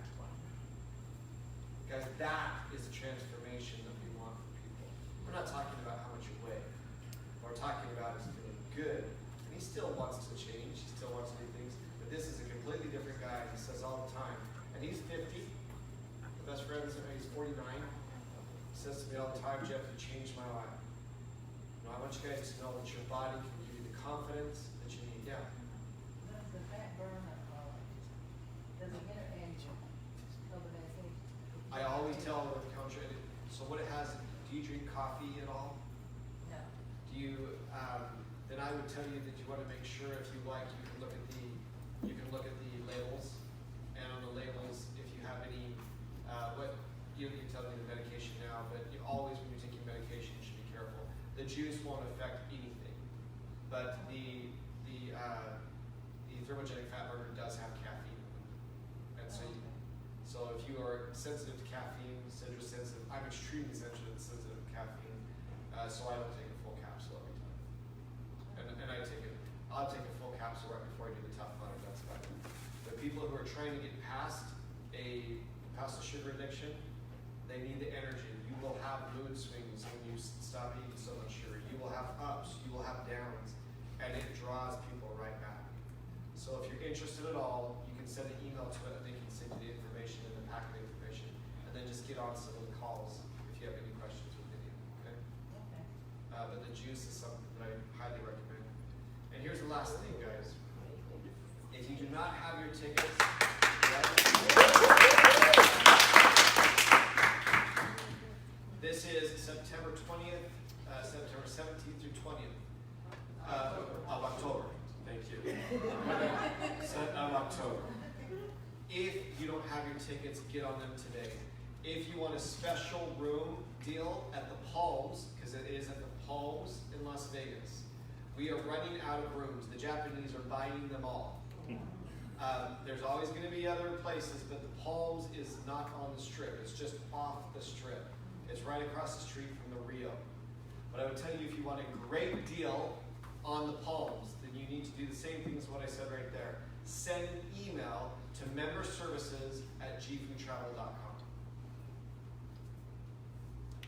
S2: Guys, that is the transformation that we want for people. We're not talking about how much you weigh. What we're talking about is feeling good. And he still wants to change, he still wants to do things, but this is a completely different guy, he says all the time. And he's 50. My best friend is, he's 49. He says to me all the time, Jeff, you changed my life. You know, I want you guys to know that your body can give you the confidence that you need. Yeah.
S8: Does the fat burn does it enter and cover that thing?
S2: I always tell them with counter, so what it has, do you drink coffee at all?
S8: No.
S2: Do you, then I would tell you that you want to make sure, if you like, you can look at the labels, and on the labels, if you have any, you can tell me the medication now, but you always, when you're taking medication, you should be careful. The juice won't affect anything, but the thermogenic fat burner does have caffeine, and so if you are sensitive to caffeine, citrus sensitive, I'm extremely sensitive to caffeine, so I don't take a full capsule every time. And I'll take a full capsule right before I do the tough mudder, that's fine. But people who are trying to get past a sugar addiction, they need the energy. You will have mood swings when you stop eating so much sugar. You will have ups, you will have downs, and it draws people right back. So if you're interested at all, you can send an email to it, and they can send you the information and the packet information, and then just get on some of the calls if you have any questions with any of them, okay?
S8: Okay.
S2: But the juice is something that I highly recommend. And here's the last thing, guys. If you do not have your tickets, this is September 20th, September 17th through 20th of October. Thank you. Of October. If you don't have your tickets, get on them today. If you want a special room deal at the Palms, because it is at the Palms in Las Vegas, we are running out of rooms. The Japanese are buying them all. There's always going to be other places, but the Palms is not on the strip. It's just off the strip. It's right across the street from the Rio. But I would tell you, if you want a great deal on the Palms, then you need to do the same thing as what I said right there. Send an email to memberservices@jifutravel.com.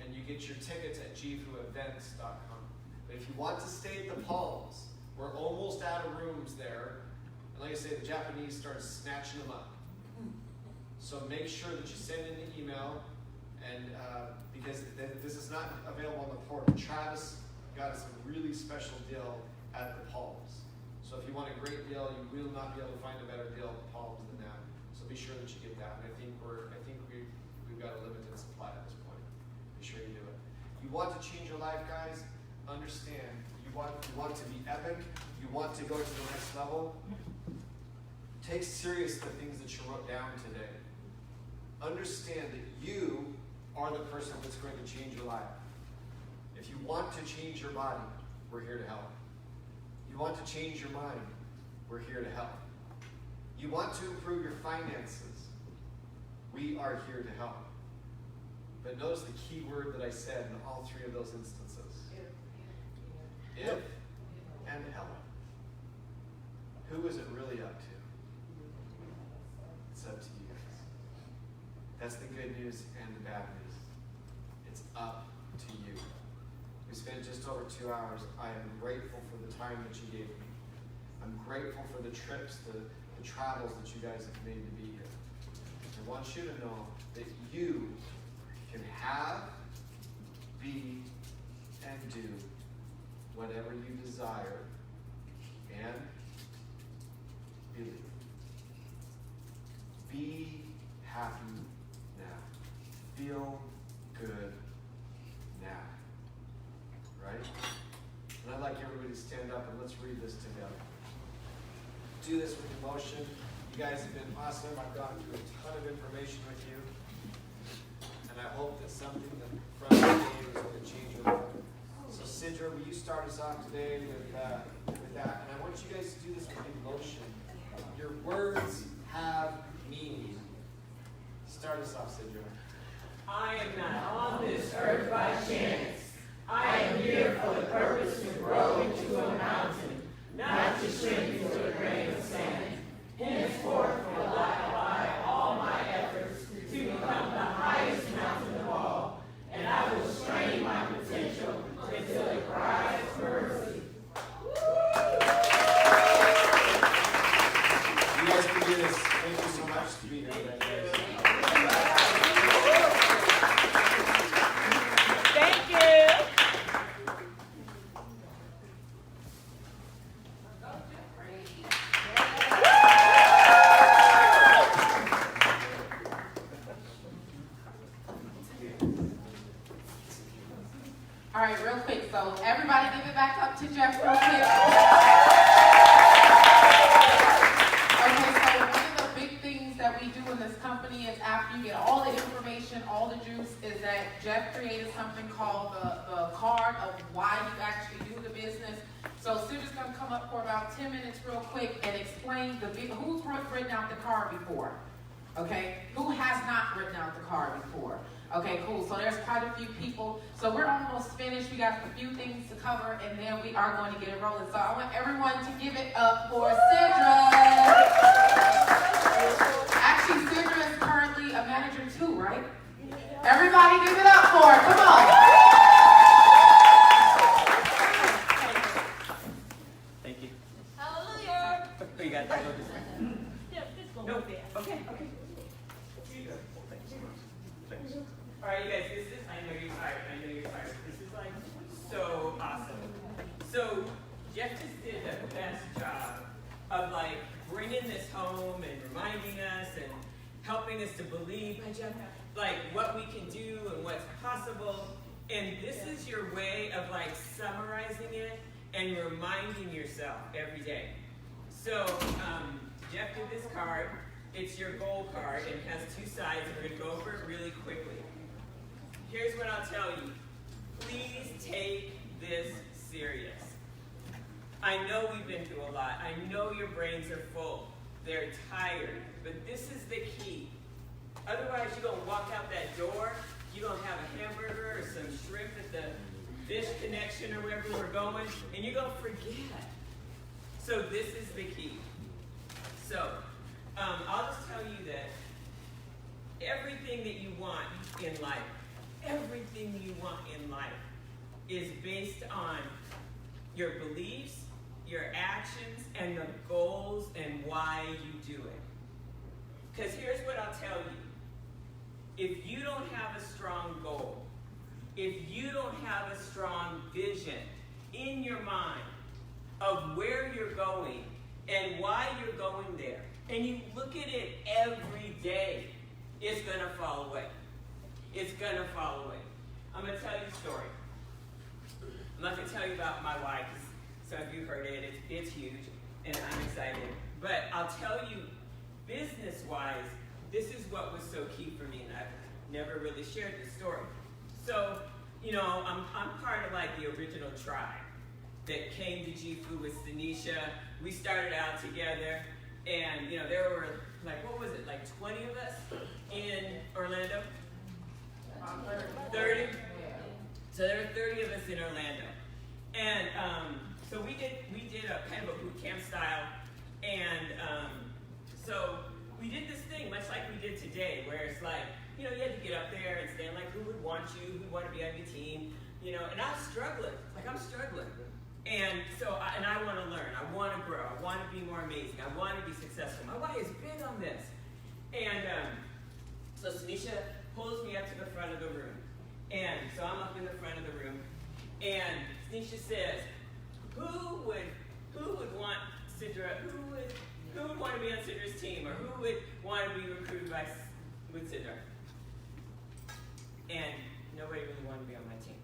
S2: And you get your tickets at jifuevents.com. But if you want to stay at the Palms, we're almost out of rooms there. And like I say, the Japanese start snatching them up. So make sure that you send in the email, and because this is not available on the portal. Travis got us a really special deal at the Palms. So if you want a great deal, you will not be able to find a better deal at the Palms than that. So be sure that you get that. And I think we've got a limited supply at this point. Be sure you do it. You want to change your life, guys? Understand. You want to be epic. You want to go to the next level. Take serious the things that you wrote down today. Understand that you are the person that's going to change your life. If you want to change your body, we're here to help. You want to change your mind, we're here to help. You want to improve your finances, we are here to help. But notice the key word that I said in all three of those instances. If and help. Who is it really up to? It's up to you guys. That's the good news and the bad news. It's up to you. We spent just over 2 hours. I am grateful for the time that you gave me. I'm grateful for the trips, the travels that you guys have made to be here. I want you to know that you can have, be, and do whatever you desire and believe. Be happy now. Feel good now. mad. Right? And I'd like everybody to stand up and let's read this together. Do this with emotion. You guys have been awesome. I've gone through a ton of information with you. And I hope that something that from today is going to change your life. So Sidra, will you start us off today with that? And I want you guys to do this with emotion. Your words have meaning. Start us off, Sidra.
S5: I am not on this earth by chance. I am here for the purpose to grow into a mountain, not to shrink into a grain of sand. Henceforth will I apply all my efforts to become the highest mountain of all, and I will strain my potential until it cries mercy.
S2: You guys can do this. Thank you so much for being here today.
S7: Thank you.
S1: All right, real quick. So everybody give it back up to Jeff real quick. Okay, so one of the big things that we do in this company is after you get all the information, all the juice, is that Jeff created something called the card of why you actually do the business. So Sidra's going to come up for about 10 minutes real quick and explain who's written out the card before. Okay, who has not written out the card before? Okay, cool. So there's quite a few people. So we're almost finished. We got a few things to cover, and then we are going to get it rolling. So I want everyone to give it up for Sidra. Actually, Sidra is currently a manager too, right? Everybody give it up for her. Come on.
S5: Thank you.
S4: Hallelujah.
S5: Oh, you got that? Go this way.
S7: Yeah, just go
S5: No.
S7: with it.
S5: Okay. Thanks. All right, you guys, I know you're tired. This is like so awesome. So Jeff just did the best job of like bringing this home and reminding us and helping us to believe, like what we can do and what's possible. And this is your way of like summarizing it and reminding yourself every day. So Jeff did this card. It's your goal card and it has two sides. We're going to go over it really quickly. Here's what I'll tell you. Please take this serious. I know we've been through a lot. I know your brains are full. They're tired. But this is the key. Otherwise, you're going to walk out that door. You're going to have a hamburger or some shrimp at the Fish Connection or wherever we're going. And you're going to forget. So this is the key. So I'll just tell you that everything that you want in life, is based on your beliefs, your actions, and the goals and why you do it. Because here's what I'll tell you. If you don't have a strong goal, if you don't have a strong vision in your mind of where you're going and why you're going there, and you look at it every day, it's going to fall away. It's going to fall away. I'm going to tell you a story. I'm not going to tell you about my wife, because some of you heard it. It's huge, and I'm excited. But I'll tell you, business-wise, this is what was so key for me, and I've never really shared this story. So, you know, I'm part of like the original tribe that came to Jifu with Tanisha. We started out together. And, you know, there were, like, what was it, like 20 of us in Orlando? 30? So there were 30 of us in Orlando. And so we did a kind of a boot camp style. And so we did this thing, much like we did today, where it's like, you know, you had to get up there and stand like, who would want you, who would want to be on your team, you know, and I was struggling. Like, I'm struggling. And so, I want to learn, I want to grow, I want to be more amazing, I want to be successful. My wife is big on this. And so Tanisha pulls me up to the front of the room. And so I'm up in the front of the room. And Tanisha says, who would want Sidra, who would want to be on Sidra's team? Or who would want to be recruited with Sidra? And nobody really wanted to be on my team.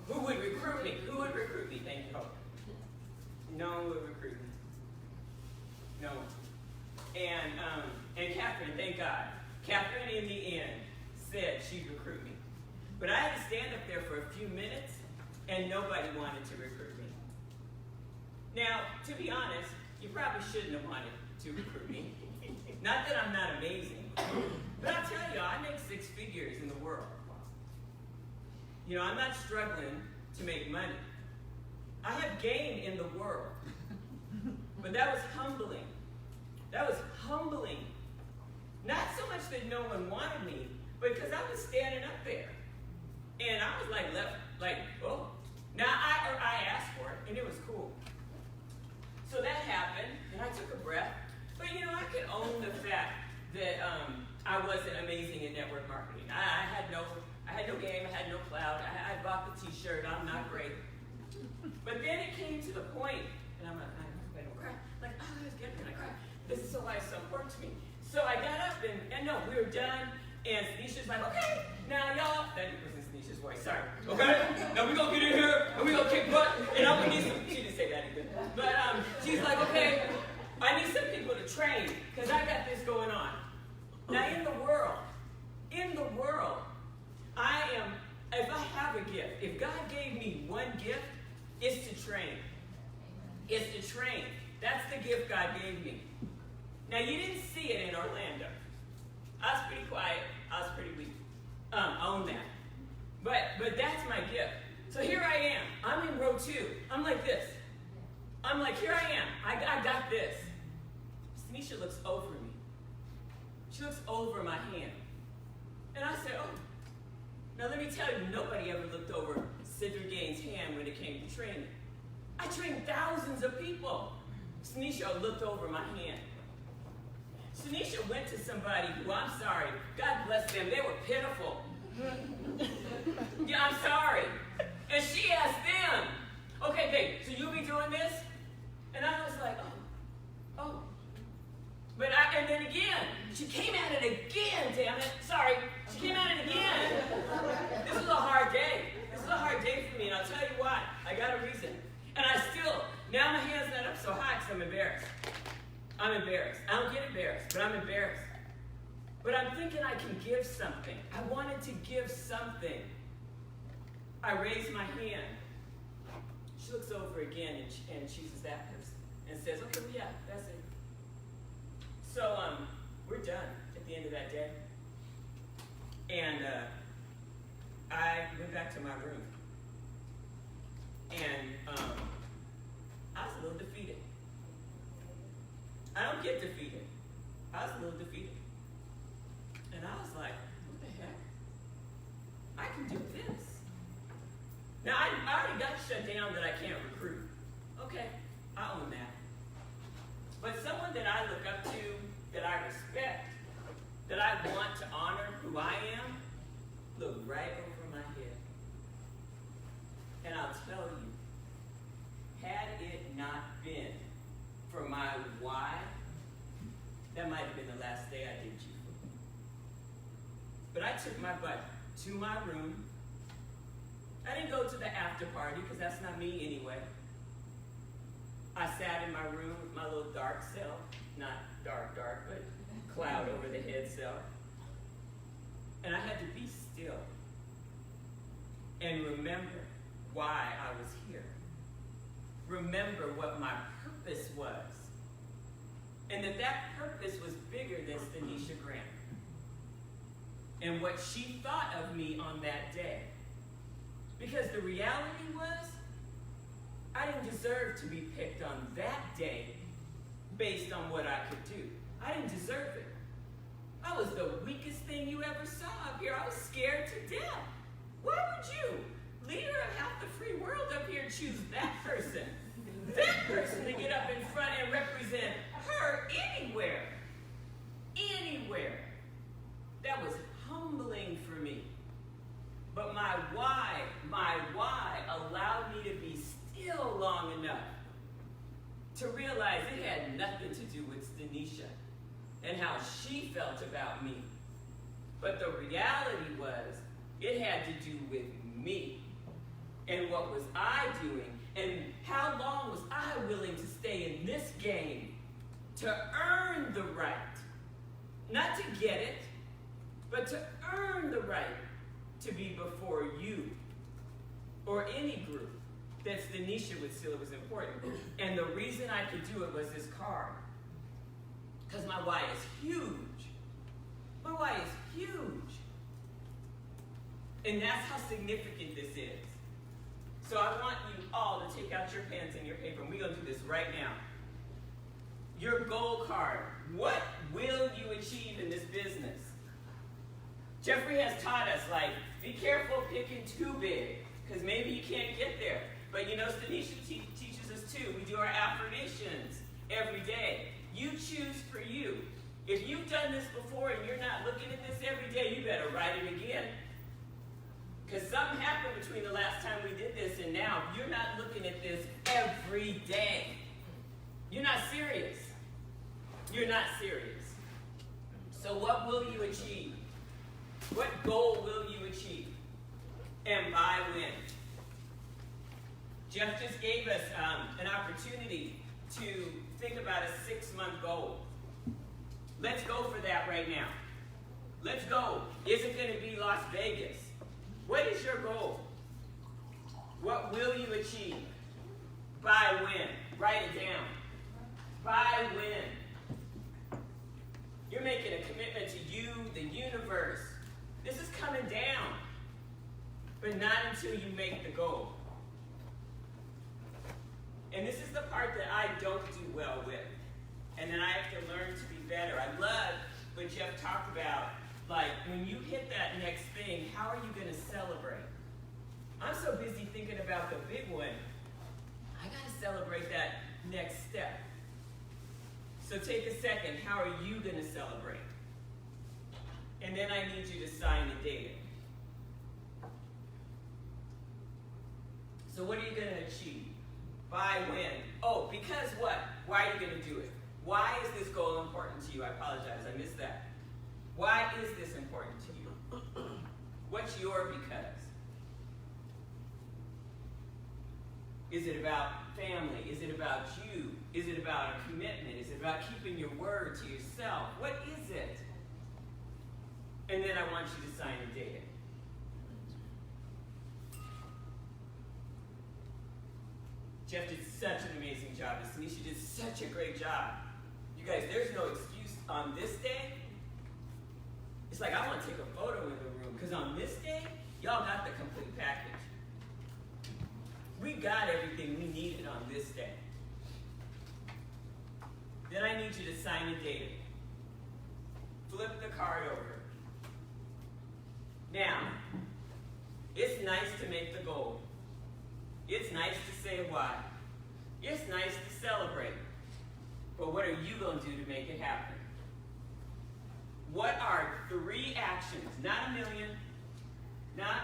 S5: Who would recruit me? Who would recruit me? Thank you, Hope. No one would recruit me. No one. And Catherine, thank God. Catherine, in the end, said she'd recruit me. But I had to stand up there for a few minutes, and nobody wanted to recruit me. Now, to be honest, you probably shouldn't have wanted to recruit me. Not that I'm not amazing, but I'll tell you, I make 6 figures in the world. You know, I'm not struggling to make money. I have gain in the world. But that was humbling. That was humbling. Not so much that no one wanted me, but because I was standing up there. And I was oh. Now, I asked for it, and it was cool. So that happened, and I took a breath. But, you know, I could own the fact that I wasn't amazing in network marketing. I had no game, I had no clout. I bought the t-shirt, I'm not great. But then it came to the point, and I'm like, I don't cry. Like, oh, I was getting gonna cry. This is why it's so important to me. So I got up, and no, we were done. And Tanisha's like, okay, now y'all, that wasn't Tanisha's voice, sorry. Okay, now we gonna get in here, and we gonna kick butt, and I'm gonna need some, she didn't say that either. But she's like, okay, I need some people to train, because I got this going on. Now in the world, if I have a gift, if God gave me one gift, it's to train. It's to train. That's the gift God gave me. Now you didn't see it in Orlando. I was pretty quiet. I was pretty weak. Own that. But that's my gift. So here I am. I'm in row 2. I'm like this. I'm like, here I am. I got this. Tanisha looks over me. She looks over my hand. And I said, oh. Now let me tell you, nobody ever looked over Cedric Gaines' hand when it came to training. I trained thousands of people. Tanisha looked over my hand. Tanisha went to somebody who, I'm sorry, God bless them, they were pitiful. Yeah, I'm sorry. And she asked them, okay, babe, so you'll be doing this? And I was like, oh. But and then again, she came at it again, damn it. Sorry, she came at it again. This was a hard day. This is a hard day for me, and I'll tell you why. I got a reason. And now my hand's not up so high because I'm embarrassed. I'm embarrassed. I don't get embarrassed, but I'm embarrassed. But I'm thinking I can give something. I wanted to give something. I raise my hand. She looks over again and chooses that person and says, okay, well, yeah, that's it. So we're done at the end of that day. And I went back to my room. And I was a little defeated. I don't get defeated. I was a little defeated. And I was like, what the heck? I can do this. Now, I already got shut down that I can't recruit. Okay, I own that. But someone that I look up to, that I respect, that I want to honor who I am, looked right over my head. And I'll tell you, had it not been for my why, that might have been the last day I did jifu. But I took my butt to my room. I didn't go to the after party because that's not me anyway. I sat in my room with my little dark self, not dark, but cloud over the head self. And I had to be still and remember why I was here. Remember what my purpose was. And that purpose was bigger than Tanisha Graham. And what she thought of me on that day. Because the reality was, I didn't deserve to be picked on that day based on what I could do. I didn't deserve it. I was the weakest thing you ever saw up here. I was scared to death. Why would you, leader of half the free world up here, choose that person to get up in front and represent her anywhere? Anywhere. That was humbling for me. But my why allowed me to be still long enough to realize it had nothing to do with Tanisha and how she felt about me. But the reality was, It had to do with me. And what was I doing? And how long was I willing to stay in this game to earn the right? Not to get it, but to earn the right to be before you or any group that's the Nisha would feel was important. And the reason I could do it was this card. Because my why is huge. My why is huge. And that's how significant this is. So I want you all to take out your pens and your paper, and we're going to do this right now. Your goal card. What will you achieve in this business? Jeffrey has taught us, like, be careful picking too big, because maybe you can't get there. But you know, Stanisha teaches us too. We do our affirmations every day. You choose for you. If you've done this before and you're not looking at this every day, you better write it again. Because something happened between the last time we did this and now. You're not looking at this every day. You're not serious. You're not serious. So what will you achieve? What goal will you achieve? And by when? Jeff just gave us an opportunity to think about a 6-month goal. Let's go for that right now. Let's go. Is it going to be Las Vegas? What is your goal? What will you achieve? By when? Write it down. By when? You're making a commitment to you, the universe. This is coming down. But not until you make the goal. And this is the part that I don't do well with. And then I have to learn to be better. I love what Jeff talked about. Like, when you hit that next thing, how are you going to celebrate? I'm so busy thinking about the big one. I got to celebrate that next step. So take a second. How are you going to celebrate? And then I need you to sign the date. So what are you going to achieve? By when? Oh, because what? Why are you going to do it? Why is this goal important to you? I apologize, I missed that. Why is this important to you? What's your because? Is it about family? Is it about you? Is it about a commitment? Is it about keeping your word to yourself? What is it? And then I want you to sign a date. Jeff did such an amazing job. Tanisha did such a great job. You guys, there's no excuse on this day. It's like I want to take a photo in the room because on this day, y'all got the complete package. We got everything we needed on this day. Then I need you to sign a date. Flip the card over. Now, it's nice to make the goal. It's nice to say why. It's nice to celebrate. But what are you going to do to make it happen? What are 3 actions, not a million, not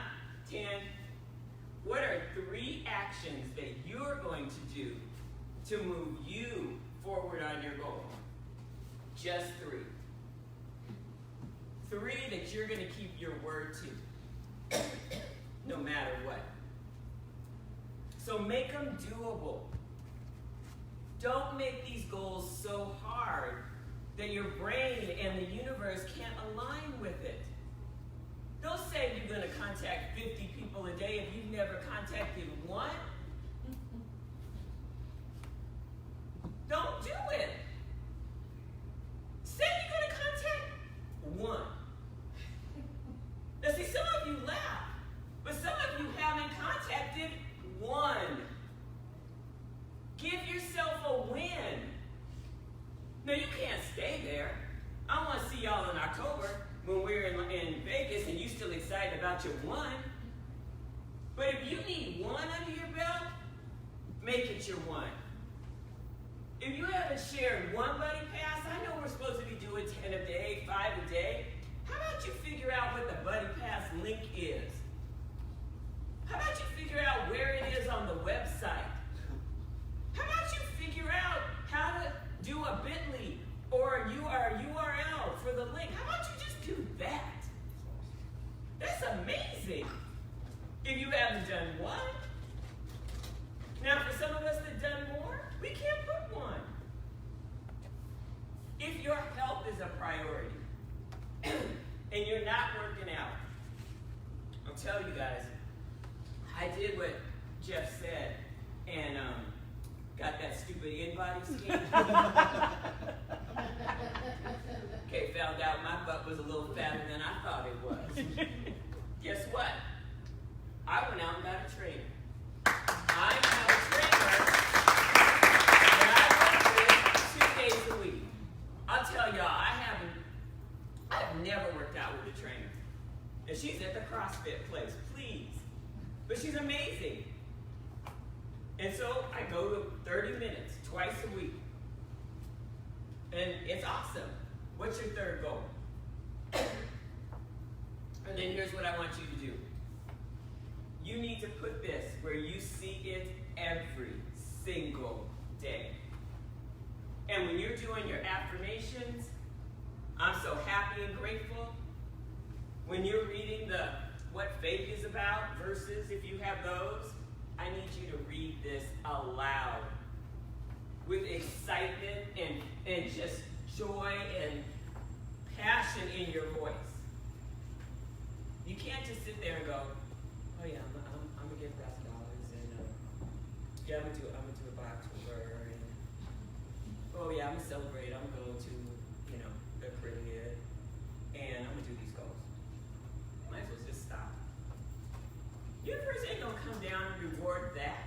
S5: 10, what are 3 actions that you're going to do to move you forward on your goal? Just 3. 3 that you're going to keep your word to, no matter what. So make them doable. Don't make these goals so hard that your brain and the universe can't align with it. Don't say you're going to contact 50 people a day if you've never contacted one. Don't do it. Say you're going to contact one. Now see, some of you laugh, but some of you haven't contacted one. Give yourself a win. Now you can't stay there. I want to see y'all in October when we're in Vegas and you still excited about your one. But if you need one under your belt, make it your one. If you haven't shared one buddy pass, I know we're supposed to be doing 10 a day, 5 a day. How about you figure out what the buddy pass link is? How about you figure out where it is on the website? How about you figure out how to do a bit.ly or a URL for the link? How about you just do that? That's amazing. If you haven't done one. Now, for some of us that done more, we can't put one. If your health is a priority and you're not working out, I'll tell you guys, I did what Jeff said and got that stupid in-body scan. Okay, found out my butt was a little fatter than I thought it was. Guess what? I went out and got a trainer. I have a trainer that I work with 2 days a week. I'll tell y'all, I've never worked out with a trainer. And she's at the CrossFit place, please. But she's amazing. And so I go to 30 minutes, twice a week. And it's awesome. What's your third goal? And then here's what I want you to do. You need to put this where you see it every single day. And when you're doing your affirmations, I'm so happy and grateful. When you're reading what faith is about verses, if you have those, I need you to read this aloud with excitement and just joy and passion in your voice. You can't just sit there and go, oh yeah, I'm gonna give $1,000 and yeah, I'm gonna do a box tour and oh yeah, I'm gonna celebrate. I'm gonna go to the Caribbean and I'm gonna do these goals. Might as well just stop. Universe ain't gonna come down and reward that.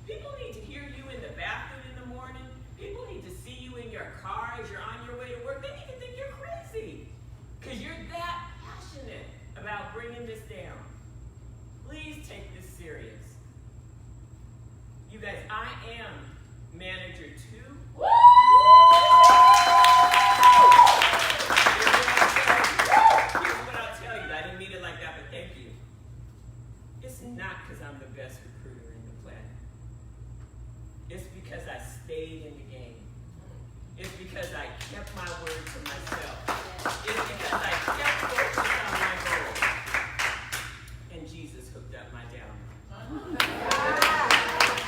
S5: People need to hear you in the bathroom in the morning. People need to see you in your car as you're on your way to work. They need to think you're crazy because you're that passionate about bringing this down. Please take this serious. You guys, I am manager 2. Woo! Here's what I'll tell you. I didn't mean it like that, but thank you. It's not because I'm the best recruiter in the planet. It's because I stayed in the game. It's because I kept my word to myself. It's because I kept focused on my goals. And Jesus hooked up my down.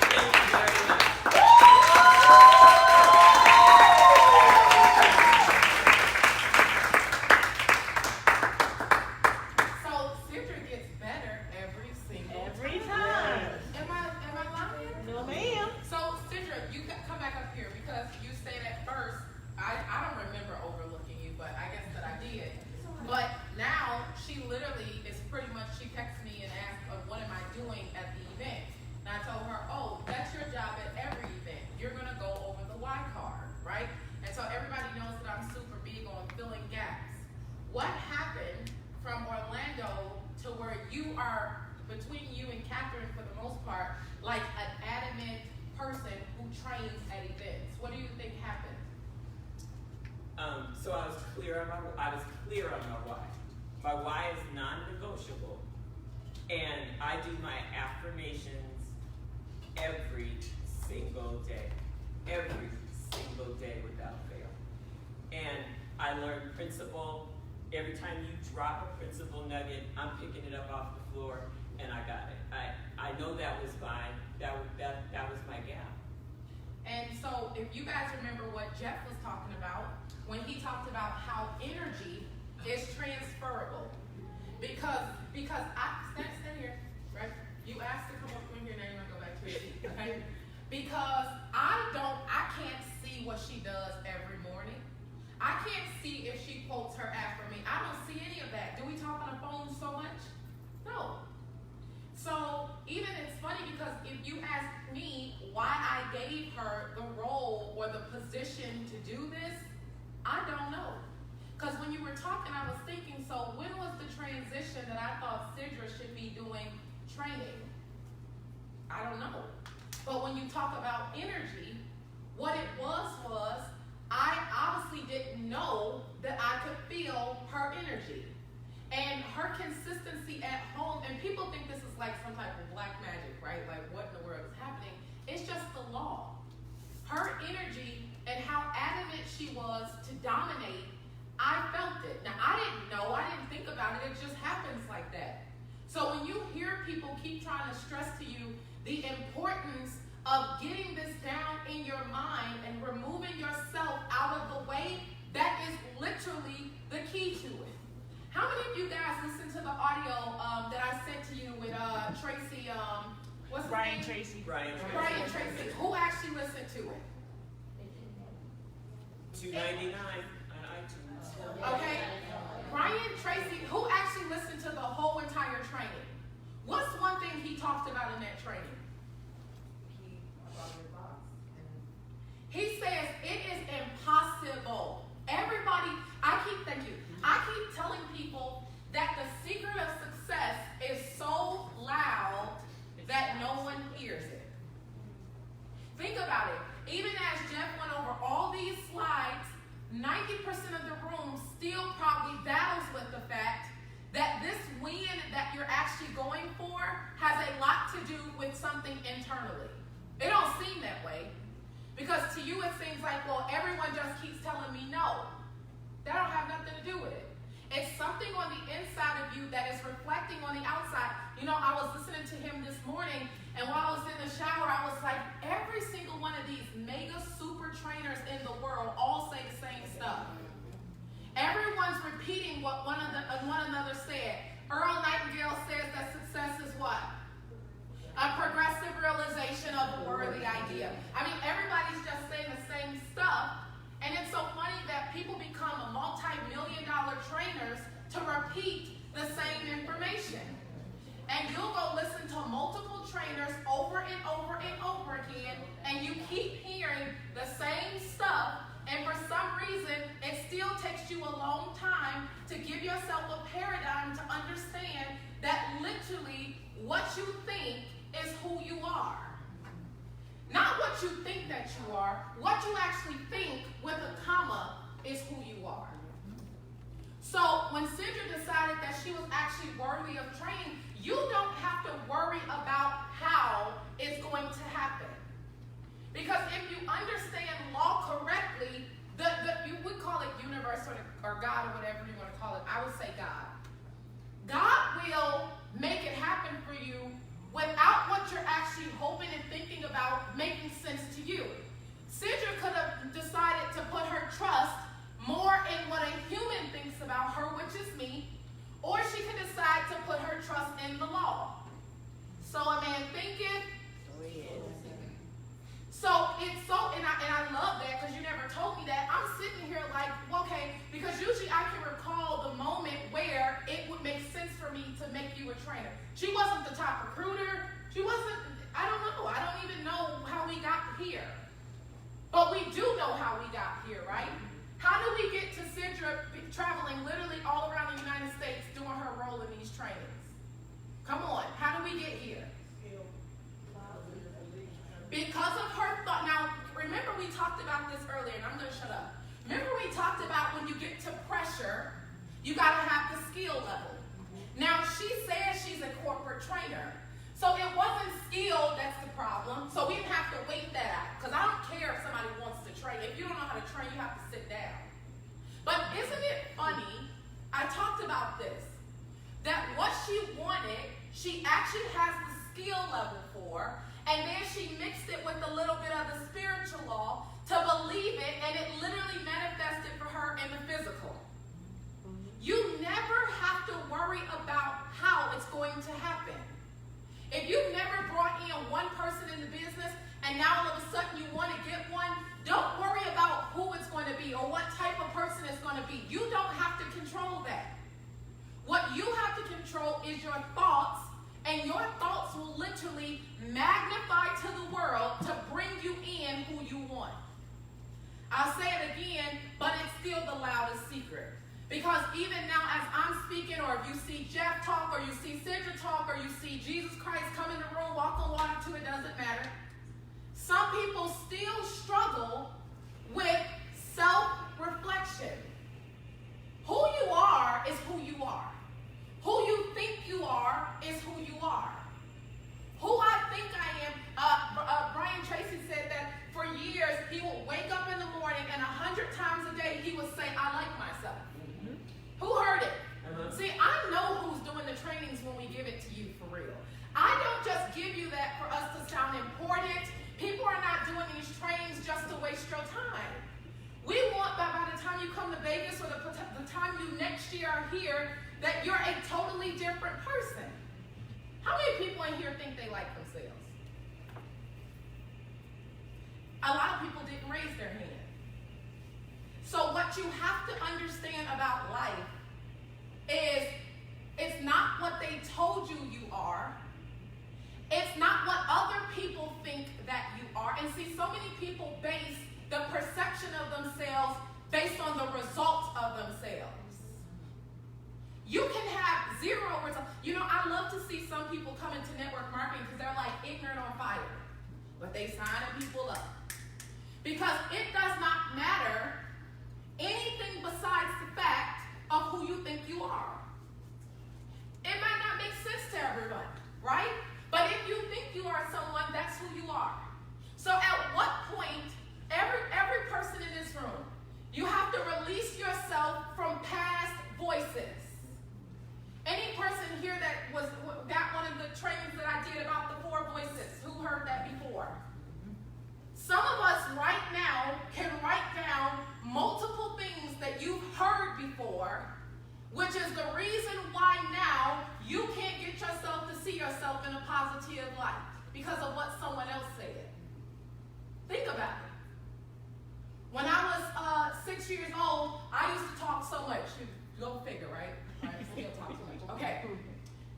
S5: Thank you very much.
S1: So Cedric gets better every single time. Am I lying?
S6: No, ma'am.
S1: So Cedric, you come back up here because you said at first, I don't remember overlooking you, but I guess that I did. But now she literally is pretty much, she texts me and asks, what am I doing at the event? And I told her, oh, that's your job at every event. You're going to go over the Y card, right? And so everybody knows that I'm super big on filling gaps. What happened from Orlando to where you are, between you and Catherine for the most part, like an adamant person who trains at events? What do you think happened?
S5: So I was clear on my why. My why is non-negotiable, and I do my affirmations every single day without fail. And I learned principle. Every time you drop a principle nugget, I'm picking it up off the floor, and I got it. I know that was my gap.
S1: And so if you guys remember what Jeff was talking about, when he talked about how energy is transferable. Because I stand here, right? You asked to come up in here, now you want to go back to your seat, okay? Because I can't see what she does every morning. I can't see if she quotes her affirmation. I don't see any of that. Do we talk on the phone so much? No. So even it's funny because if you ask me why I gave her the role or the position to do this, I don't know. Because when you were talking, I was thinking, so when was the transition that I thought Sidra should be doing training? I don't know. But when you talk about energy, what it was I obviously didn't know that I could feel her energy. And her consistency at home, and people think this is like some type of black magic, right? Like what in the world is happening? It's just the law. Her energy and how adamant she was to dominate, I felt it. Now I didn't know, I didn't think about it, it just happened. like that. So when you hear people keep trying to stress to you the importance of getting this down in your mind and removing yourself out of the way, that is literally the key to it. How many of you guys listened to the audio that I sent to you with Tracy, what's his
S7: Brian
S1: name?
S7: Tracy.
S5: Brian
S1: Brian Tracy. Who actually listened to it?
S5: $2.99 on iTunes.
S1: Okay? Brian Tracy, who actually listened to the whole entire training? What's one thing he talked about in that training? He says it is impossible. Everybody, I keep telling people that the secret of success is so loud that no one hears it. Think about it. Even as Jeff went over all these slides, 90% of the room still probably battles with the fact that this win that you're actually going for has a lot to do with something internally. It don't seem that way. Because to you it seems like, well, everyone just keeps telling me no. That don't have nothing to do with it. It's something on the inside of you that is reflecting on the outside. You know, I was listening to him this morning, and while I was in the shower, I was like, every single one of these mega super trainers in the world all say the same stuff. Everyone's repeating what one another said. Earl Nightingale says that success is what? A progressive realization of a worthy idea. I mean, everybody's just saying the same stuff, and it's so funny that people become multi-million-dollar trainers to repeat the same information. And you'll go listen to multiple trainers over and over and over again, and you keep hearing the same stuff, and for some reason, it still takes you a long time to give yourself a paradigm to understand that literally what you think is who you are. Not what you think that you are, what you actually think with a comma is who you are. So when Sandra decided that she was actually worthy of training, you don't have to worry about how it's going to happen. Because if you understand law correctly, we call it universe or God or whatever you want to call it. I would say God. God will make it happen for you without what you're actually hoping and thinking about making sense to you. Sidra could have decided to put her trust more in what a human thinks about her, which is me, or she could decide to put her trust in the law. So a man thinketh. So it's so, and I love that because you never told me that. I'm sitting here like, okay, because usually I can recall the moment where it would make sense for me to make you a trainer. She wasn't the top recruiter. She wasn't, I don't know. I don't even know how we got here. But we do know how we got here, right? How do we get to Sidra traveling literally all around the United States doing her role in these trainings? Come on, how do we get here? Because of her thought. Now, remember we talked about this earlier, and I'm going to shut up. Remember we talked about when you get to pressure, you got to have the skill level. Now, she says she's a corporate trainer. So it wasn't skill that's the problem. So we didn't have to wait that out. Because I don't care if somebody wants to train. If you don't know how to train, you have to sit down. But isn't it funny, I talked about this, that what she wanted, she actually has the skill level for, and then she mixed it with a little bit of the spiritual law to believe it, and it literally manifested for her in the physical. You never have to worry about how it's going to happen. If you've never brought in one person in the business, and now all of a sudden you want to get one, don't worry about who it's going to be or what type of person it's going to be. You don't have to control that. What you have to control is your thoughts, and your thoughts will literally magnify to the world to bring you in who you want. I'll say it again, but it's still the loudest secret. Because even now as I'm speaking, or if you see Jeff talk, or you see Sidra talk, or you see Jesus Christ come in the room, walk on water too, it doesn't matter. Some people still struggle with self-reflection. Who you are is who you are. Who you think you are is who you are. Who I think I am, Brian Tracy said that for years he would wake up in the morning and 100 times a day he would say, I like myself. Who heard it? See, I know who's doing the training real. I don't just give you that for us to sound important. People are not doing these trainings just to waste your time. We want that by the time you come to Vegas or the time you next year are here, that you're a totally different person. How many people in here think they like themselves? A lot of people didn't raise their hand. So what you have to understand about life is it's not what they told you you are. It's not what other people think that you are. And see, so many people base the perception of themselves based on the results of themselves. You can have zero results. You know, I love to see some people come into network marketing because they're like ignorant on fire. But they signing people up. Because it does not matter anything besides the fact of who you think you are. It might not make sense to everyone, right? But if you think you are someone, that's who you are. So at what point, every person in this room, you have to release yourself from past voices. Any person here that got one of the trainings that I did about the 4 voices, who heard that before? Some of us right now can write down multiple things that you've heard before, which is the reason why now you can't get yourself to see yourself in a positive light because of what someone else said. Think about it. When I was 6 years old, I used to talk so much. Go figure, right? I still talk too much. Okay.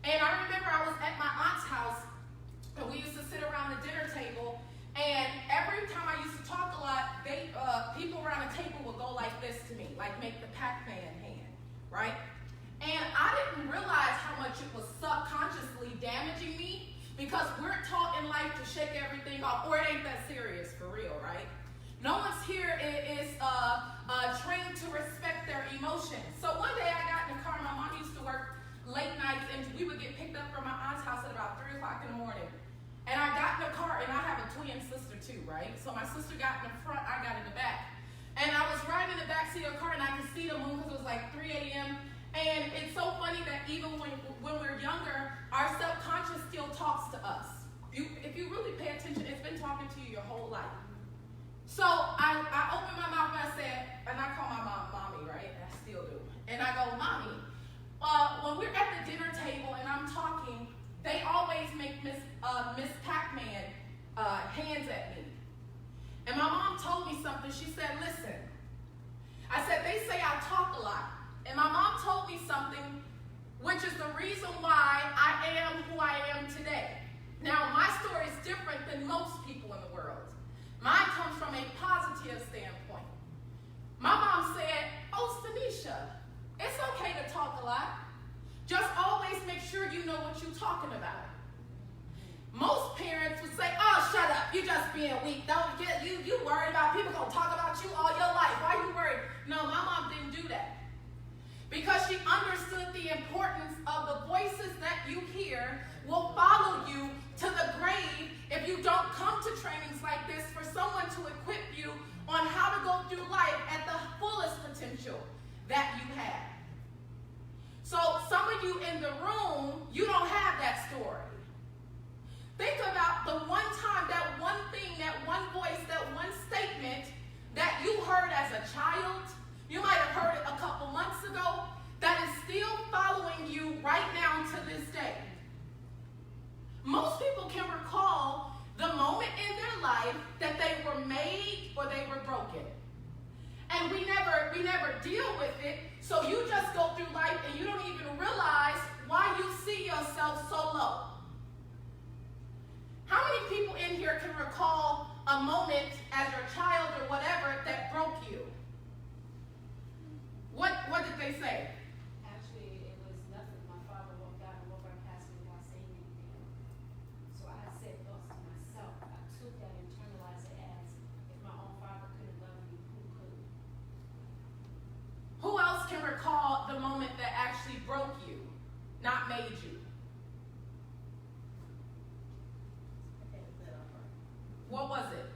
S1: And I remember I was at my aunt's house, and we used to sit around the dinner table, and every time I used to talk a lot, people around the table would go like this to me, like make the Pac-Man hand, right? And I didn't realize how much it was subconsciously damaging me because we're taught in life to shake everything off, or it ain't that serious for real, right? No one's here is trained to respect their emotions. So one day I got in the car. My mom used to work late nights, and we would get picked up from my aunt's house at about 3 o'clock in the morning. And I got in the car, and I have a twin sister too, right? So my sister got in the front, I got in the back. And I was riding in the back seat of the car, and I could see the moon because it was like 3 a.m. And it's so funny that even when we're younger, our subconscious still talks to us. If you really pay attention, it's been talking to you your whole life. So I opened my mouth and I said, and I call my mom Mommy, right? And I still do. And I go, Mommy, when we're at the dinner table and I'm talking, they always make Miss Pac-Man hands at me. And my mom told me something. She said, listen. I said, they say I talk a lot. And my mom told me something, which is the reason why I am who I am today. Now, my story is different than most people in the world. Mine comes from a positive standpoint. My mom said, oh, Stanisha, it's okay to talk a lot. Just always make sure you know what you're talking about. Most parents would say, oh, shut up, you just being weak. Don't get you worried about people gonna talk about you all your life. Why you worried? No, my mom didn't do that. Because she understood the importance of the voices that you hear will follow you to the grave if you don't come to trainings like this for someone to equip you on how to go through life at the fullest potential that you have. So some of you in the room, you don't have that story. Think about the one time, that one thing, that one voice, that one statement that you heard as a child. You might have heard it a couple months ago, that is still following you right now to this day. Most people can recall the moment in their life that they were made or they were broken. And we never deal with it, so you just go through life and you don't even realize why you see yourself so low. How many people in here can recall a moment as your child or whatever that broke you? What did they say?
S4: Actually, it was nothing. My father walked out and walked right past me without saying anything. So I said thoughts to myself. I took that and internalized it as, if my own father couldn't love me, who could?
S1: Who else can recall the moment that actually broke you, not made you? What was it?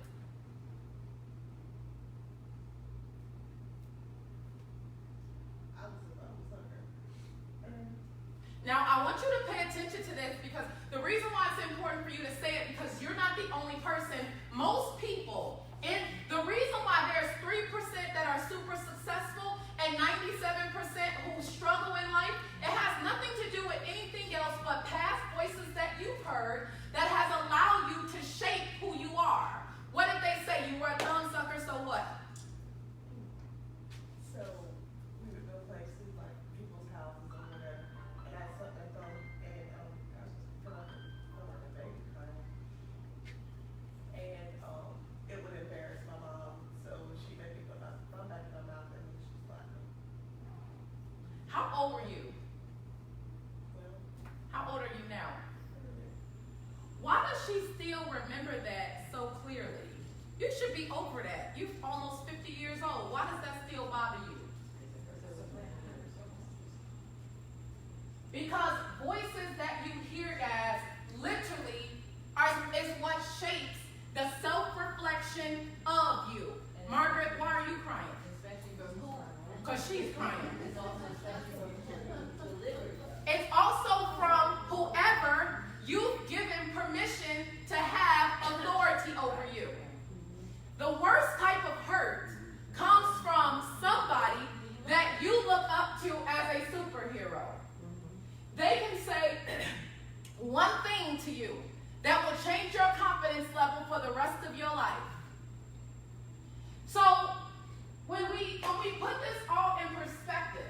S6: I was hurt.
S1: Now, I want you to to pay attention to this because the reason why it's important for you to say it because you're not the only person. Most people, and the reason why there's 3% that are super successful and 97% who struggle in life, it has nothing to do with anything else but past voices that you've heard that has allowed you to shape who you are. What did they say? You were a thumb sucker, so what?
S6: So we would go places like people's houses or whatever, and I sucked my thumb and I feel like a baby crying. And it would embarrass my mom, so she made me put my thumb back in my mouth and she slapped me.
S1: How old were you?
S6: Well,
S1: How old are you now? Why does she still remember that so clearly? You should be over that. You're almost 50 years old. Why does that still bother you? Because voices that you hear, guys, literally is what shapes the self-reflection of you. Margaret, why are you crying?
S8: Especially from who?
S1: Because she's crying.
S8: It's also especially from delivery.
S1: It's also from whoever you've given permission to have authority over you. The worst type of hurt comes from somebody that you look up to as a superhero. They can say one thing to you that will change your confidence level for the rest of your life. So when we put this all in perspective,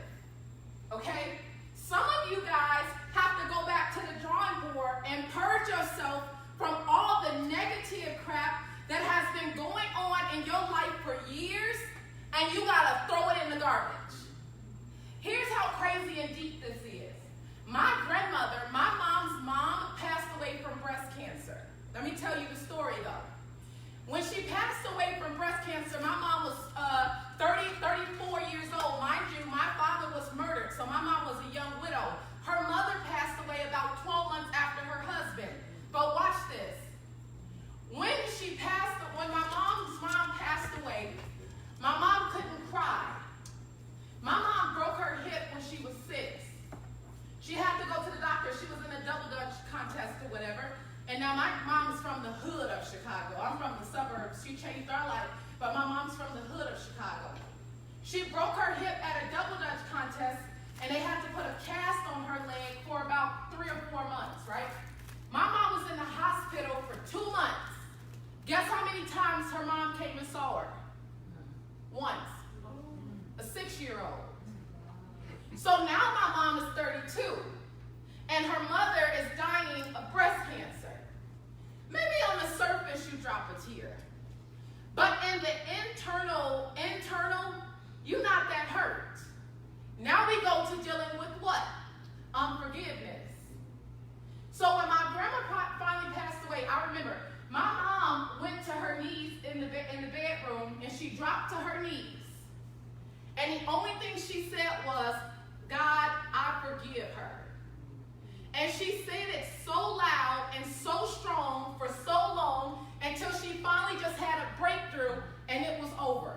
S1: okay, some of you guys have to go back to the drawing board and purge yourself from all the negative crap that has been going on in your life for years, and you gotta throw it in the garbage. Here's how crazy and deep this is. My grandmother, my mom's mom, passed away from breast cancer. Let me tell you the story though. When she passed away from breast cancer, my mom was 34 years old. Mind you, my father was murdered, so my mom was a young widow. Her mother passed away about 12 months after her husband. But watch this. When my mom's mom passed away, my mom couldn't cry. My mom broke her hip when she was 6. She had to go to the doctor. She was in a double dutch contest or whatever. And now my mom is from the hood of Chicago. I'm from the suburbs. She changed our life, but my mom's from the hood of Chicago. She broke her hip at a double dutch contest, and they had to put a cast on her leg for about 3 or 4 months, right? My mom was in the hospital for 2 months. Guess how many times her mom came and saw her? Once. A 6-year-old. So now my mom is 32, and her mother is dying of breast cancer. Maybe on the surface you drop a tear, but in the internal, you're not that hurt. Now we go to dealing with what? Unforgiveness. So when my grandma finally passed away, I remember my mom went to her knees in the bedroom, and she dropped to her knees. And the only thing she said was, God, I forgive her. And she said it so loud and so strong for so long until she finally just had a breakthrough and it was over.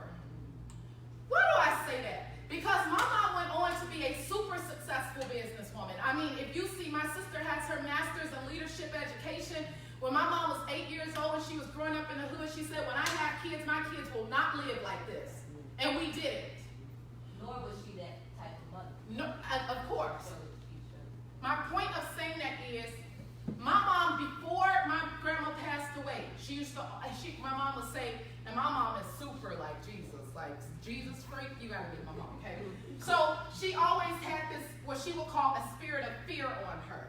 S1: Why do I say that? Because my mom went on to be a super successful businesswoman. I mean, if you see, my sister has her master's in leadership education. When my mom was 8 years old and she was growing up in the hood, she said, when I have kids, my kids will not live like this. And we did it.
S8: Nor was she that type of mother.
S1: No, of course.
S8: So each other.
S1: My point of saying that is, my mom, before my grandma passed away, my mom would say, and my mom is super like Jesus freak, you gotta get my mom, okay? So she always had this, what she would call a spirit of fear on her.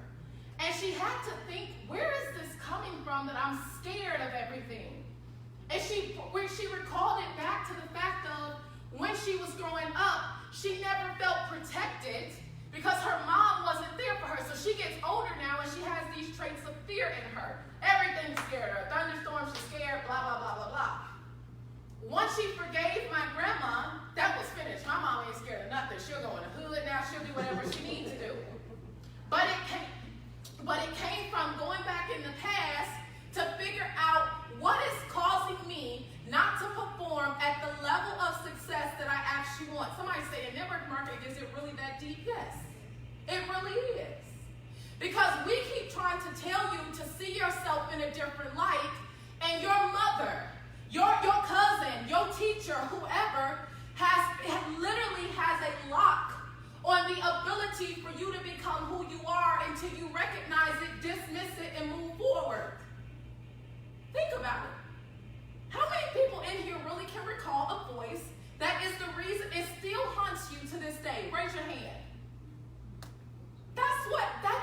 S1: And she had to think, where is this coming from that I'm scared of everything? And she recalled it back to the fact of when she was growing up, she never felt protected because her mom wasn't there for her. So she gets older now and she has these traits of fear in her. Everything scared her. Thunderstorms, she's scared, blah, blah, blah, blah, blah. Once she forgave my grandma, that was finished. My mom ain't scared of nothing. She'll go in the hood now. She'll do whatever she needs to do. But it came from going back in the past to figure out what is causing me not to perform at the level of success that I actually want. Somebody say, in network marketing, is it really that deep? Yes, it really is. Because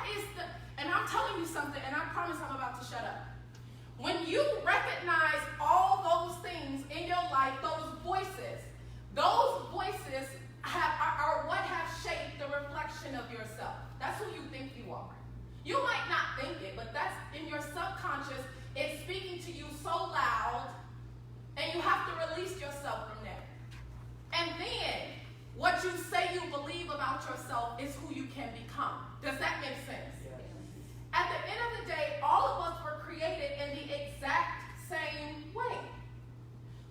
S1: That is and I'm telling you something, and I promise I'm about to shut up. When you recognize all those things in your life, those voices are what have shaped the reflection of yourself. That's who you think you are. You might not think it, but that's in your subconscious. It's speaking to you so loud, and you have to release yourself from that. And then, what you say you believe about yourself is who you can become. Does that make sense?
S5: Yes.
S1: At the end of the day, all of us were created in the exact same way.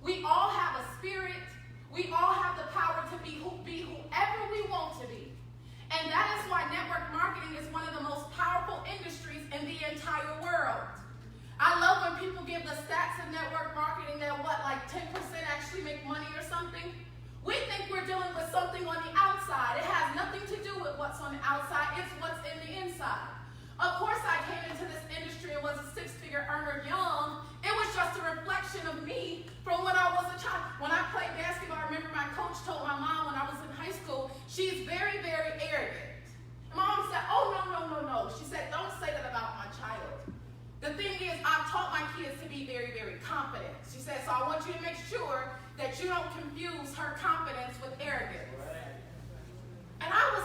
S1: We all have a spirit. We all have the power to be whoever we want to be. And that is why network marketing is one of the most powerful industries in the entire world. I love when people give the stats of network marketing that like 10% actually make money or something. We think we're dealing with something on the outside. It has nothing to do with what's on the outside. It's what's in the inside. Of course, I came into this industry and was a six-figure earner young. It was just a reflection of me from when I was a child. When I played basketball, I remember my coach told my mom when I was in high school, she's very, very arrogant. And my mom said, oh, no. She said, don't say that about my child. The thing is, I've taught my kids to be very, very confident. She said, so I want you to make sure that you don't confuse her confidence with arrogance. And I was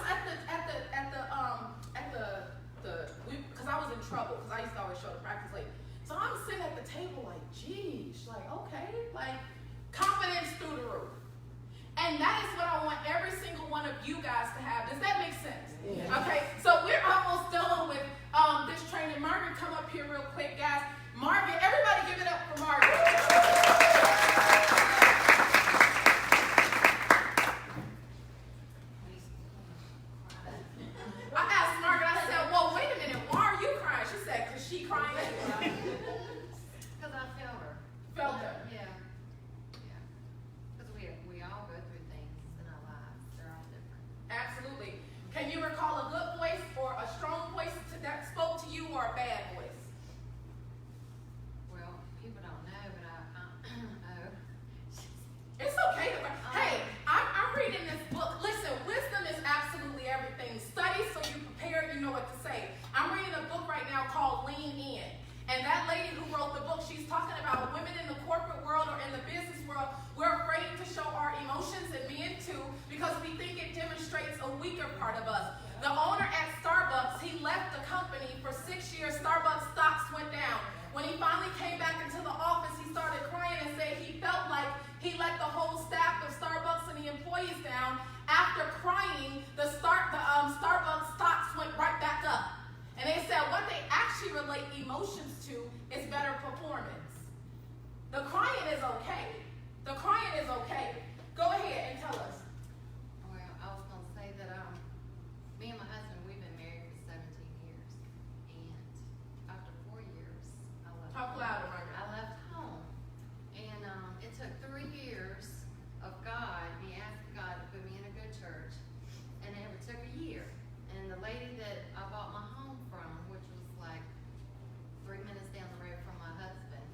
S1: because I was in trouble, because I used to always show the practice late. So I'm sitting at the table like, geez, like, okay, like, confidence through the roof. And that is what I want every single one of you guys to have. Does that make sense? Yeah. Okay, so we're almost done with this training. Margaret, come up here real quick, guys. Margaret, everybody give it up for Margaret. I asked Margaret, I said, well, wait a minute, why are you crying? She said, because she crying too.
S10: Because I felt her.
S1: Felt her.
S10: Yeah. Because we all go through things in our lives. They're all different.
S1: Absolutely. Can you recall a good voice or a strong voice that spoke to you, or a bad voice?
S10: Well, people don't know, but
S1: It's okay to cry. Hey, I'm reading this book. Listen, wisdom is absolutely everything. Study so you prepare, you know what to say. I'm reading a book right now called Lean In. And that lady who wrote the book, she's talking about women in the corporate world or in the business world. We're afraid to show our emotions, and men too, because we think it demonstrates a weaker part of us. The owner at Starbucks, he left the company for 6 years. Starbucks stocks went down. When he finally came back into the office, he started crying and said he felt like he let the whole staff of Starbucks and the employees down. After crying, the Starbucks stocks went right back up. And they said what they actually relate emotions to is better performance. The crying is okay. The crying is okay. Go ahead and tell us.
S10: well, I was going to say that me and my husband, we've been married for 17 years. And after 4 years, I left
S1: Talk
S10: home.
S1: louder, Margaret.
S10: I left home. And it took 3 years of God, me asking God to put me in a good church. And it took a year. And the lady that I bought my home from, which was like 3 minutes down the road from my husband,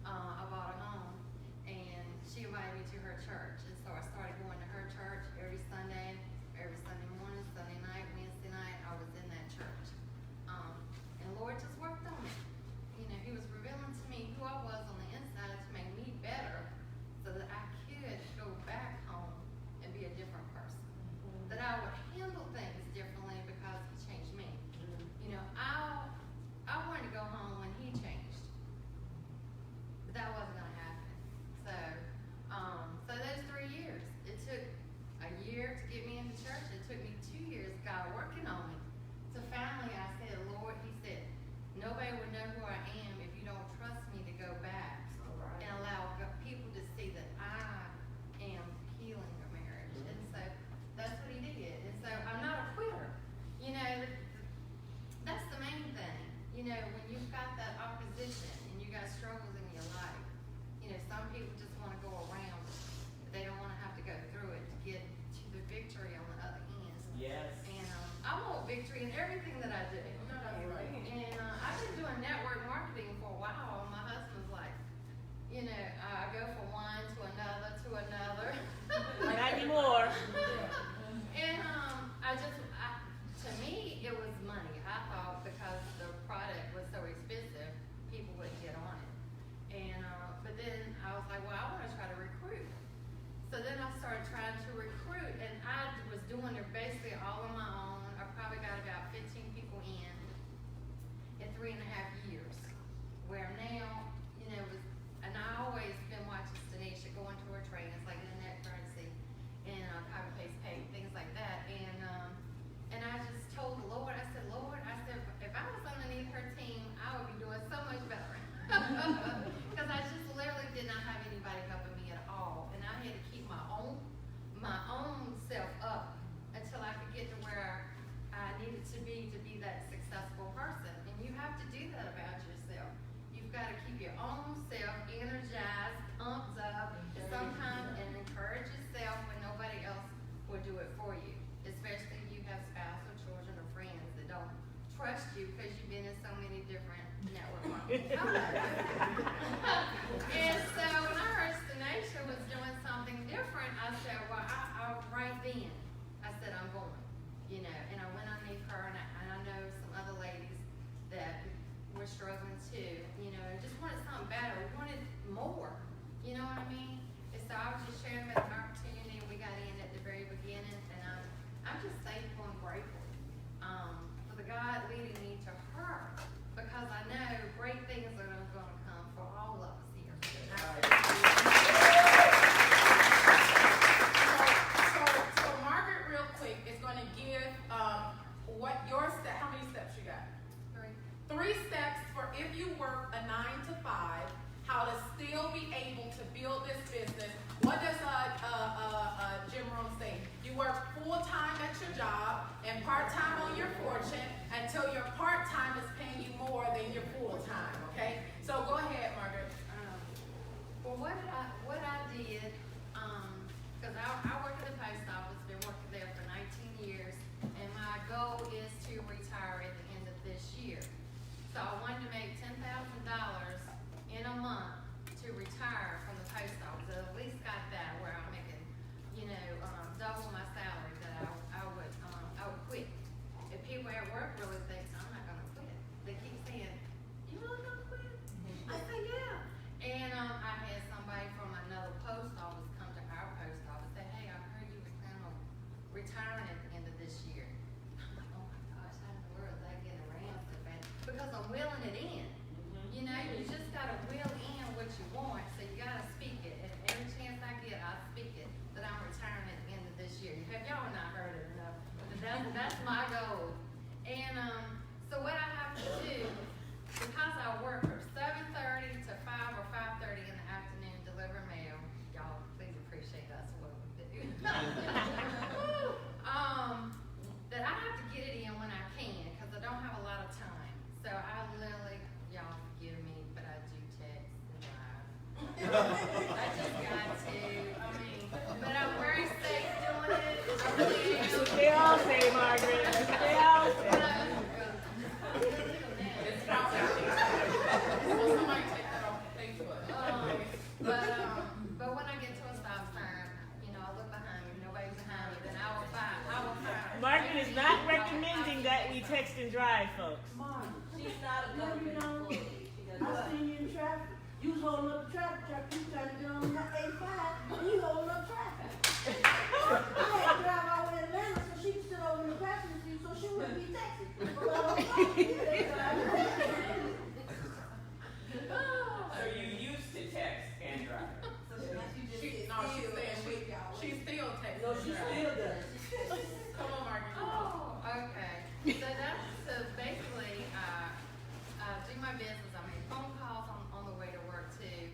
S10: I bought a home, and she invited me to her church. And so I started going to her church every Sunday morning, Sunday night, Wednesday night. I was in that church. And the Lord just worked on me. You know, He was revealing to me who I was on the inside to make me better so that I could go back home and be a different person. That I would handle things differently because He changed me. You know, I wanted to go home when He changed, but that wasn't going to happen. So those 3 years, it took a year to get me into church. It took me 2 years, God working on me. So finally, I said, Lord, He said, nobody would know who I am if you don't trust me to go back and allow people to see that I am healing a marriage. And so that's what He did. And so I'm not a quitter. You know, that's the main thing. You know, when you've got that opposition and you got struggles in your life, you know, some people just want to go around it. They don't want to have to go through it to get to the victory on the other end.
S5: Yes.
S10: And I want victory in everything that I do. And I've been doing network marketing for a while. My husband's like, you know, I go from one to another to another.
S7: Not anymore.
S10: And to me, it was money. I thought And so when I heard Stanisha was doing something different, I said, well, I right then, I said, I'm going, you know, and I went underneath her, and I know some other ladies that were struggling too, you know, and just wanted something better. We wanted more, you know what I mean? And so I was just sharing about the opportunity, and we got in at the very beginning, and I'm just thankful and grateful for the God leading me to her, because I know great things are going to come for all of us here.
S1: So Margaret, real quick, is going to give what your step. How many steps you got? 3 steps for if you work a 9 to 5, how to still be able to build this business. What does Jim Rohn say? You work full-time at your job and part-time on your fortune until your part-time is paying you more than your full-time, okay? So go ahead, Margaret.
S10: Well, what I did, because I work at the post office, been working there for 19 years, and my goal is to retire at the end of this year. So I wanted to make $10,000 in a month to retire from the post office. I at least got that where I'm making, you know, double my salary that I would quit. If people at work really think I'm not gonna quit, they keep saying, "You really gonna quit?" I say, "Yeah." And I had somebody from another post office come to our post office and say, "Hey, I heard you were planning on retiring at the end of this year." I'm like, "Oh my gosh, how in the world is that getting around so fast?" Because I'm willing it in. You know, you just gotta will in what you want, so you gotta speak it. And every chance I get, I speak it, that I'm retiring at the end of this year. Have y'all not heard it enough? But that's my goal. And so what I have to do, because I work from 7:30 to 5 or 5:30 in the afternoon, deliver mail. Y'all please appreciate that's what we do. That I have to get it in when I can, because I don't have a lot of time. So I literally, y'all forgive me, but I do text and drive. I just got to. I mean, but I'm very safe doing it. I really am.
S7: That's what they all say, Margaret. That's what they all say.
S1: It's about Will somebody take that off Facebook?
S10: But when I get to a stop sign, you know, I look behind me. Nobody's behind me. Then I will find.
S7: Margaret is not recommending that we text and drive, folks.
S8: She's not a government employee. She doesn't.
S11: I seen you in traffic. You was holding up the traffic, you trying to get on the A5, and you holding up traffic. I had to drive all the way to Atlanta so she could sit over in the passenger seat so she wouldn't be texting.
S5: So you used to text and drive.
S1: She's still texting.
S11: No, she still does.
S1: Come on, Margaret.
S10: Oh, okay. So that's basically do my business. I make phone calls on the way to work too.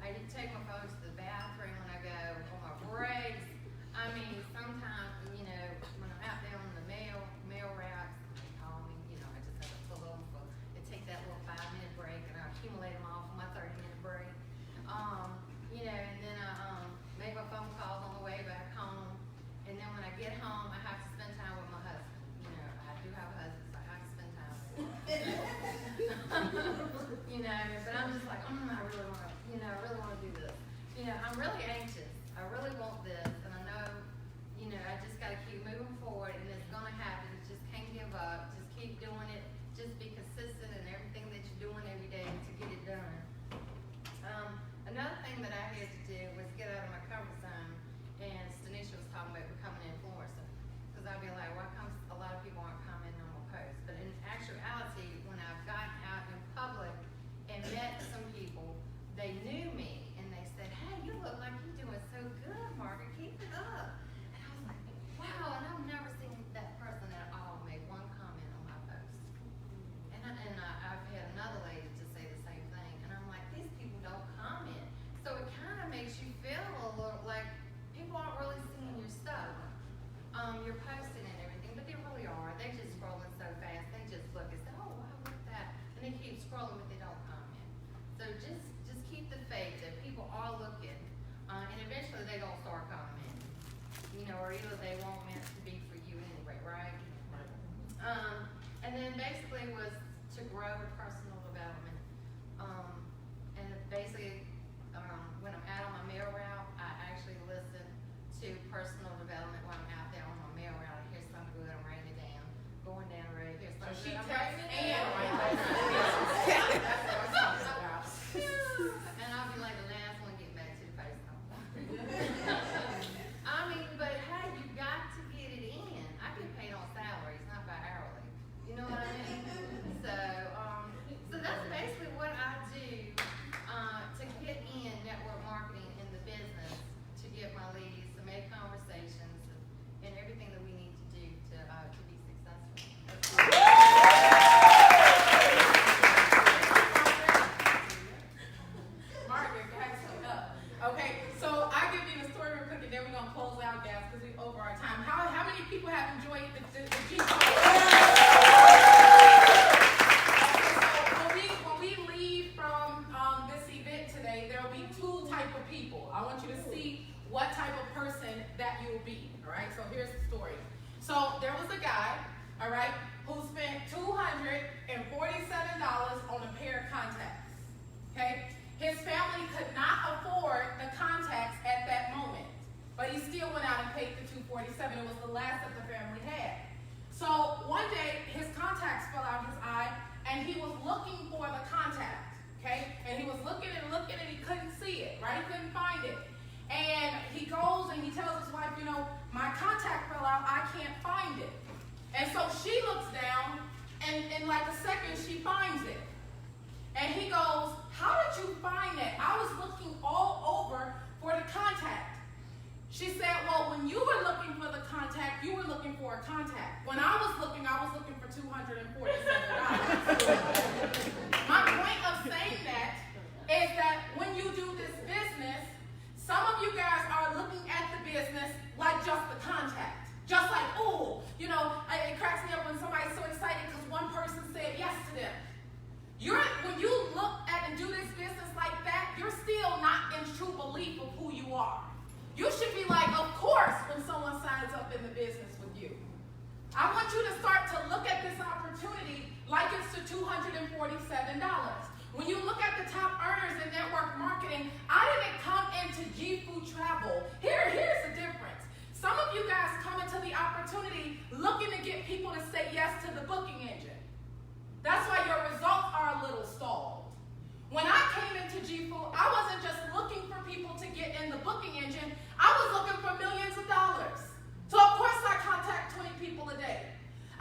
S10: I do take my folks to the bathroom when I go on my breaks. I mean, sometimes, you know, when I'm out there on the mail route, they call me, you know, I just have to pull over and take that little 5-minute break, and I accumulate them all for my 30-minute break. You know, and then I make my phone calls on the way back home. And then when I get home, I have to spend time with my husband. You know, I do have a husband, so I have to spend time with him. You know, but I'm just like, I really want to, you know, I really want to do this. You know, I'm really anxious. I really want this, and I know, you know, I just got to keep moving forward, and it's going to happen. You just can't give up. Just keep doing it. Just be consistent in everything that you're doing every day to get it done. Another thing that I had to do was get out of my comfort zone, and Stanisha was talking about becoming an influencer. Because I'd be like, why come a lot of people aren't commenting on my posts? But in actuality, when I've gotten out in public and met some people, they knew me, and they said, "Hey, you look like you're doing so good, Margaret. Keep it up." And I was like, wow, and I've never seen that person at all make one comment on my post. And I've had another lady to say the same thing, and I'm like, these people don't comment. So it kind of makes you feel a little like people aren't really seeing your stuff. You're posting and everything, but they really are. They're just scrolling so fast. They just look and say, "Oh, wow, look at that," and they keep scrolling, but they don't comment. So just keep the faith that people are looking, and eventually they don't start commenting. You know, or either they won't meant to be for you anyway, right? And then basically was to grow the personal development. And basically, when I'm out on my mail route, I actually listen to personal development while I'm out there on my mail route. I hear something good, I'm writing it down. Going down the road, hear something
S1: She
S10: good, I'm
S1: texts
S10: writing it
S1: and
S10: down.
S1: writes it down. That's what I'm talking about.
S10: And I'll be like the last one getting back to the post office. I mean, but hey, you got to get it in. I get paid on salaries, not by hourly. You know what I mean? So that's basically what I do to get in network marketing in the business, to get my leads, to make conversations, and everything that we need to do to be successful.
S1: Margaret, go ahead, speak up. Okay, so I give you the story real quick, and then we're gonna close out, guys, because we're over our time. How many people have enjoyed the jifu? Okay, so when we leave from this event today, there will be two type of people. I want you to see what type of person that you will be. All right, so here's the story. So there was a guy, all right, who spent $247 on a pair of contacts. Okay? His family could not afford the contacts at that moment, but he still went out and paid the $247. It was the last that the family had. So one day, his contacts fell out of his eye, and he was looking for the contact, okay? And he was looking, and he couldn't see it, right? He couldn't find it. And he goes and he tells his wife, you know, my contact fell out, I can't find it. And so she looks down, and in like a second, she finds it. And he goes, how did you find that? I was looking all over for the contact. She said, well, when you were looking for the contact, you were looking for a contact. When I was looking for $247. My point of saying that is that when you do this business, some of you guys are looking at the business like just the contact. Just like, oh, you know, it cracks me up when somebody's so excited because one person said yes to them. When you look at and do this business like that, you're still not in true belief of who you are. You should be like, of course, when someone signs up in the business with you. I want you to start to look at this opportunity like it's the $247. When you look at the top earners in network marketing, I didn't come into jifu travel. Here's the difference. Some of you guys come into the opportunity looking to get people to say yes to the booking engine. That's why your results are a little stalled. When I came into jifu, I wasn't just looking for people to get in the booking engine. I was looking for millions of dollars. So of course I contact 20 people a day.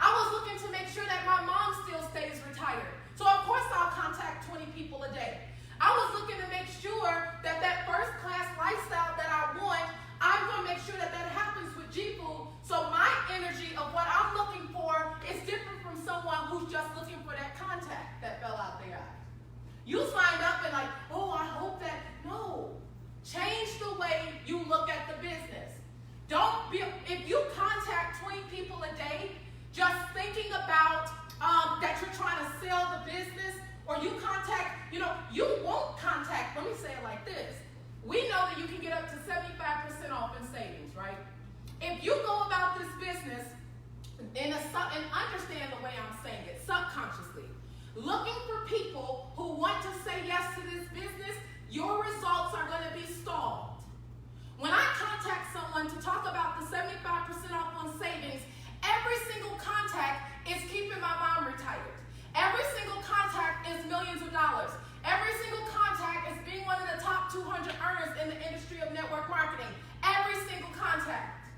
S1: I was looking to make sure that my mom still stays retired. So of course I'll contact 20 people a day. I was looking to make sure that that first class lifestyle that I want, I'm going to make sure that that happens with jifu. So my energy of what I'm looking for is different from someone who's just looking for that contact that fell out their eye. You signed up and like, oh, I hope that. No. Change the way you look at the business. If you contact 20 people a day, just thinking about that you're trying to sell the business, or you contact, you won't contact, let me say it like this. We know that you can get up to 75% off in savings, right? If you go about this business and understand the way I'm saying it, subconsciously, looking for people who want to say yes to this business, your results are going to be stalled. When I contact someone to talk about the 75% off on savings, every single contact is keeping my mom retired. Every single contact is millions of dollars. Every single contact is being one of the top 200 earners in the industry of network marketing. Every single contact.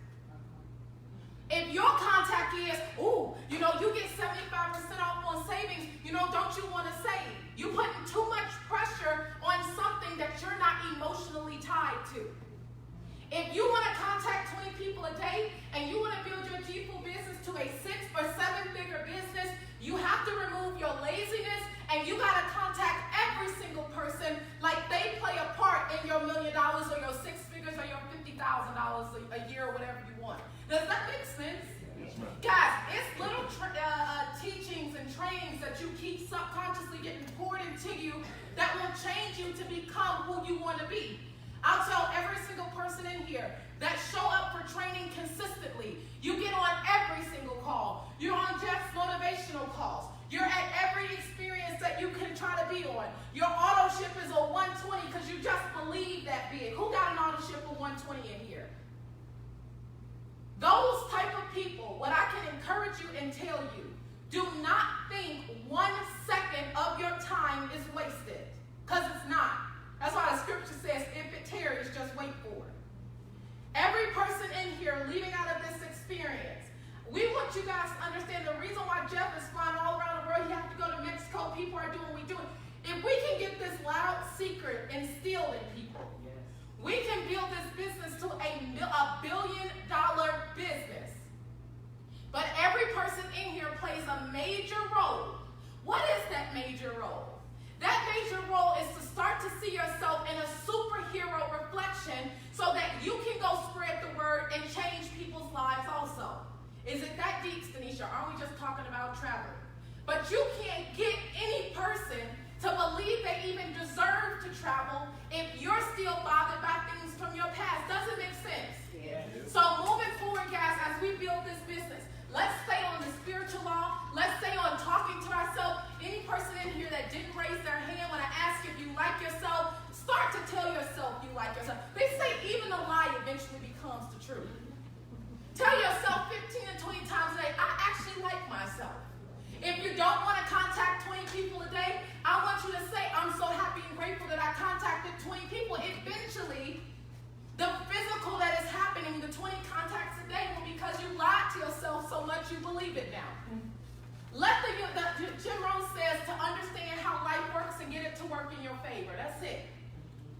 S1: If your contact is, you get 75% off on savings, don't you want to save? You're putting too much pressure on something that you're not emotionally tied to. If you want to contact 20 people a day and you want to build your jifu business to a 6 or 7 figure business, you have to remove your laziness and you got to contact every single person like they play a part in your $1 million or your 6 figures or your $50,000 a year or whatever you want. Does that make sense?
S9: Yes, ma'am.
S1: Guys, it's little teachings and trainings that you keep subconsciously getting poured into you that will change you to become who you want to be. I'll tell every single person in here that show up for training consistently. You get on every single call. You're on Jeff's motivational calls. You're at every experience that you can try to be on. Your auto ship is a 120 because you just believe that big. Who got an auto ship of 120 in here? Those type of people, what I can encourage you and tell you, do not think 1 second of your time is wasted, because it's not. That's why the scripture says, if it tarries, just wait for it. Every person in here leaving out of this experience, we want you guys to understand the reason why Jeff is flying all around the world. He has to go to Mexico. People are doing what we do. If we can get this loud secret instilled in people, we can build this business to a $1 billion business. But every person in here plays a major role. What is that major role? That major role is to start to see yourself in a superhero reflection so that you can go spread the word and change people's lives also. Is it that deep, Stanisha? Aren't we just talking about travel? But you can't get any person to believe they even deserve to travel if you're still bothered by things from your past. Doesn't make sense.
S6: Yeah.
S1: So moving forward, guys, as we build this business, let's stay on the spiritual law. Let's stay on talking to ourselves. Any person in here that didn't raise their hand when I ask if you like yourself, start to tell yourself you like yourself. They say even a lie eventually becomes the truth. Tell yourself 15 and 20 times a day, I actually like myself. If you don't want to contact 20 people a day, I want you to say, I'm so happy and grateful that I contacted 20 people. Eventually, the physical that is happening, the 20 contacts a day, will because you lied to yourself so much you believe it now. Let Jim Rohn says to understand how life works and get it to work in your favor. That's it.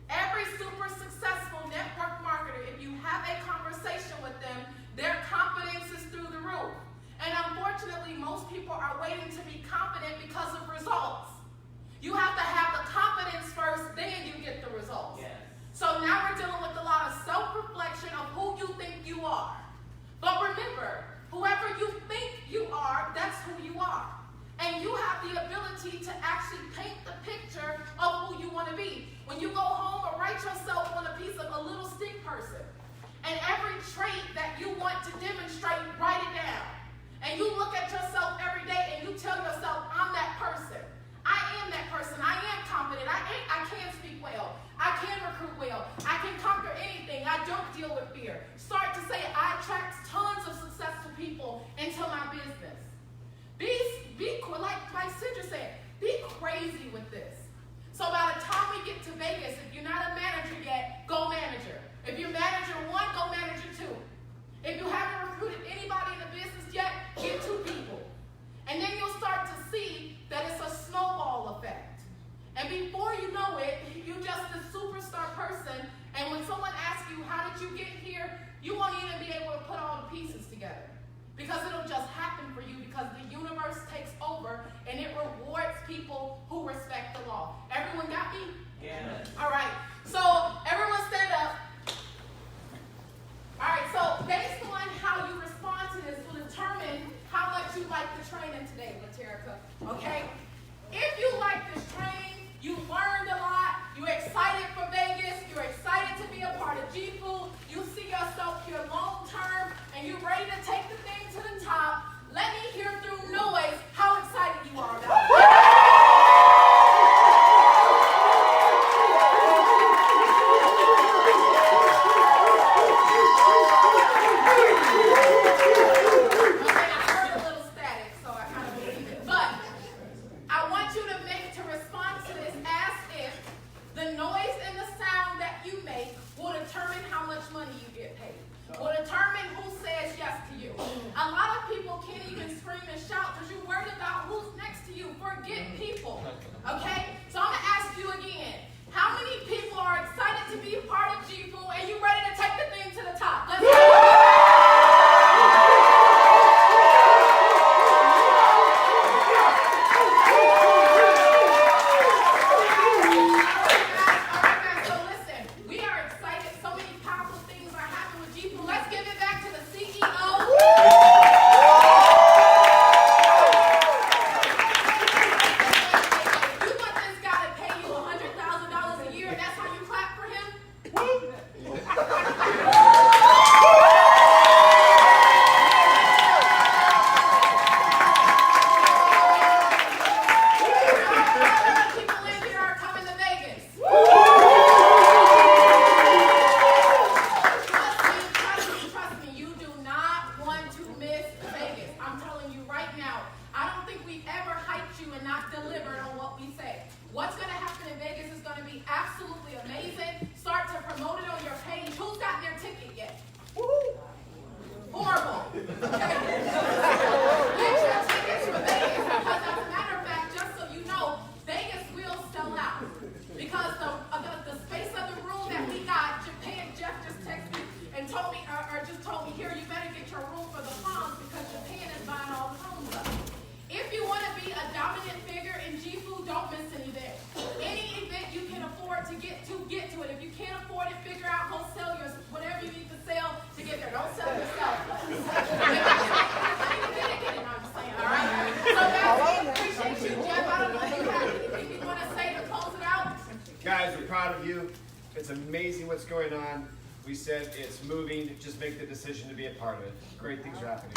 S1: Every super successful network marketer, if you have a conversation with them, their confidence is through the roof. And unfortunately, most people are waiting to be confident because of results. You have to have the confidence first, then you get the results.
S5: Yes.
S1: So now we're dealing with a lot of self-reflection of who you think you are. But remember, whoever you think you are, that's who you are. And you have the ability to actually paint the picture of who you want to be. When you go home or write yourself on a piece of a little stick person, and every trait that you want to demonstrate, write it down. And you look at yourself every day and you tell yourself, I'm that person. I am that person. I am confident. I can speak well. I can recruit well. I can conquer anything. I don't deal with fear. Start to say, I attract tons of successful people into my business. Be like Sidra said, be crazy with this. So by the time we get to Vegas, if you're not a manager yet, go manager. If you're manager 1, go manager 2. If you haven't recruited anybody in the business yet, get 2 people. And then you'll start to see that it's a snowball effect. And before you know it, you're just a superstar person. And when someone asks you, how did you get here? You won't even be able to put all the pieces together. Because it'll just happen for you because the universe takes over and it rewards people who respect the law. Everyone got me?
S5: Yes.
S1: All right. So everyone stand up. All right. So based on how you respond to this will determine how much you like the training today, Laterica. Okay? If you like this training, you learned a lot, you're excited for Vegas, you're excited to be a part of jifu, you see yourself here long term, and you're ready to take the thing to the top, let me hear through noise how excited you are about it. ever hyped you and not delivered on what we say. What's going to happen in Vegas is going to be absolutely amazing. Start to promote it on your page. Who's gotten their ticket yet? Woo-hoo. Horrible. Okay. Get your tickets for Vegas, because as a matter of fact, just so you know, Vegas will sell out. Because the space of the room that we got, Japan, Jeff just texted me and told me, or just told me, here, you better get your room for the Palms because Japan is buying all the rooms up. If you want to be a dominant figure in jifu, don't miss an event. Any event you can afford to get to it. If you can't afford it, figure out, go sell your, whatever you need to sell to get there. Don't sell yourself. Get it, I'm just saying, all right? So that's it. Appreciate you, Jeff. I don't know if you have anything you want to say to close it out.
S2: Guys, we're proud of you. It's amazing what's going on. We said it's moving. Just make the decision to be a part of it. Great things are happening.